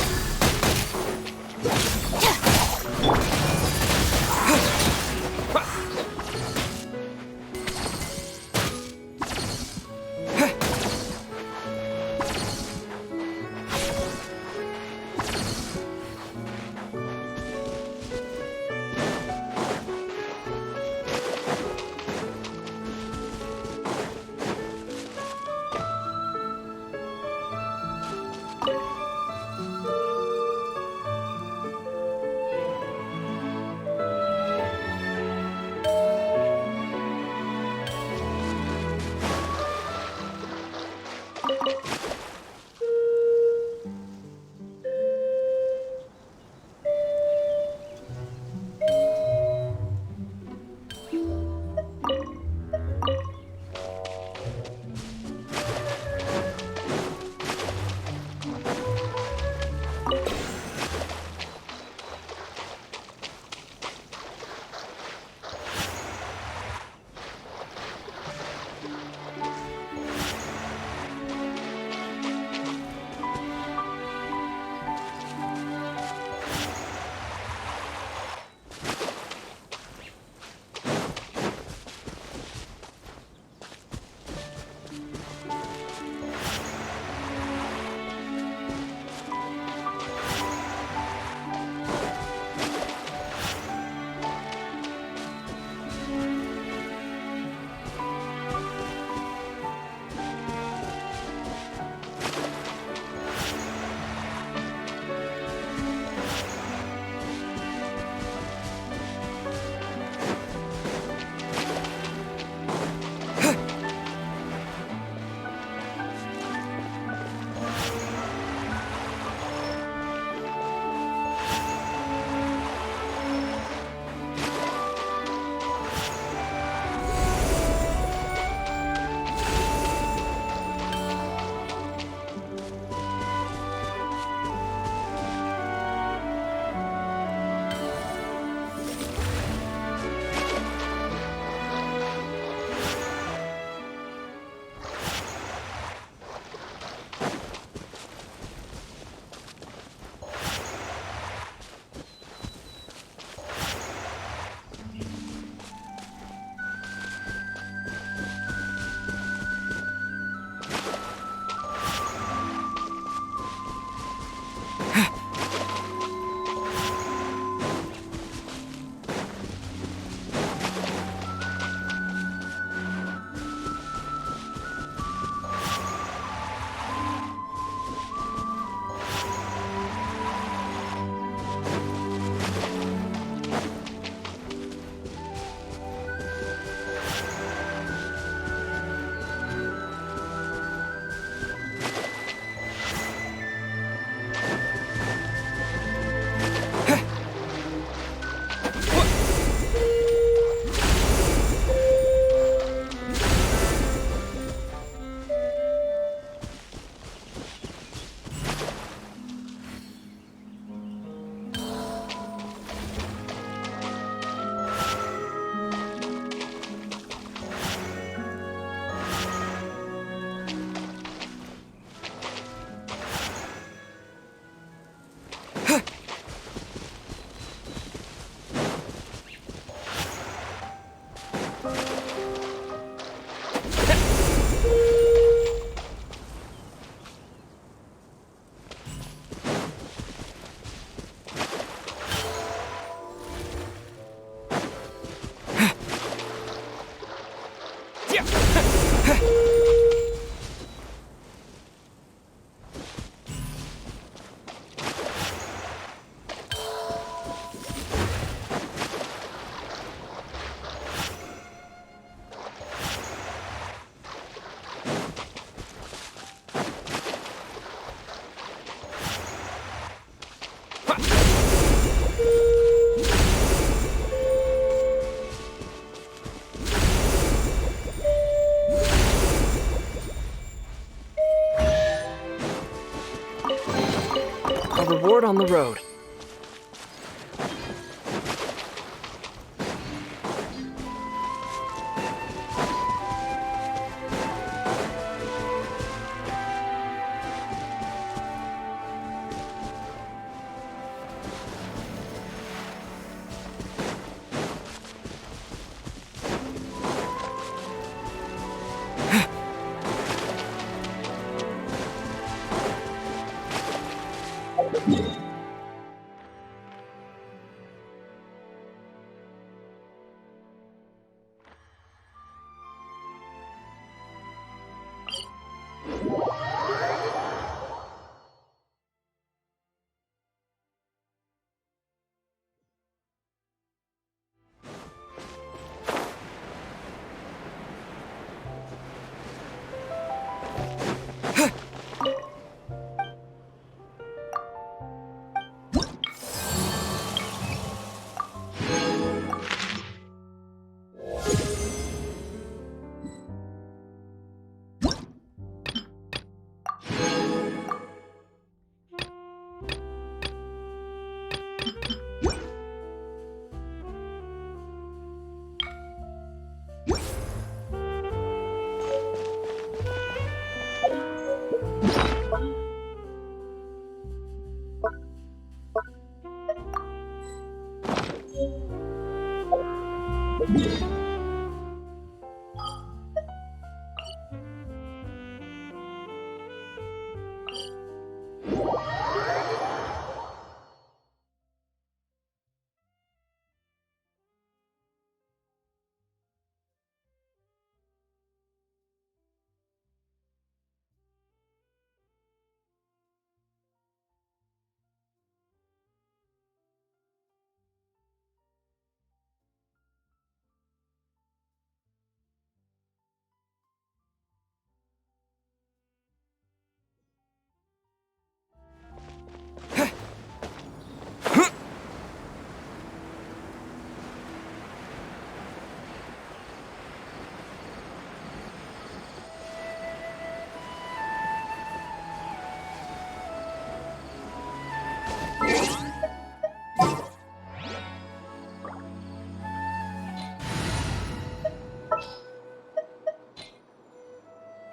A reward on the road.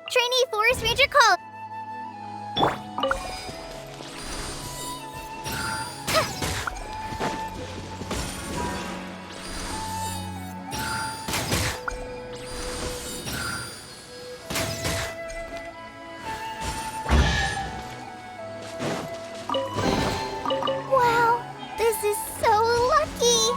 Trainee Forest Ranger call. Wow, this is so lucky.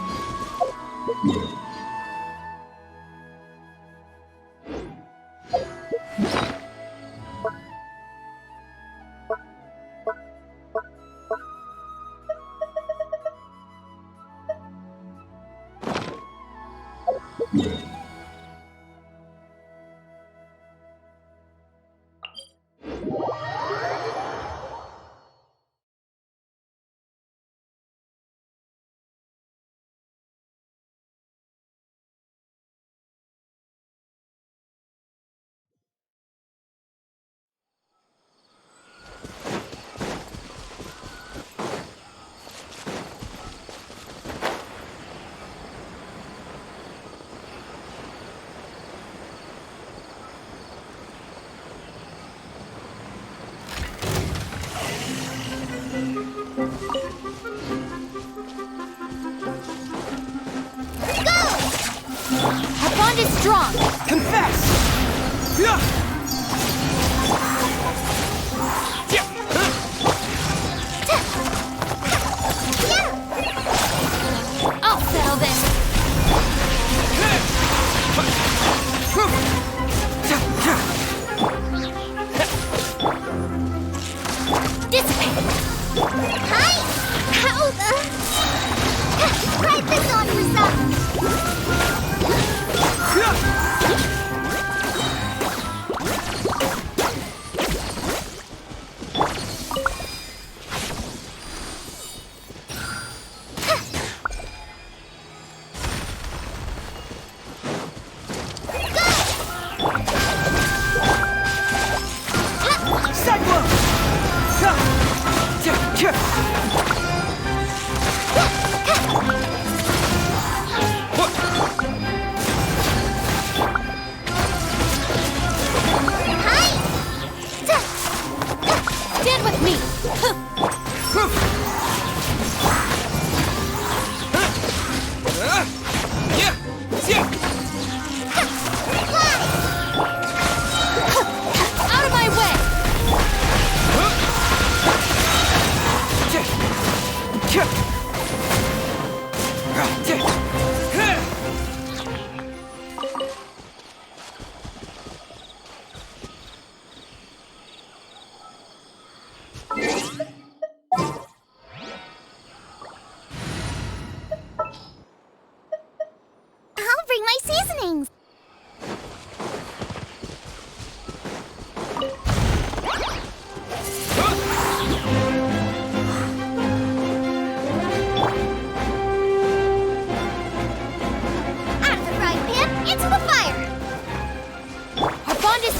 Our bond is strong. Confess! Yeah! I'll settle this.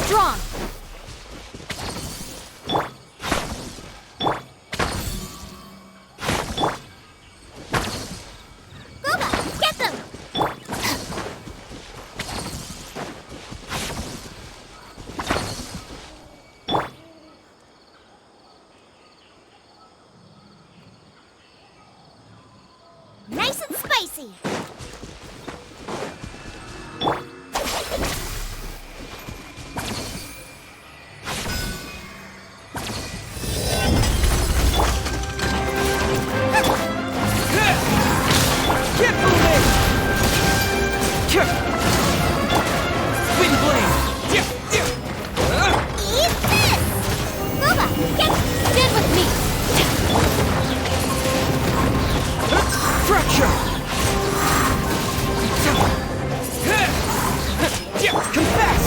strong! Booba, get them! Nice and spicy! Get moving! Wind blade! Eat this! Booba, get... Stand with me! Fracture! Confess!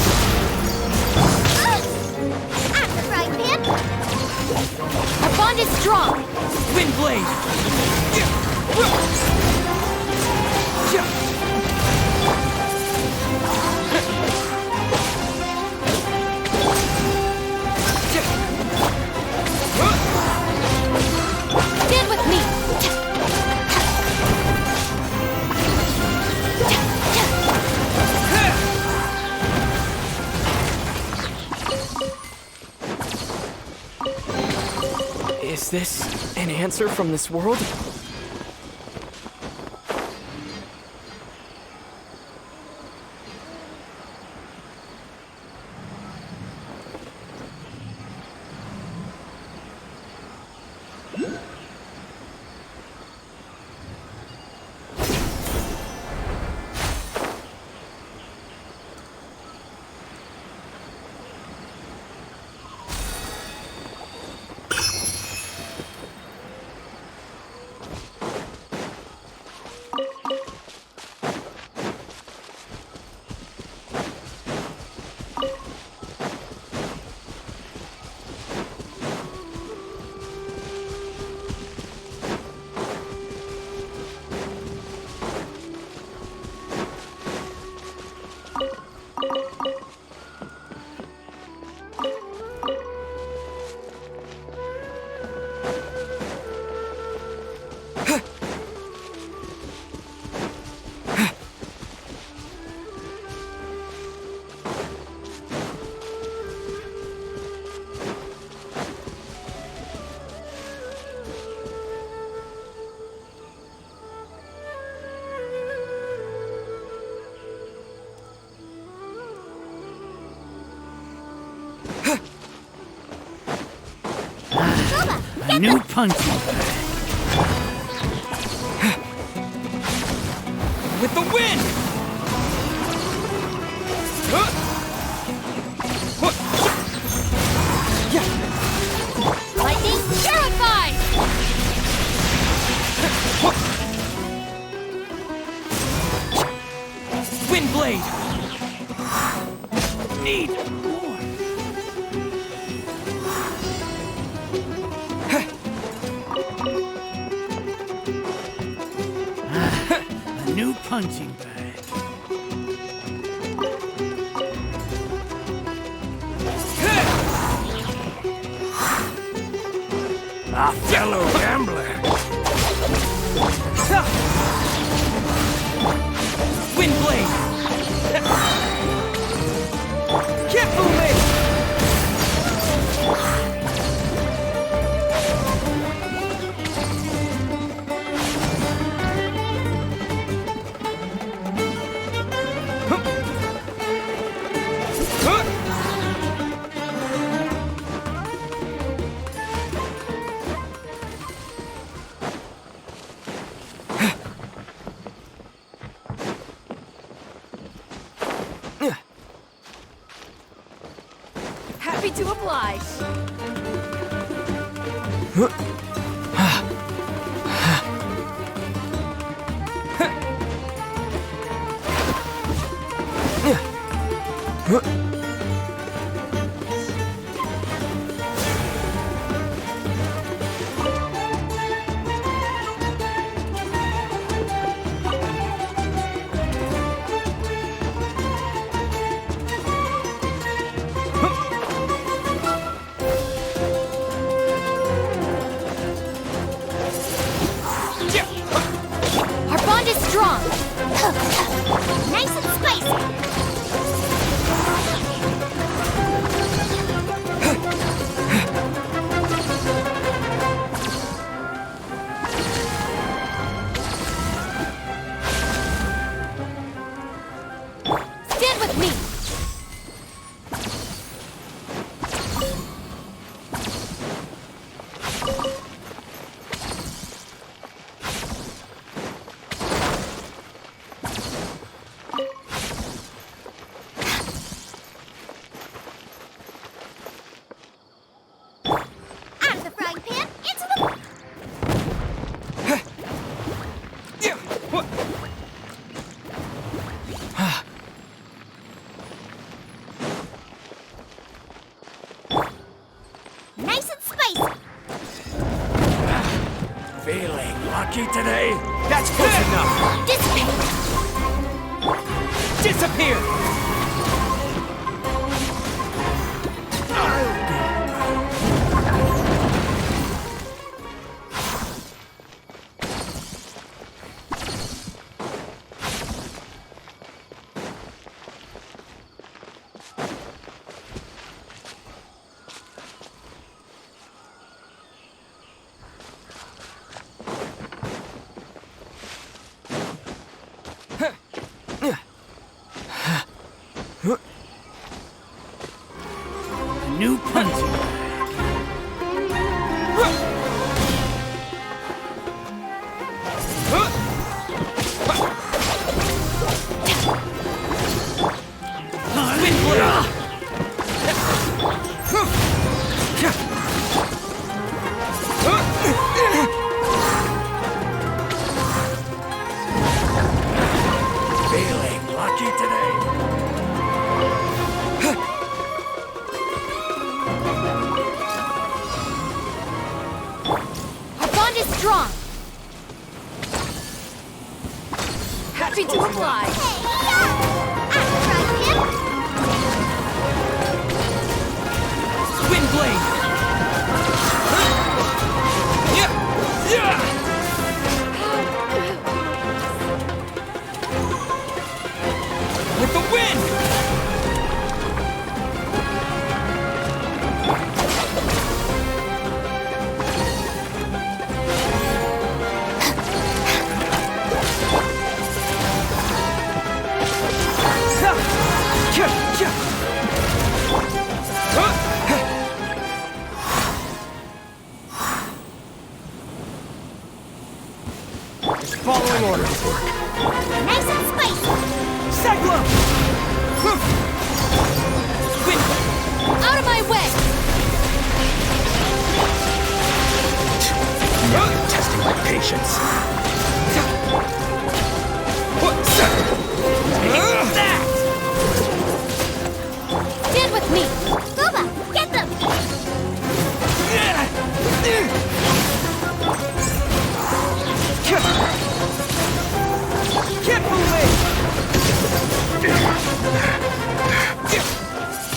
At the frying pan! Our bond is strong! Wind blade! Stand with me! Is this an answer from this world? A new punching bag. With the wind! Lightning purified! Wind blade! Need more! A new punching bag. A fellow gambler. Wind blade! Get moving! Happy to oblige. lucky today? That's close enough. Disappear! New punching bag. Feeling lucky today? Our bond is strong. Happy to oblige. Wind blade! With the wind! Just following orders. Nice and spicy. Cyclone! Wind! Out of my way! You're testing my patience. That! Stand with me! Booba, get them! Carefully!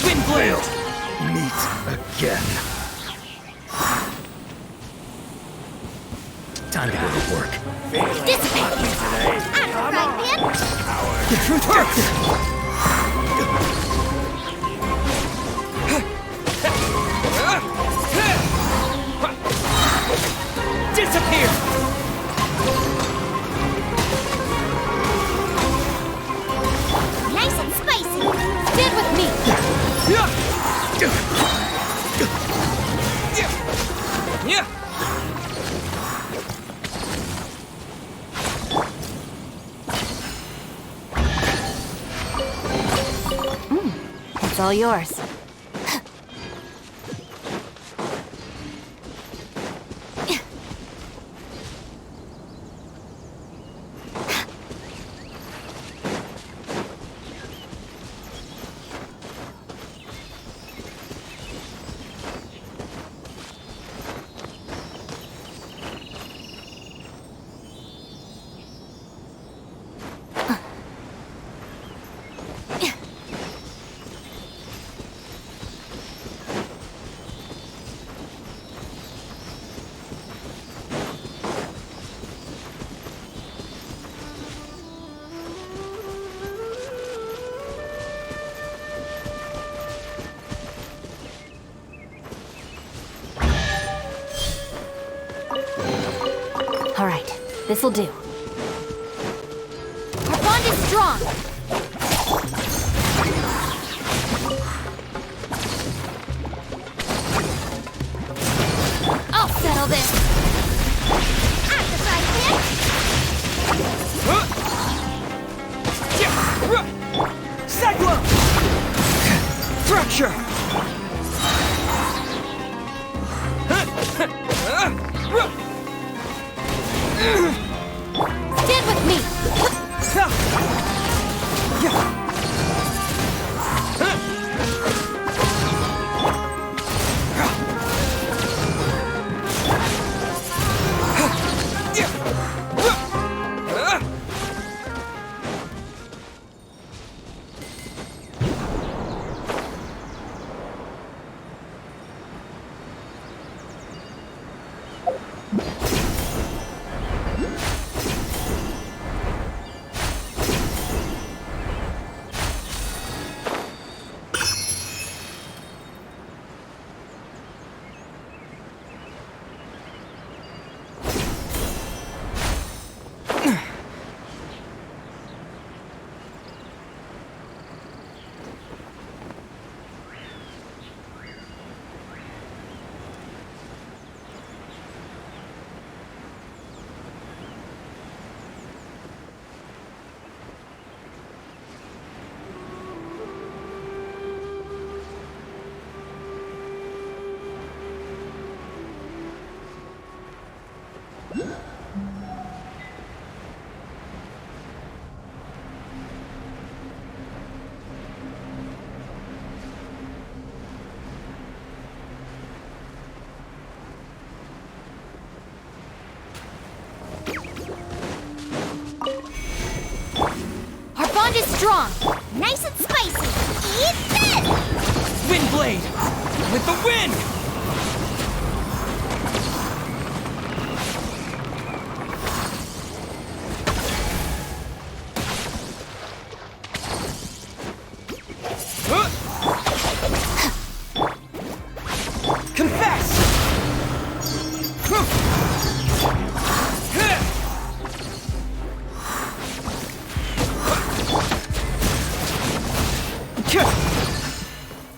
Wind blade! Meet again. Time to go to work. Dissipate! Today. Out of the frying pan! Disappear! Nice and spicy! Stand with me! Yeah! It's all yours. All right, this'll do. Our bond is strong. I'll settle this. Out the frying pan! Cyclone! Fracture! Stand with me. strong. Nice and spicy. Eat this! Wind blade! With the wind! Confess!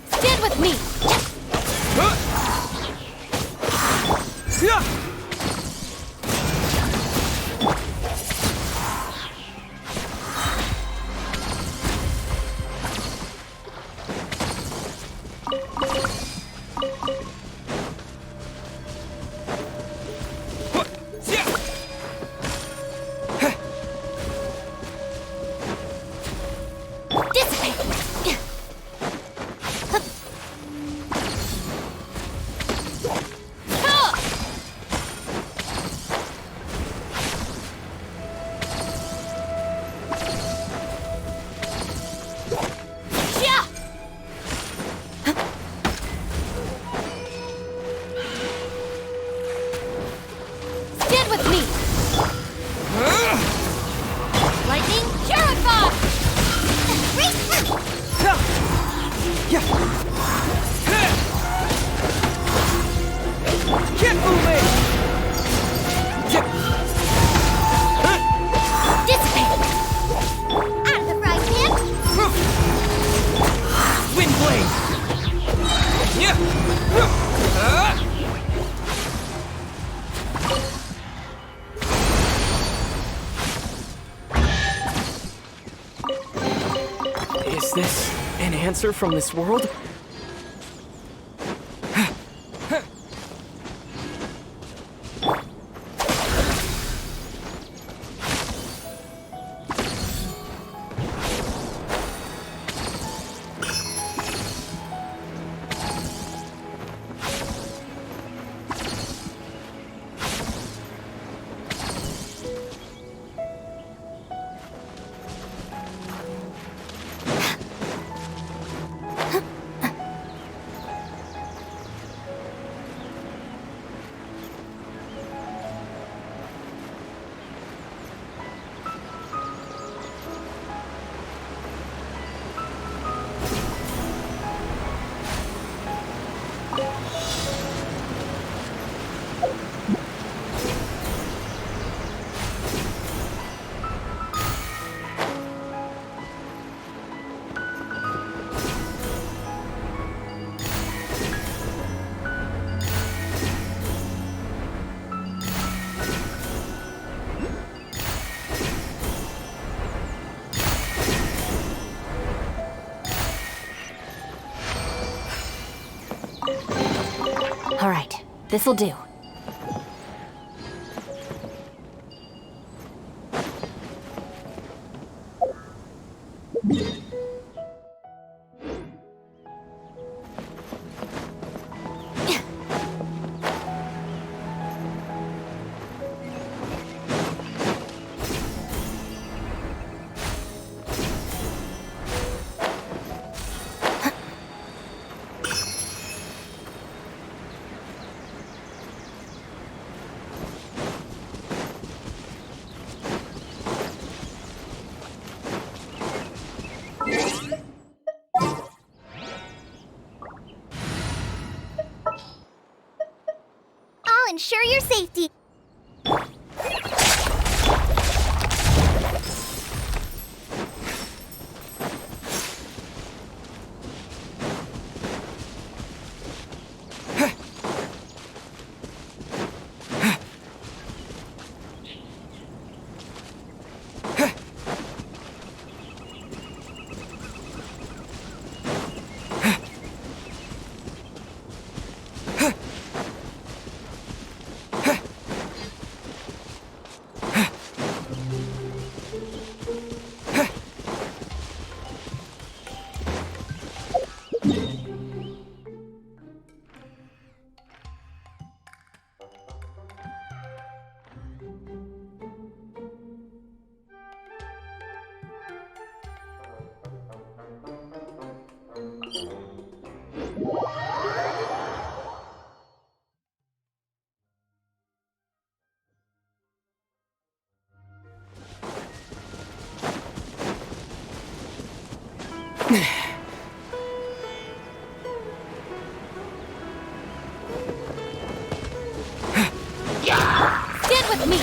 Stand with me. Stand with me. Lightning purified. Can't move it! Dissipate. Out of the frying pan. Wind blade! Is this an answer from this world? All right, this'll do. I'll ensure your safety. Stand with me!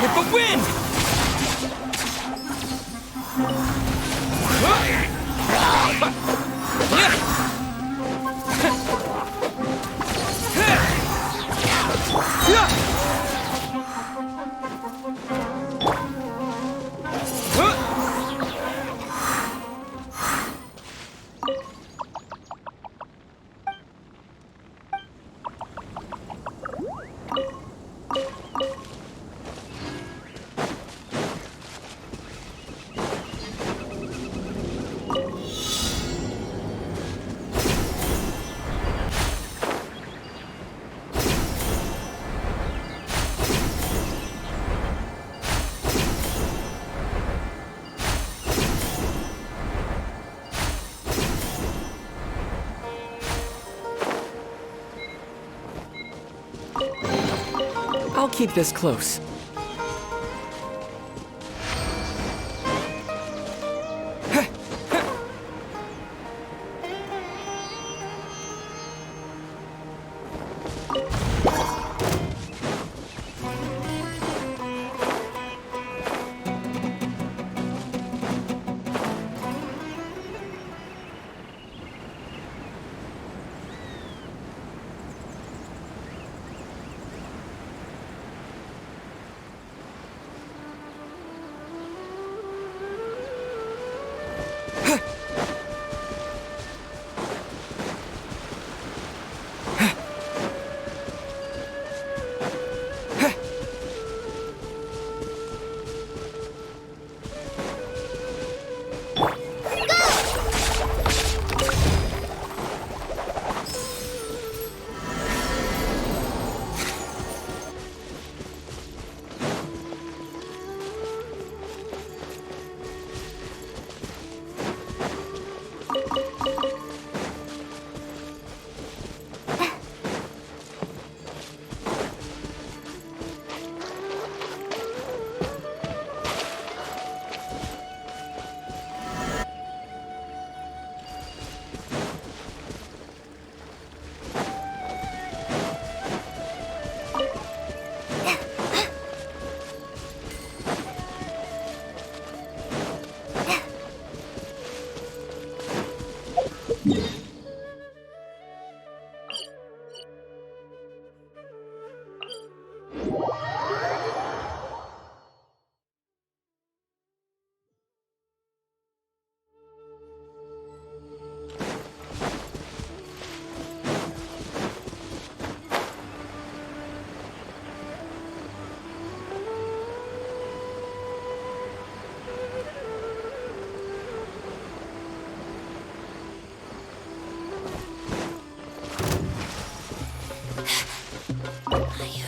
With the wind! I'll keep this close.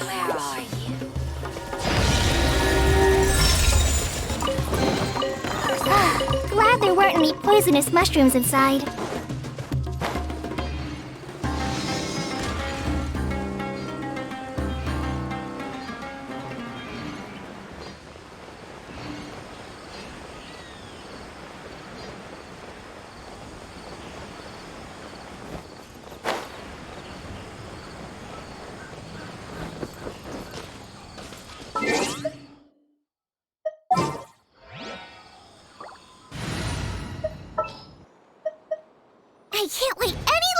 Where are you? Glad there weren't any poisonous mushrooms inside. I can't wait any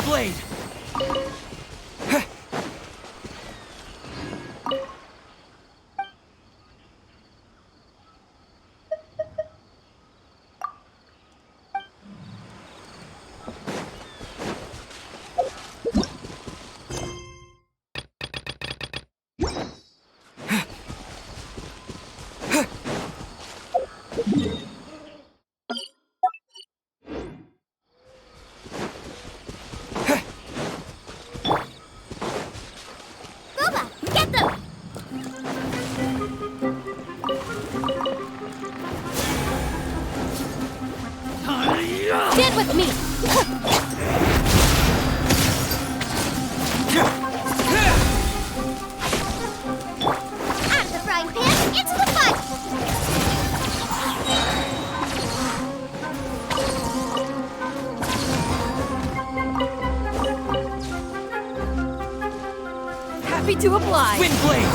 blade! Stand with me! Out of the frying pan, into the pot! Happy to oblige. Wind blade!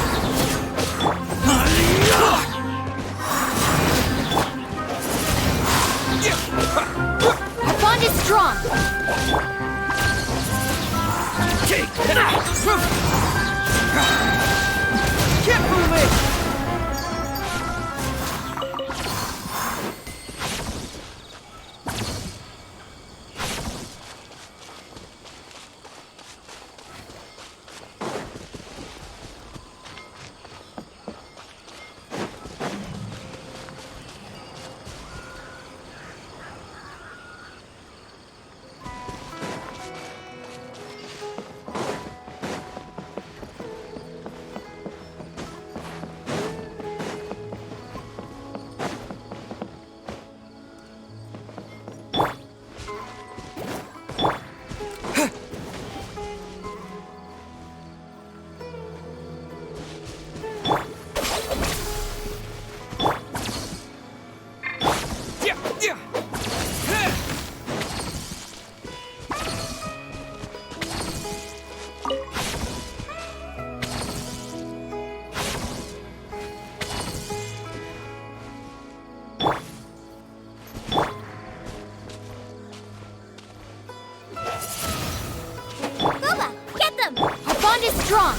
Our bond is strong! Take that! Can't move it! Booba, get them! Our bond is strong!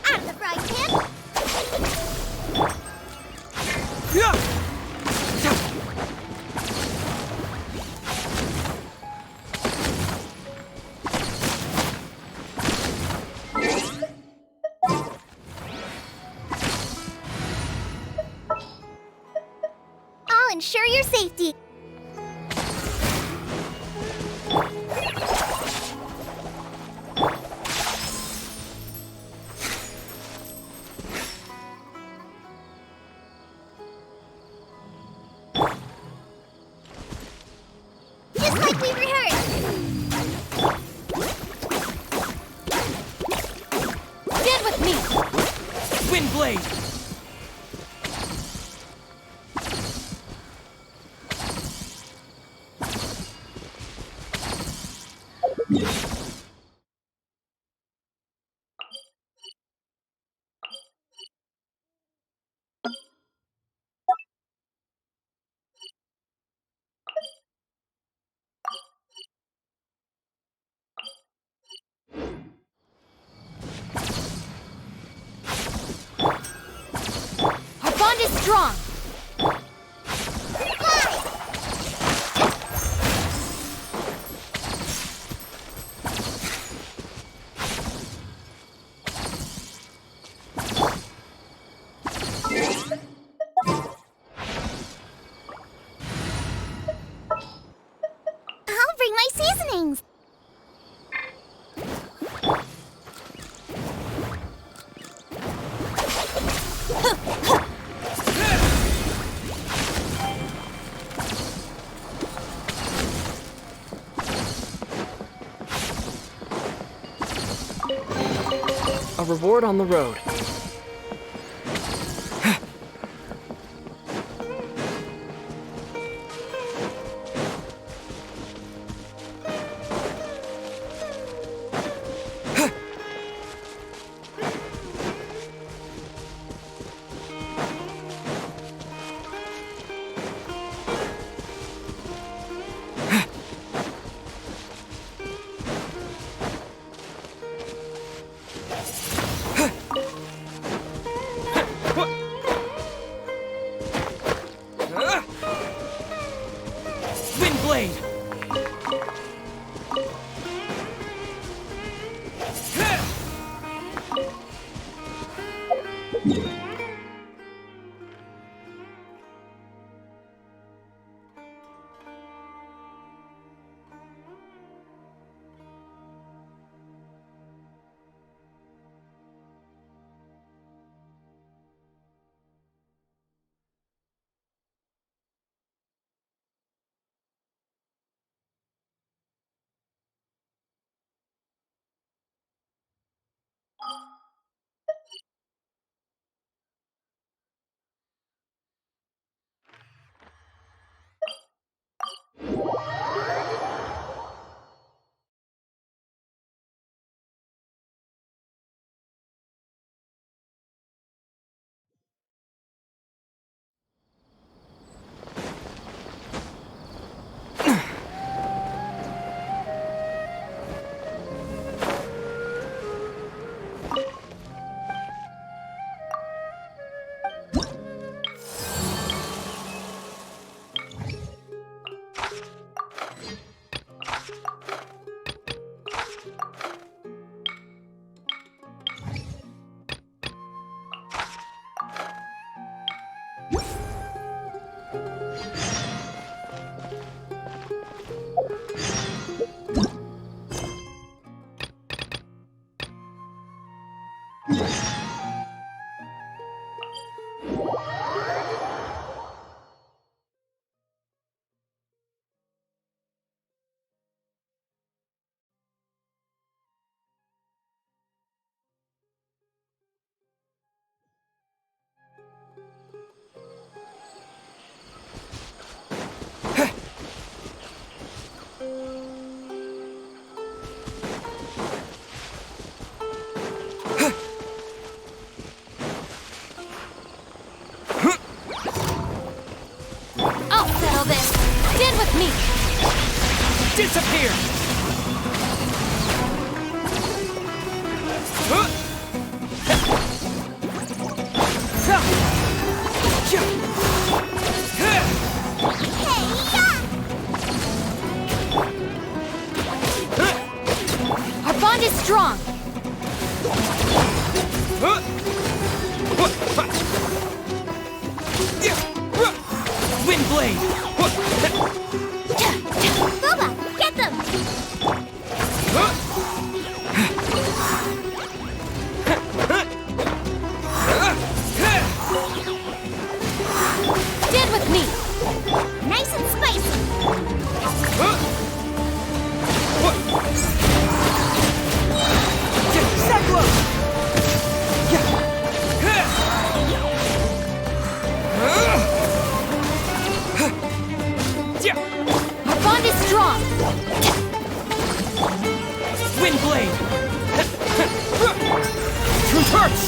Out of the frying pan! I'll ensure your safety. Just like we rehearsed. Stand with me! Wind blade! Our bond is strong! I'll bring my seasonings. A reward on the road. Wind blade. I'll settle this. Stand with me. Disappear. Our bond is strong. Wind blade. Booba, get them! Stand with me. Nice and spicy! Our bond is strong. Wind blade. Reverse.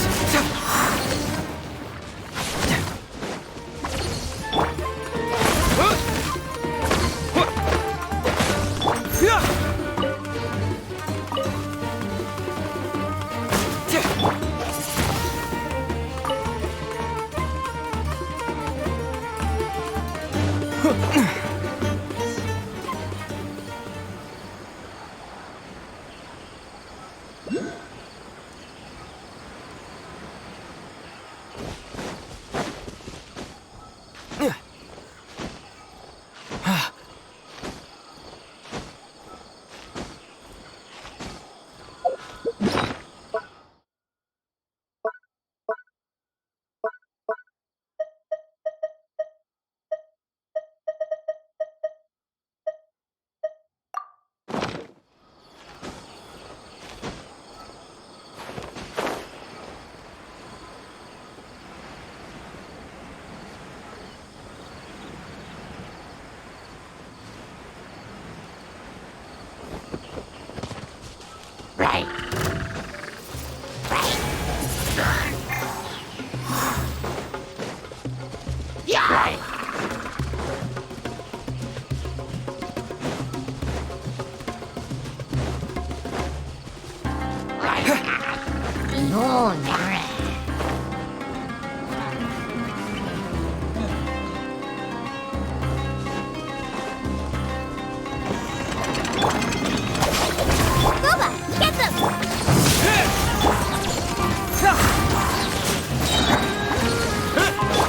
Get them!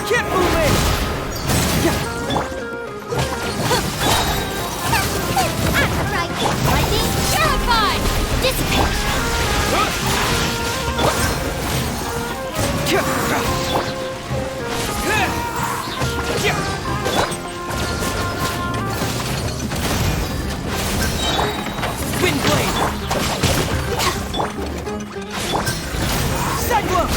Keep moving! Right, lightning, terrified! Dissipate! Wind blade! Cyclone!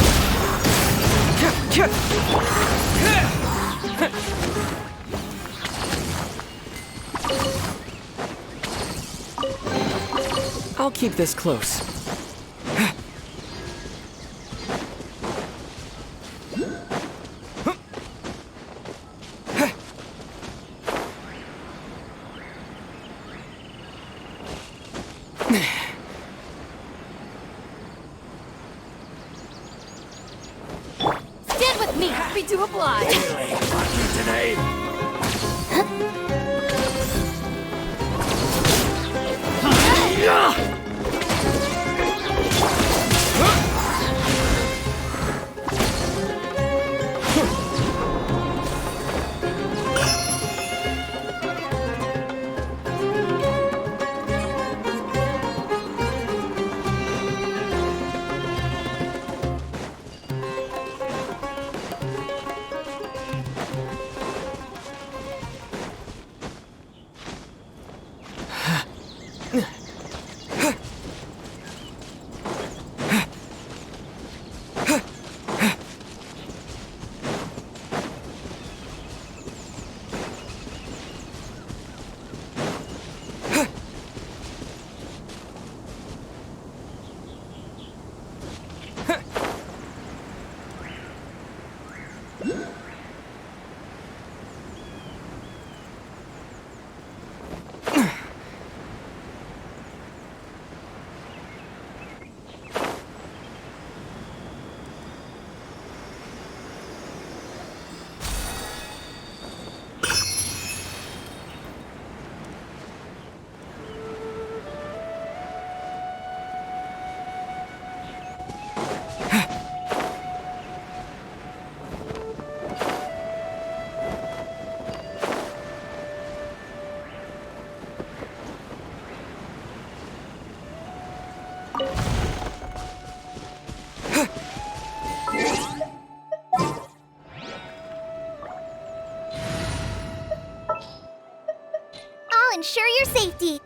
I'll keep this close. Stand with me. Happy to oblige. Really lucky today. I'll ensure your safety.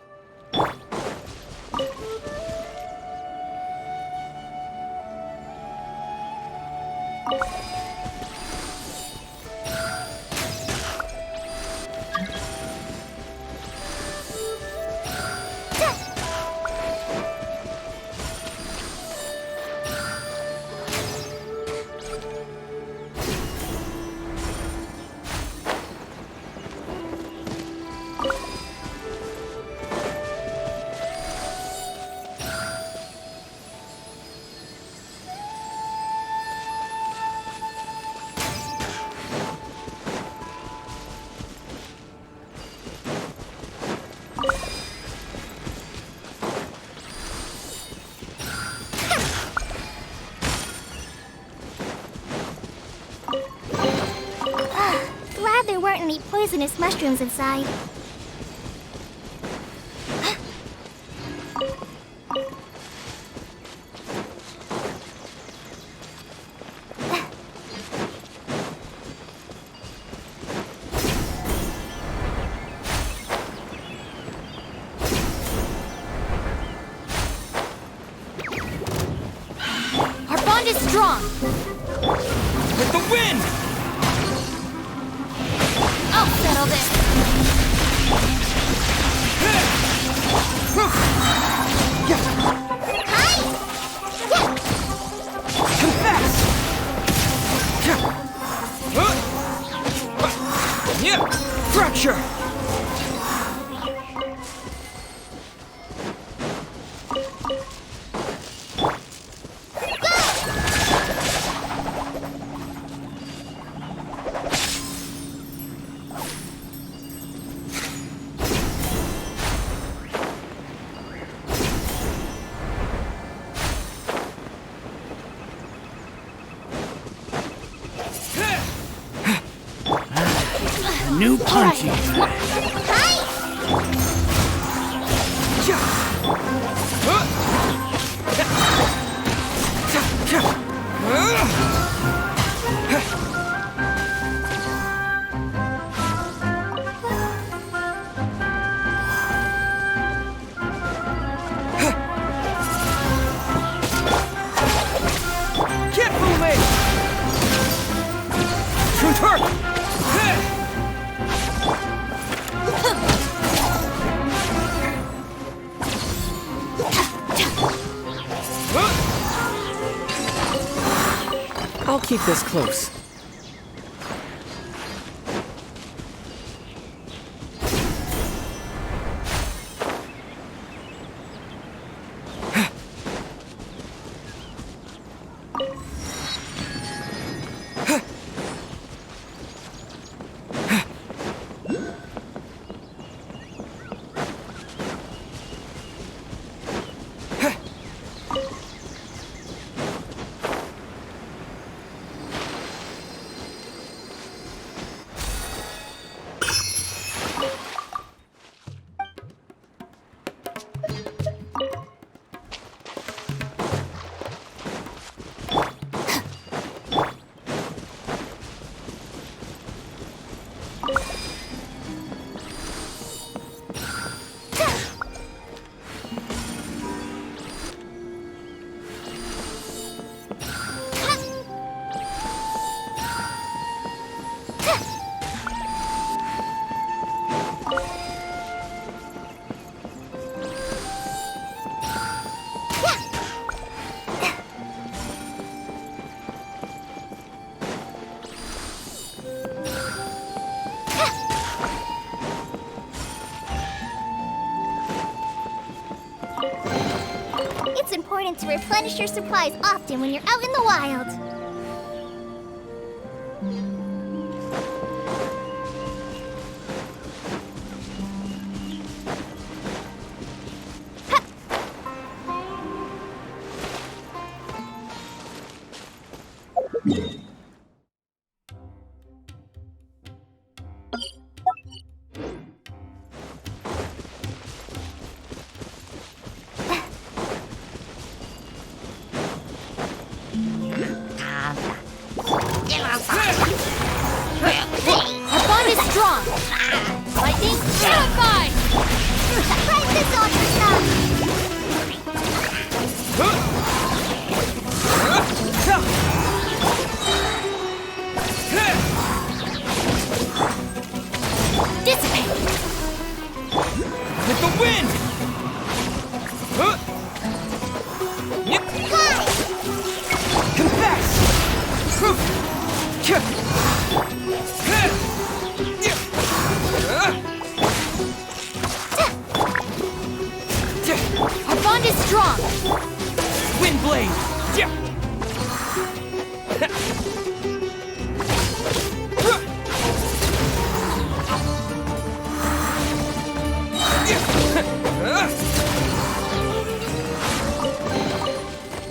Glad there weren't any poisonous mushrooms inside. Our bond is strong. With the wind! I'll settle this. Confess! Fracture! new punching bag. I'll keep this close. It's important to replenish your supplies often when you're out in the wild. Our bond is strong. Lightning, terrified. Surprise this on yourself. Dissipate. With the wind! Confess! Our bond is strong. Wind blade!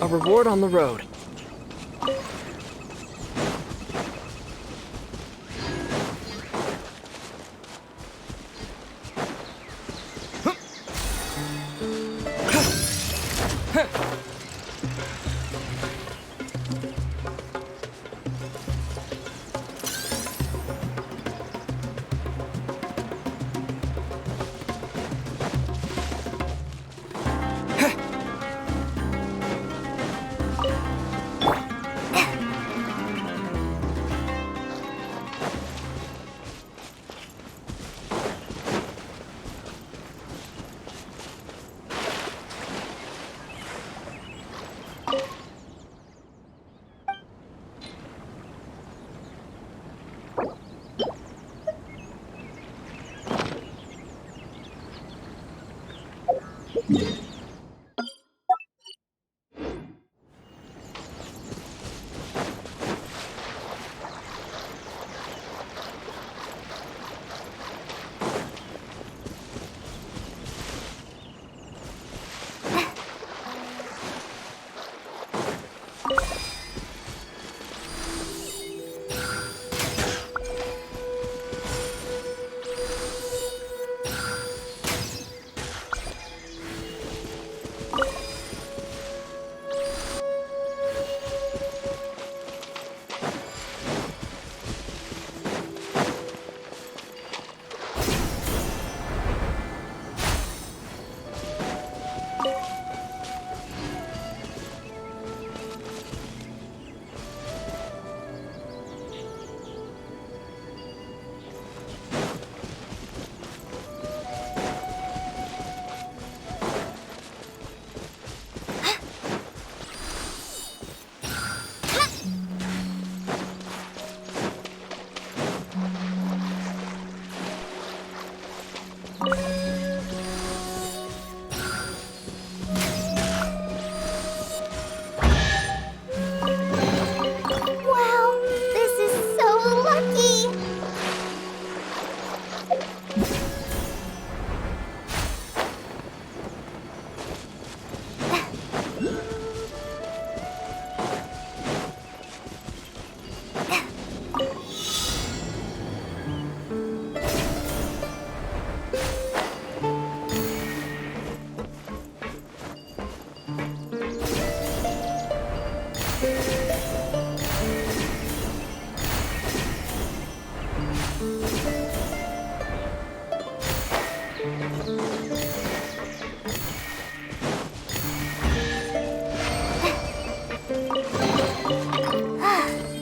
A reward on the road.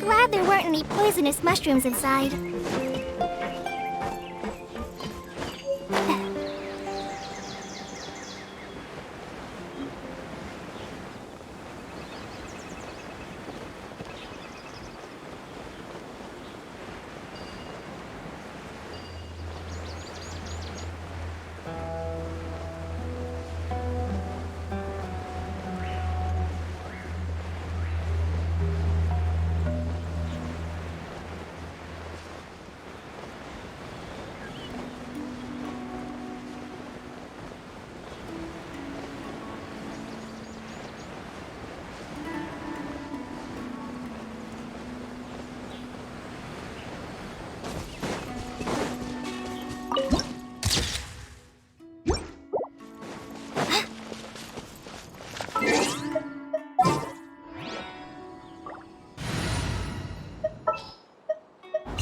Glad there weren't any poisonous mushrooms inside.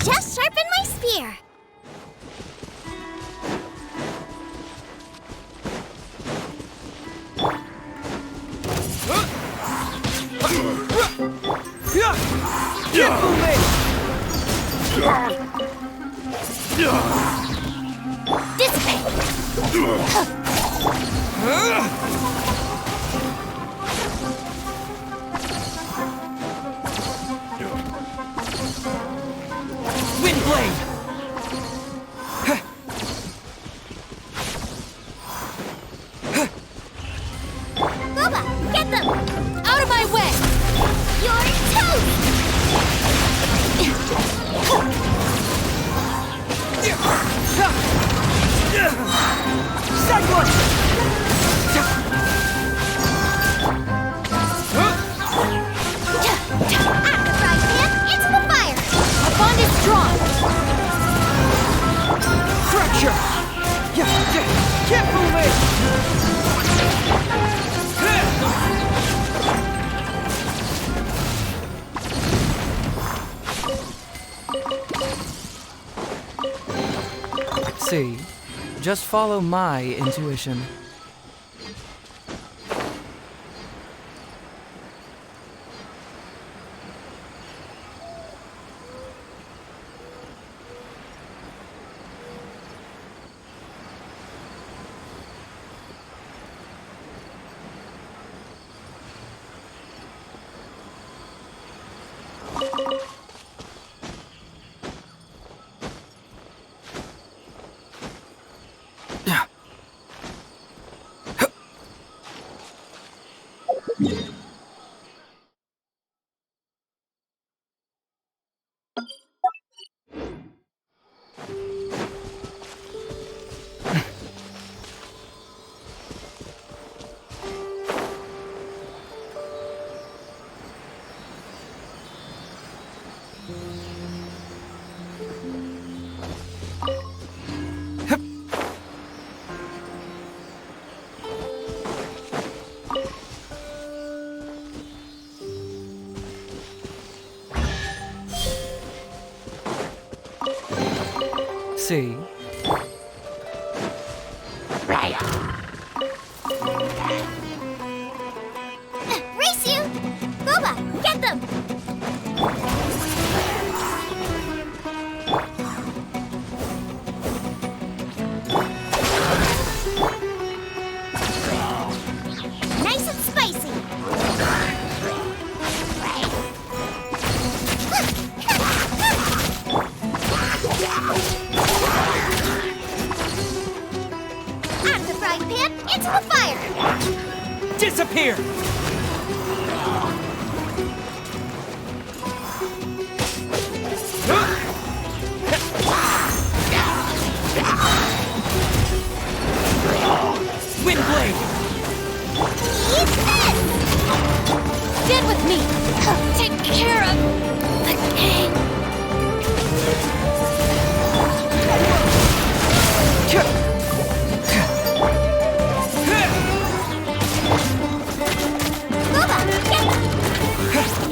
Just sharpen my spear. Windblade! Boba, get them! Out of my way! You're toast! Strong! Fracture! Get moving! See, just follow my intuition. See? Race you! Boba, get them! Nice and spicy! At the frying pan, into the fire! Disappear! Windblade! Eat this! Get with me! Take care of the king! Boba, get them!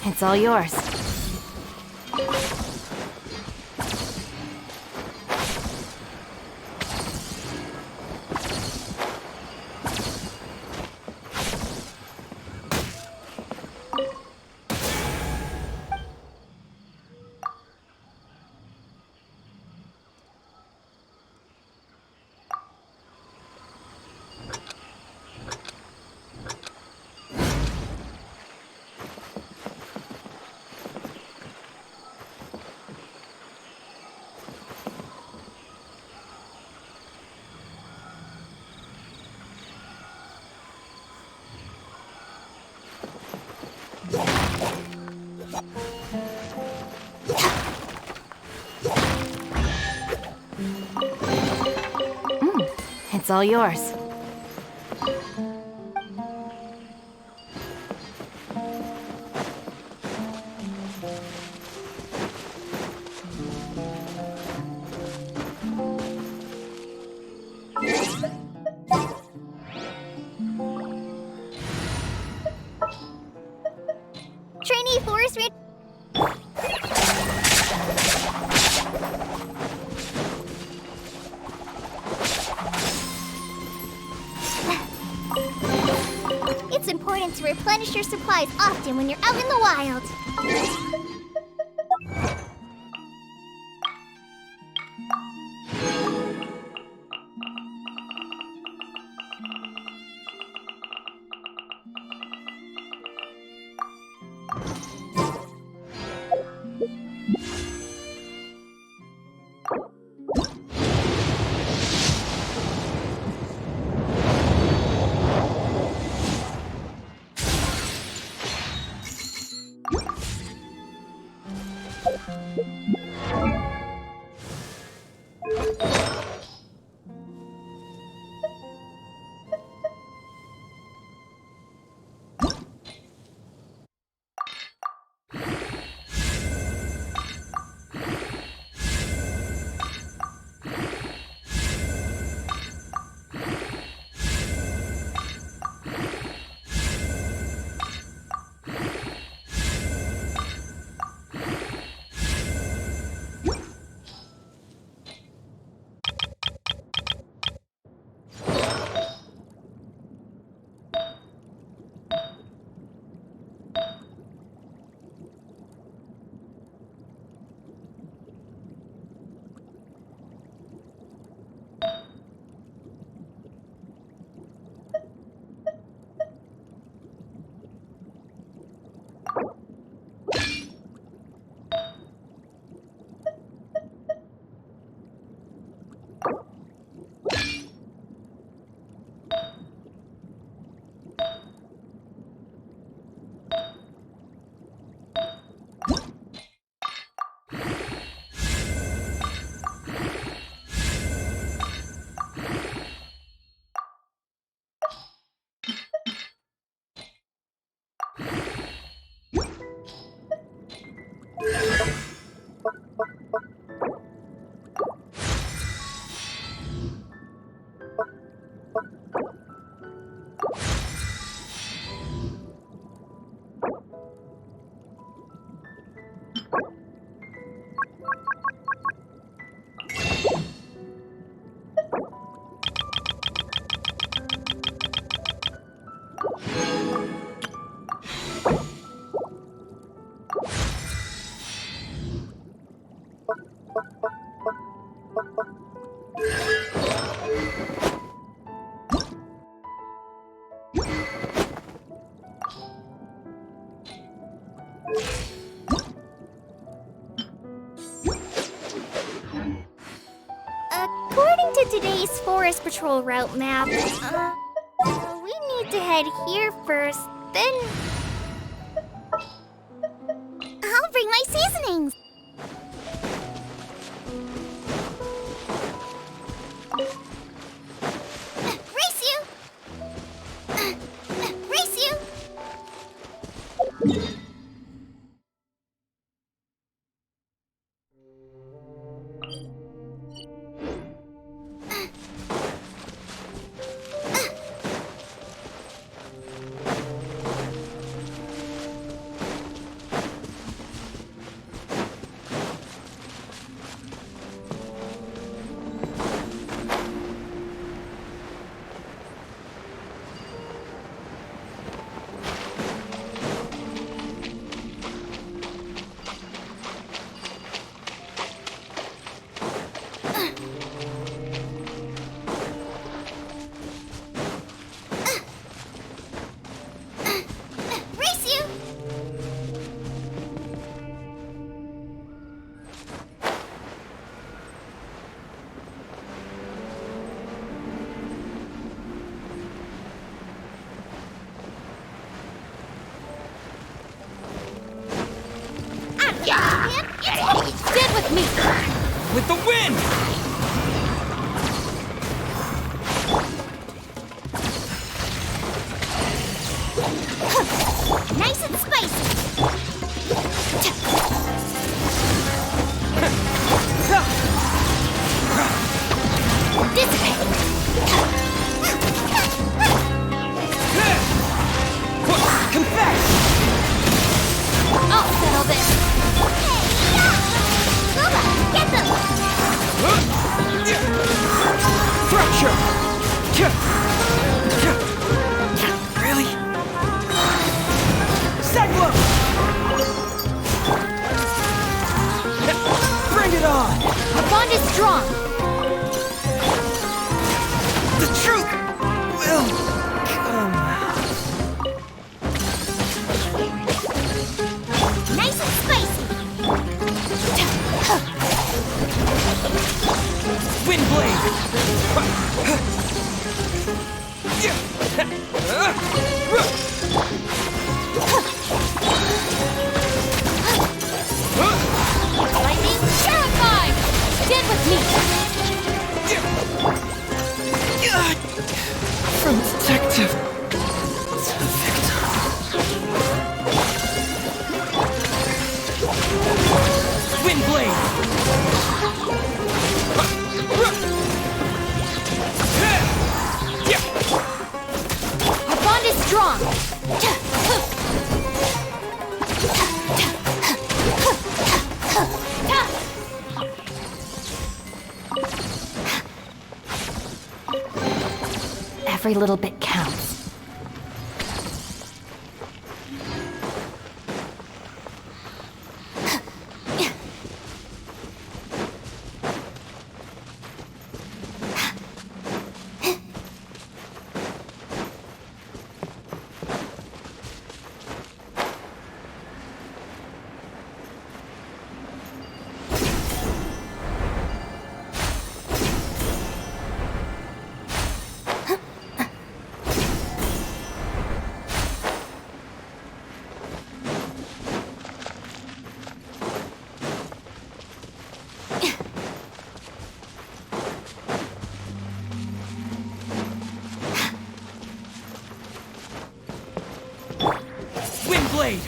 It's all yours. It's all yours. Trainee Forest Ranger. It's important to replenish your supplies often when you're out in the wild. According to today's Forest Patrol route map, we need to head here first, then... I'll bring my seasonings! Race you! Race you! with me! With the wind! Nice and spicy! Dissipate! Confess! I'll settle this! Get them! Fracture! Really? Seglo! Bring it on! Our bond is strong! The truth will come out. Nice and spicy! Wind blade! Lightning terrified! Stand with me! From detective to victim. Wind blade! Our bond is strong! Every little bit counts. Wind blade!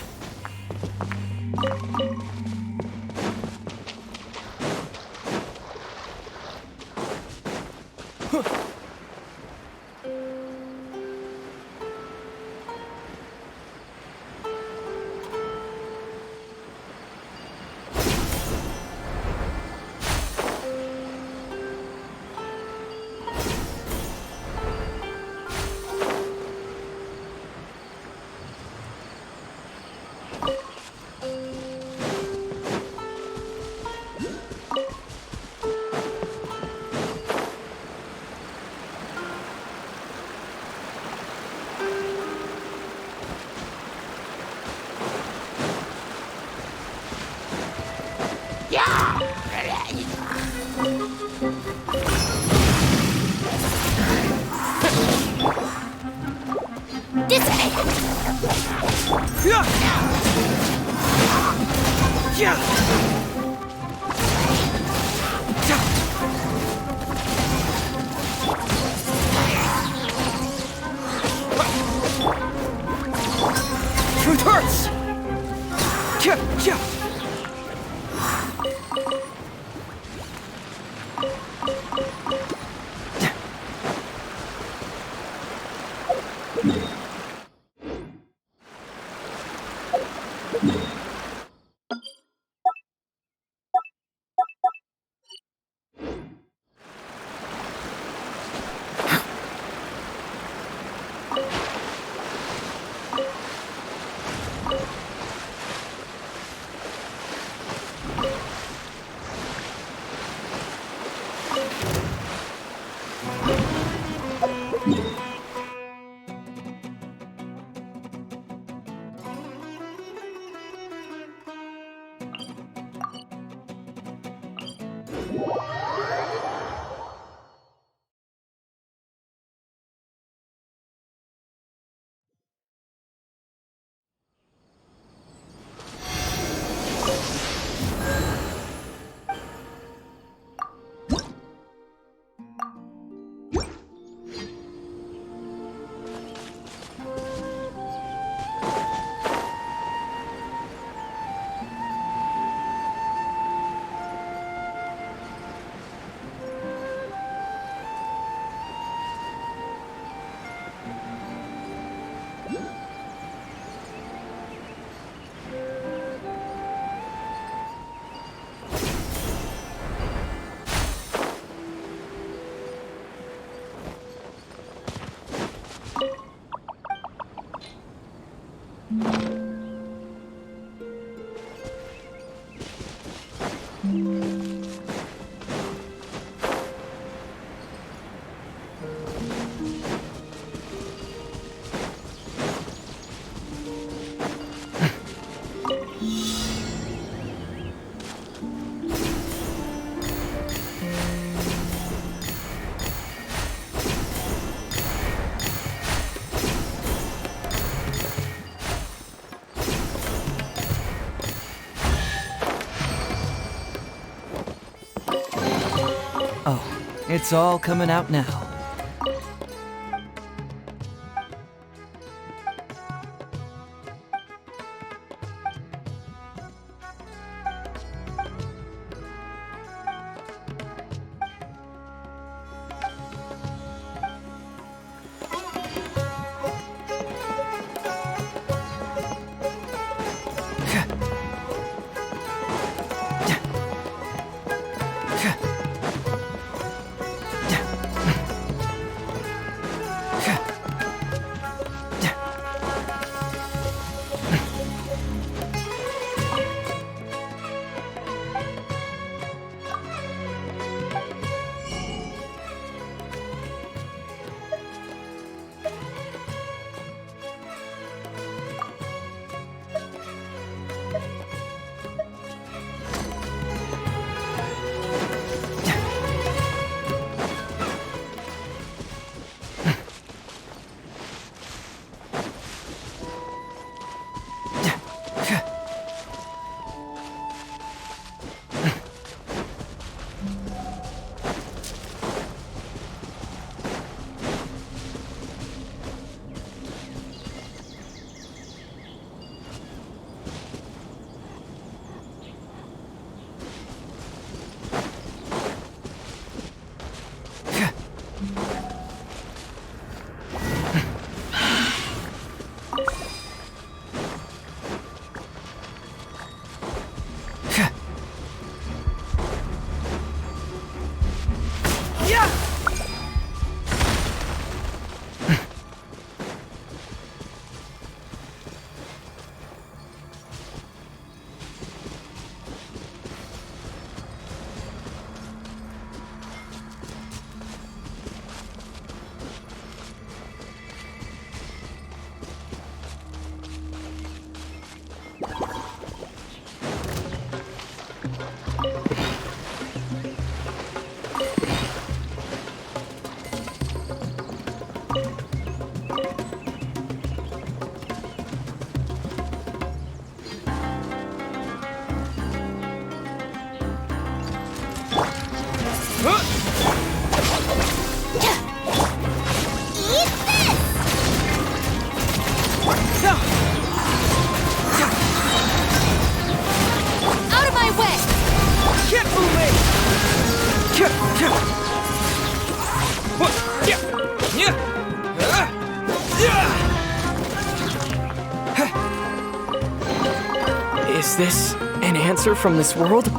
Truth hurts! It's all coming out now. Is this an answer from this world?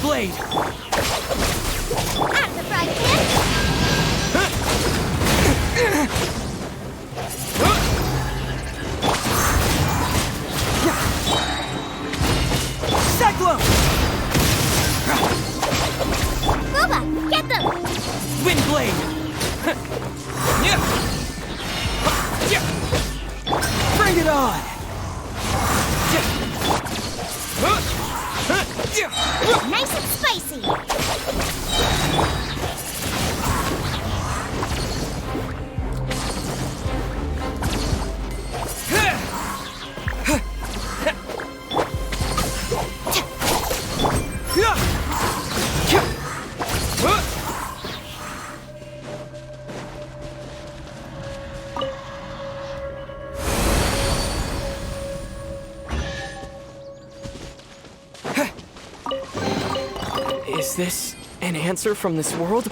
Blade! At the fried pan! Cyclone! Boba, get them! Wind Blade! Bring it on! Nice and spicy! this an answer from this world?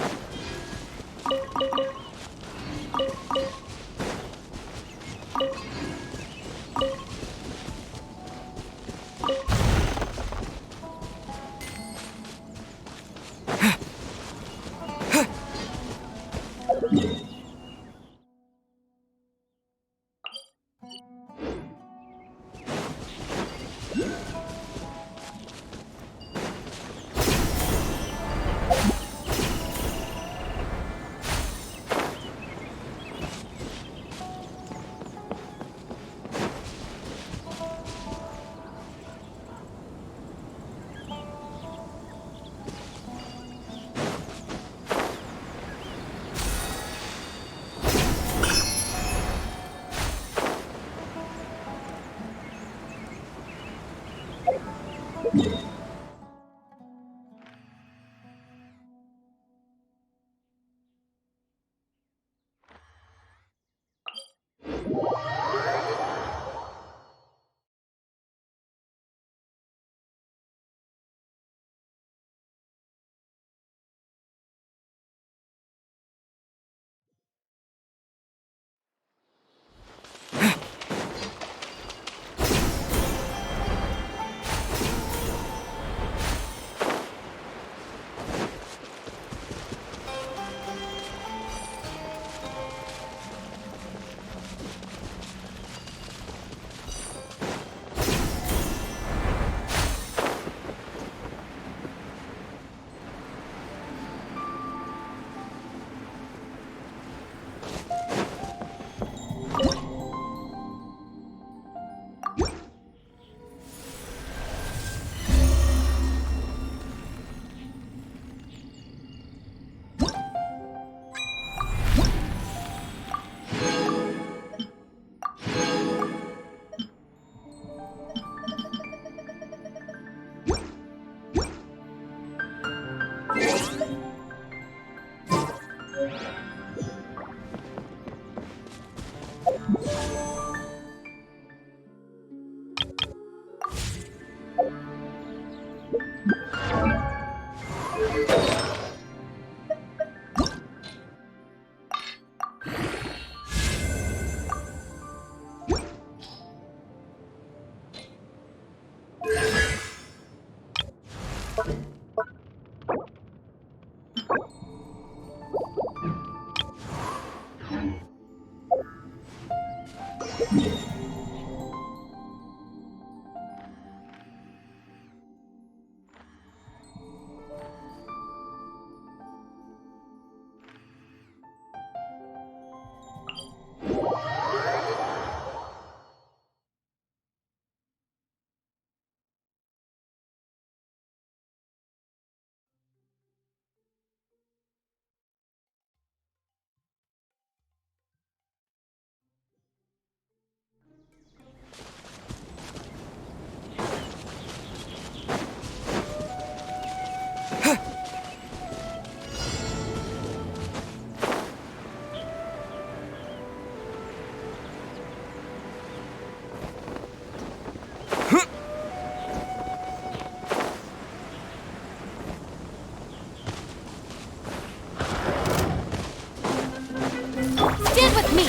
Stand with me!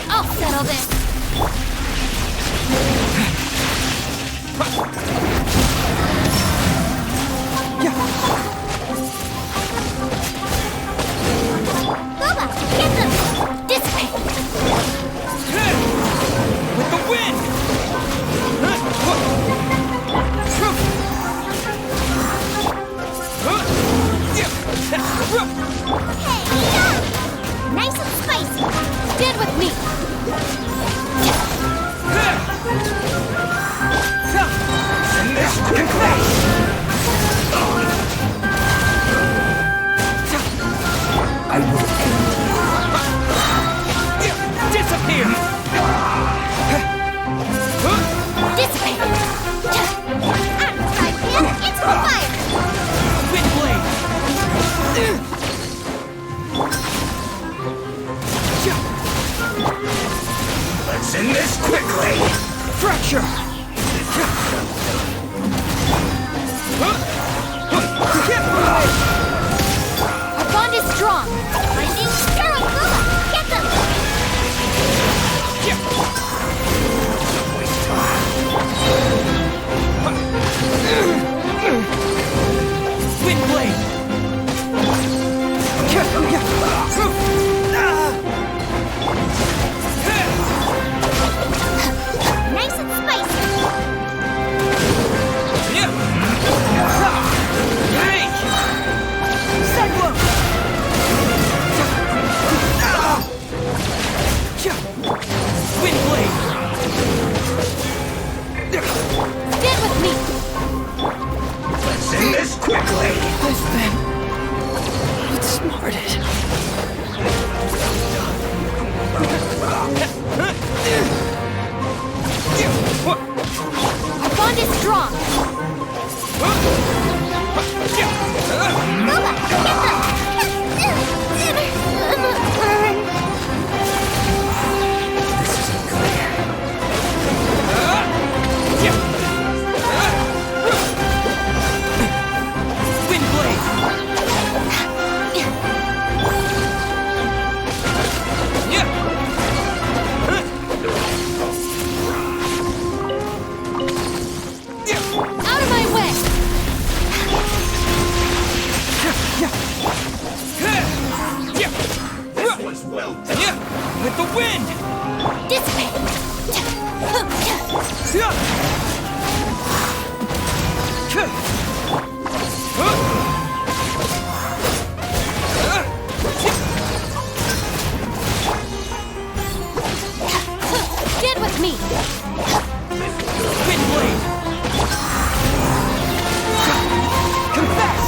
I'll settle this! Boba, get them! Dissipate! With the wind! Nice and spicy! Stand with me! I will end you. Disappear! Dissipate! Out of time, Pin! Into the fire! Wind blade! strong! Finding Scarabula! Get them! Wind blade! Nice and spicy. Cyclone! Wind blade! Stand with me! Let's end this quickly! This thing. Outsmarted. Our bond is strong! Wind blade! Out of my way! This was well done. With the wind! Dissipate! Stand with me! Wind blade! Confess!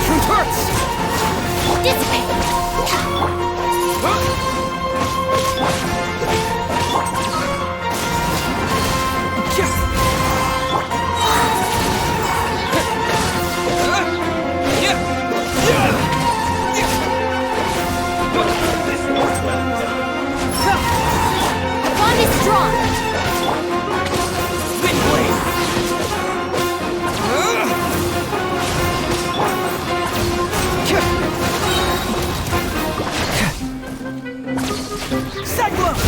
Truth hurts! Dissipate! Our bond is strong! Wind blade! Cyclone!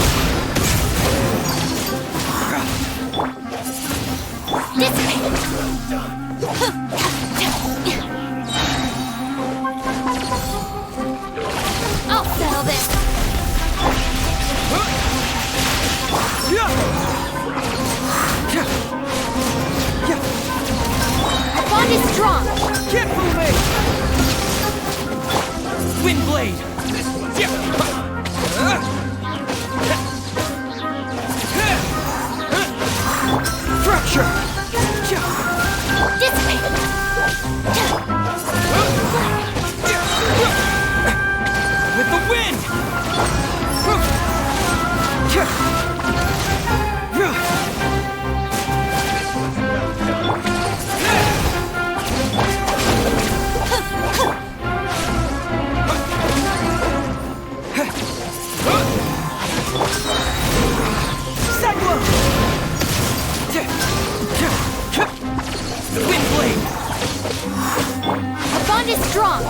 I'll settle this! Our bond is strong! Keep moving! Wind blade! Fracture! Dissipate! With the wind! Cyclone! Wind blade! Our bond is strong!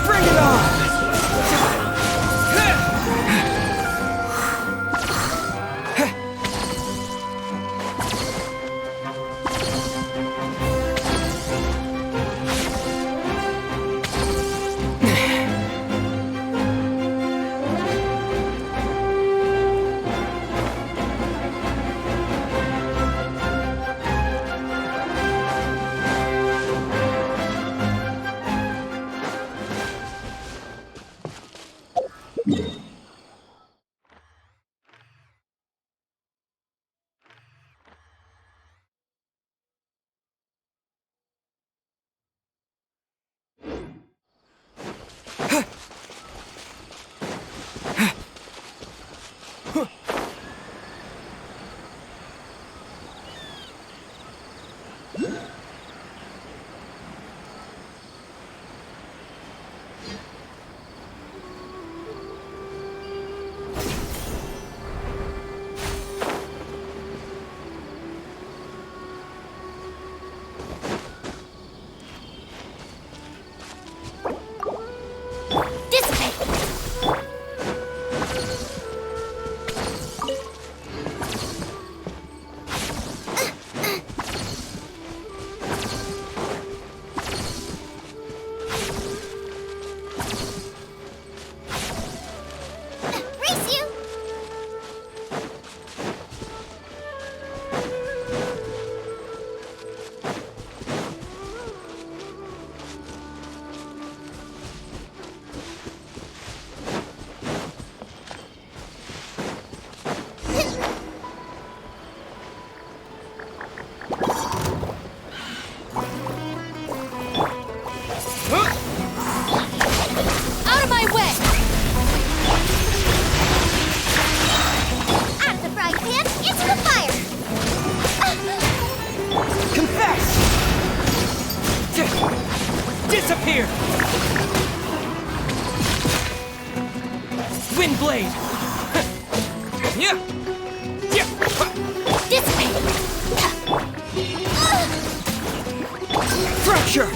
Bring it on! Race you! Out of my way! Out of the frying pan, into the fire! Confess! Disappear! Windblade! Yeah! Dissipate! Fracture!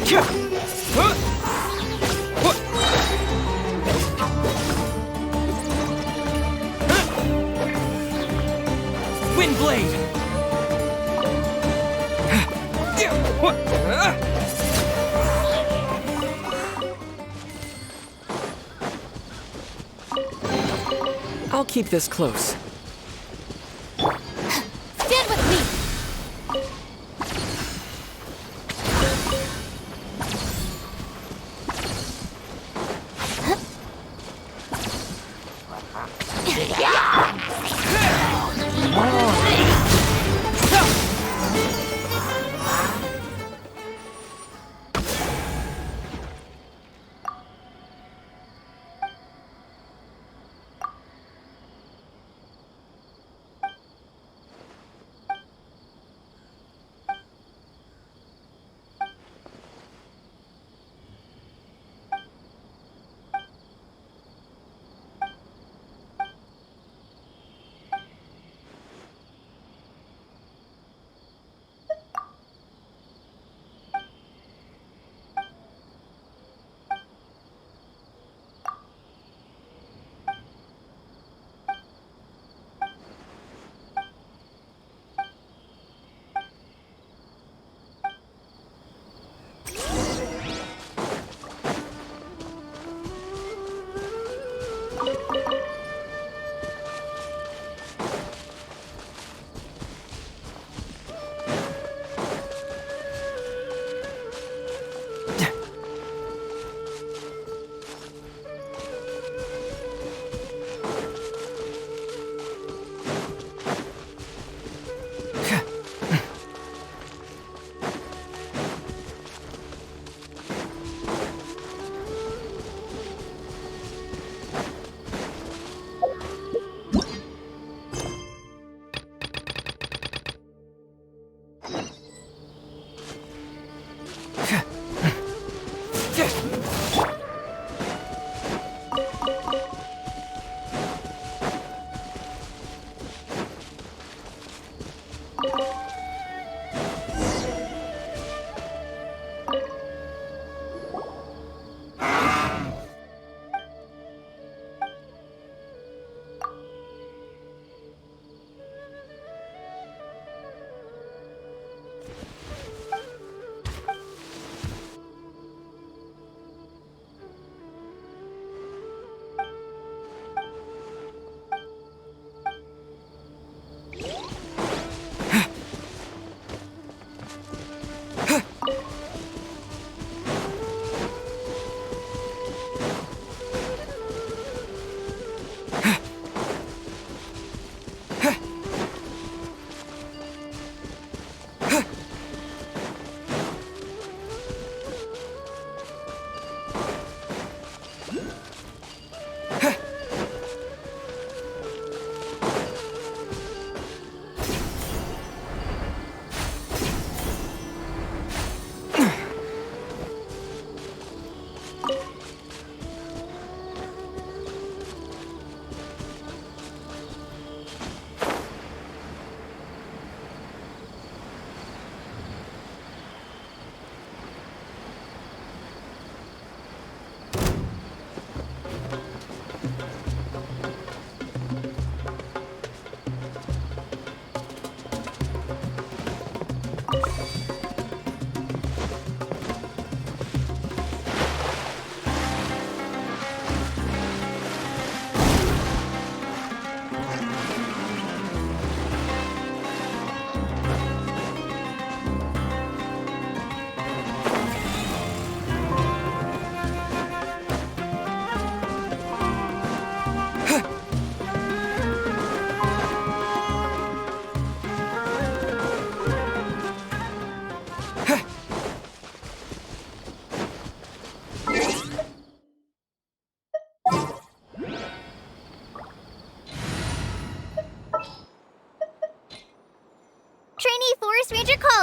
Yeah! Windblade! I'll keep this close. Stand with me!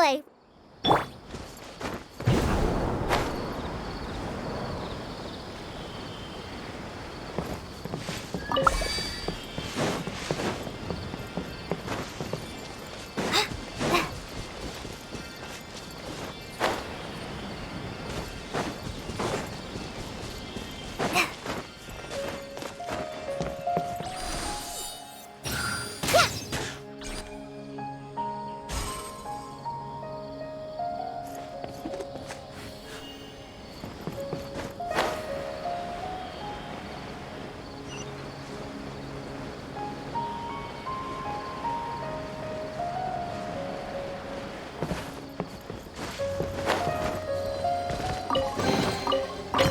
boy!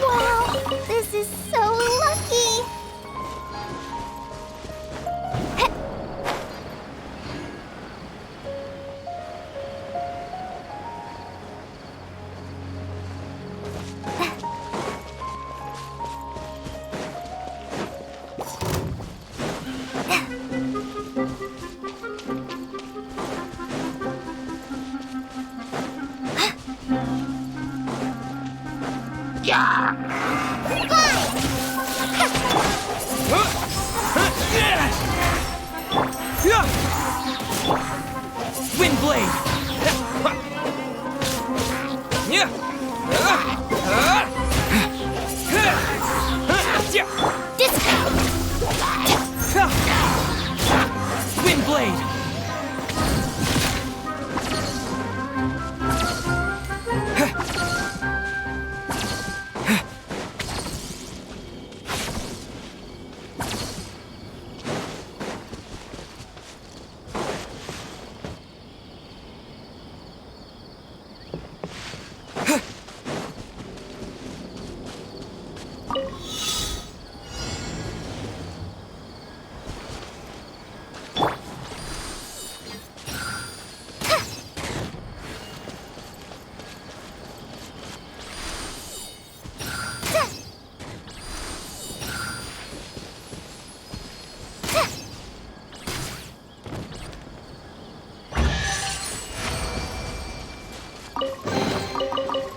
Wow, this is so lucky! Wind blade! Wind blade!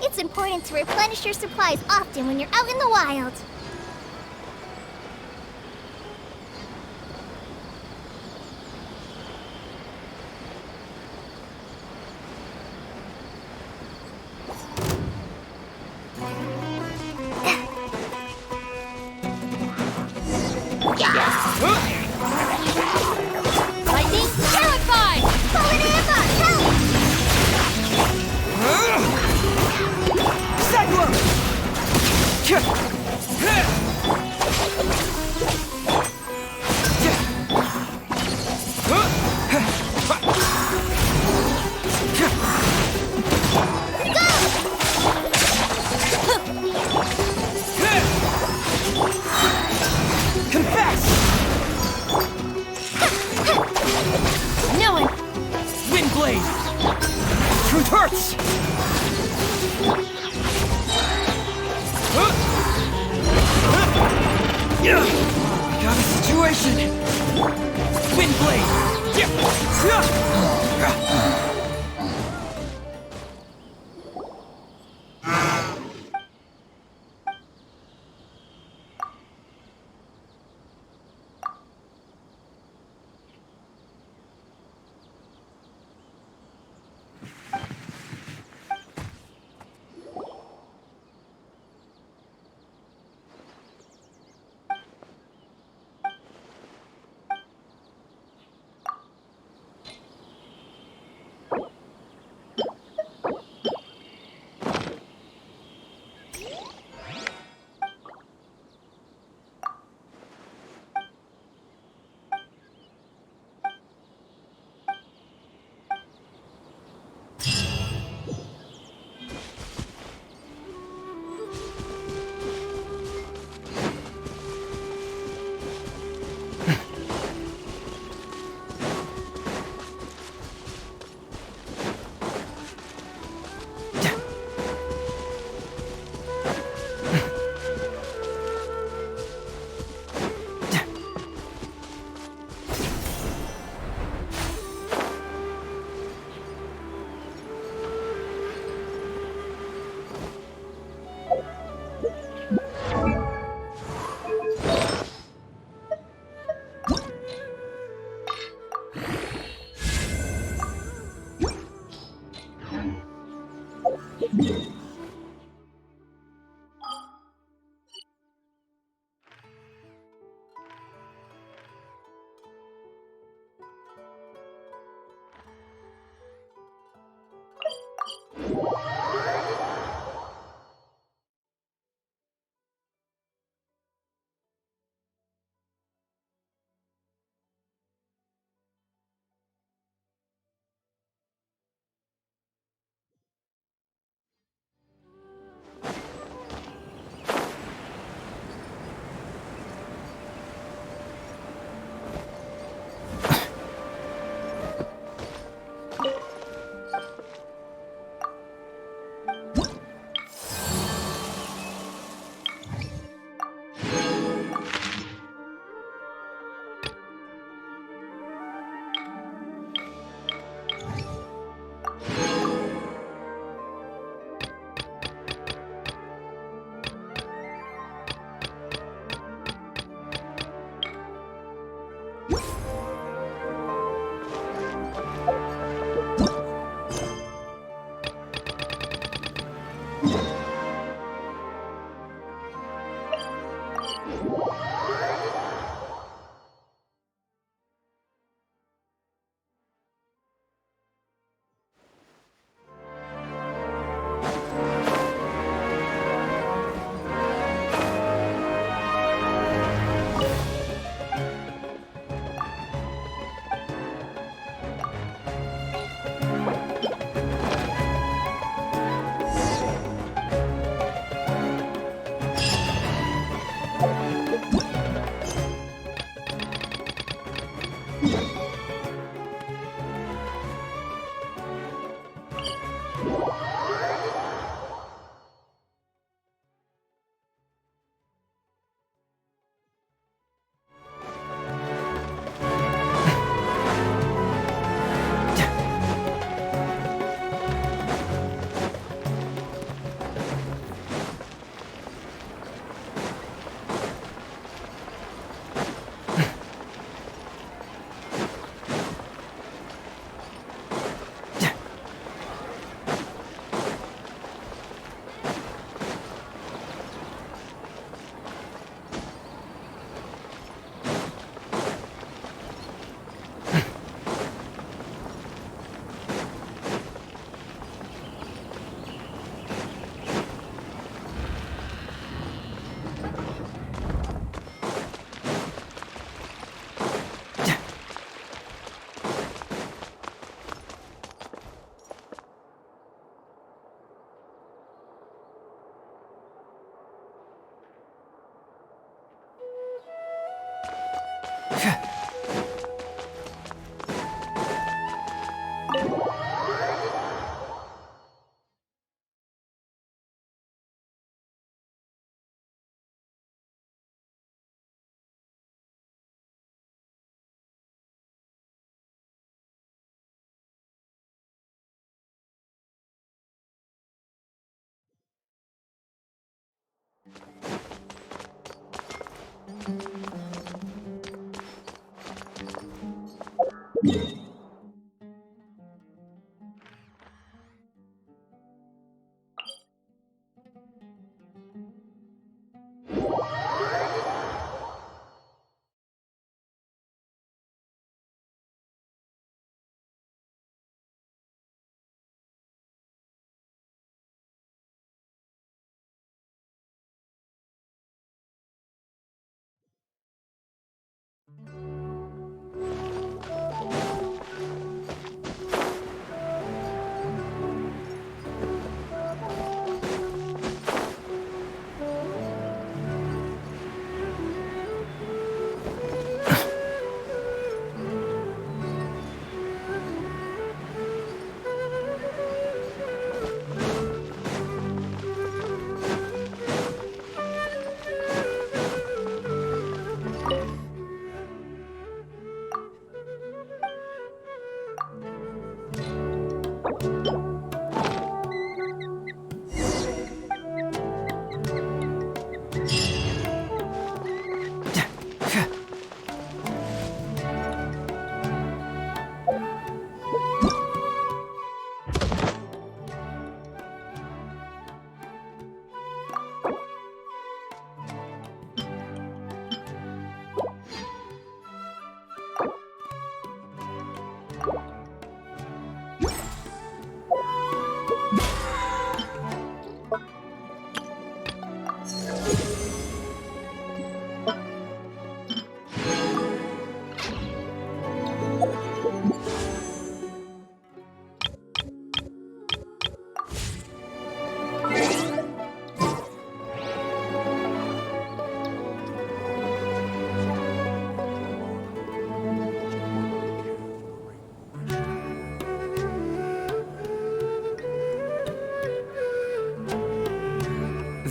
It's important to replenish your supplies often when you're out in the wild. Lightning terrified! Fallen Eva, help! Cyclone! Confess! No one! Wind blade! Truth hurts! I got a situation! Wind blade!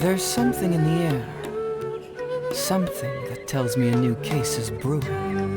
There's something in the air. Something that tells me a new case is brewing.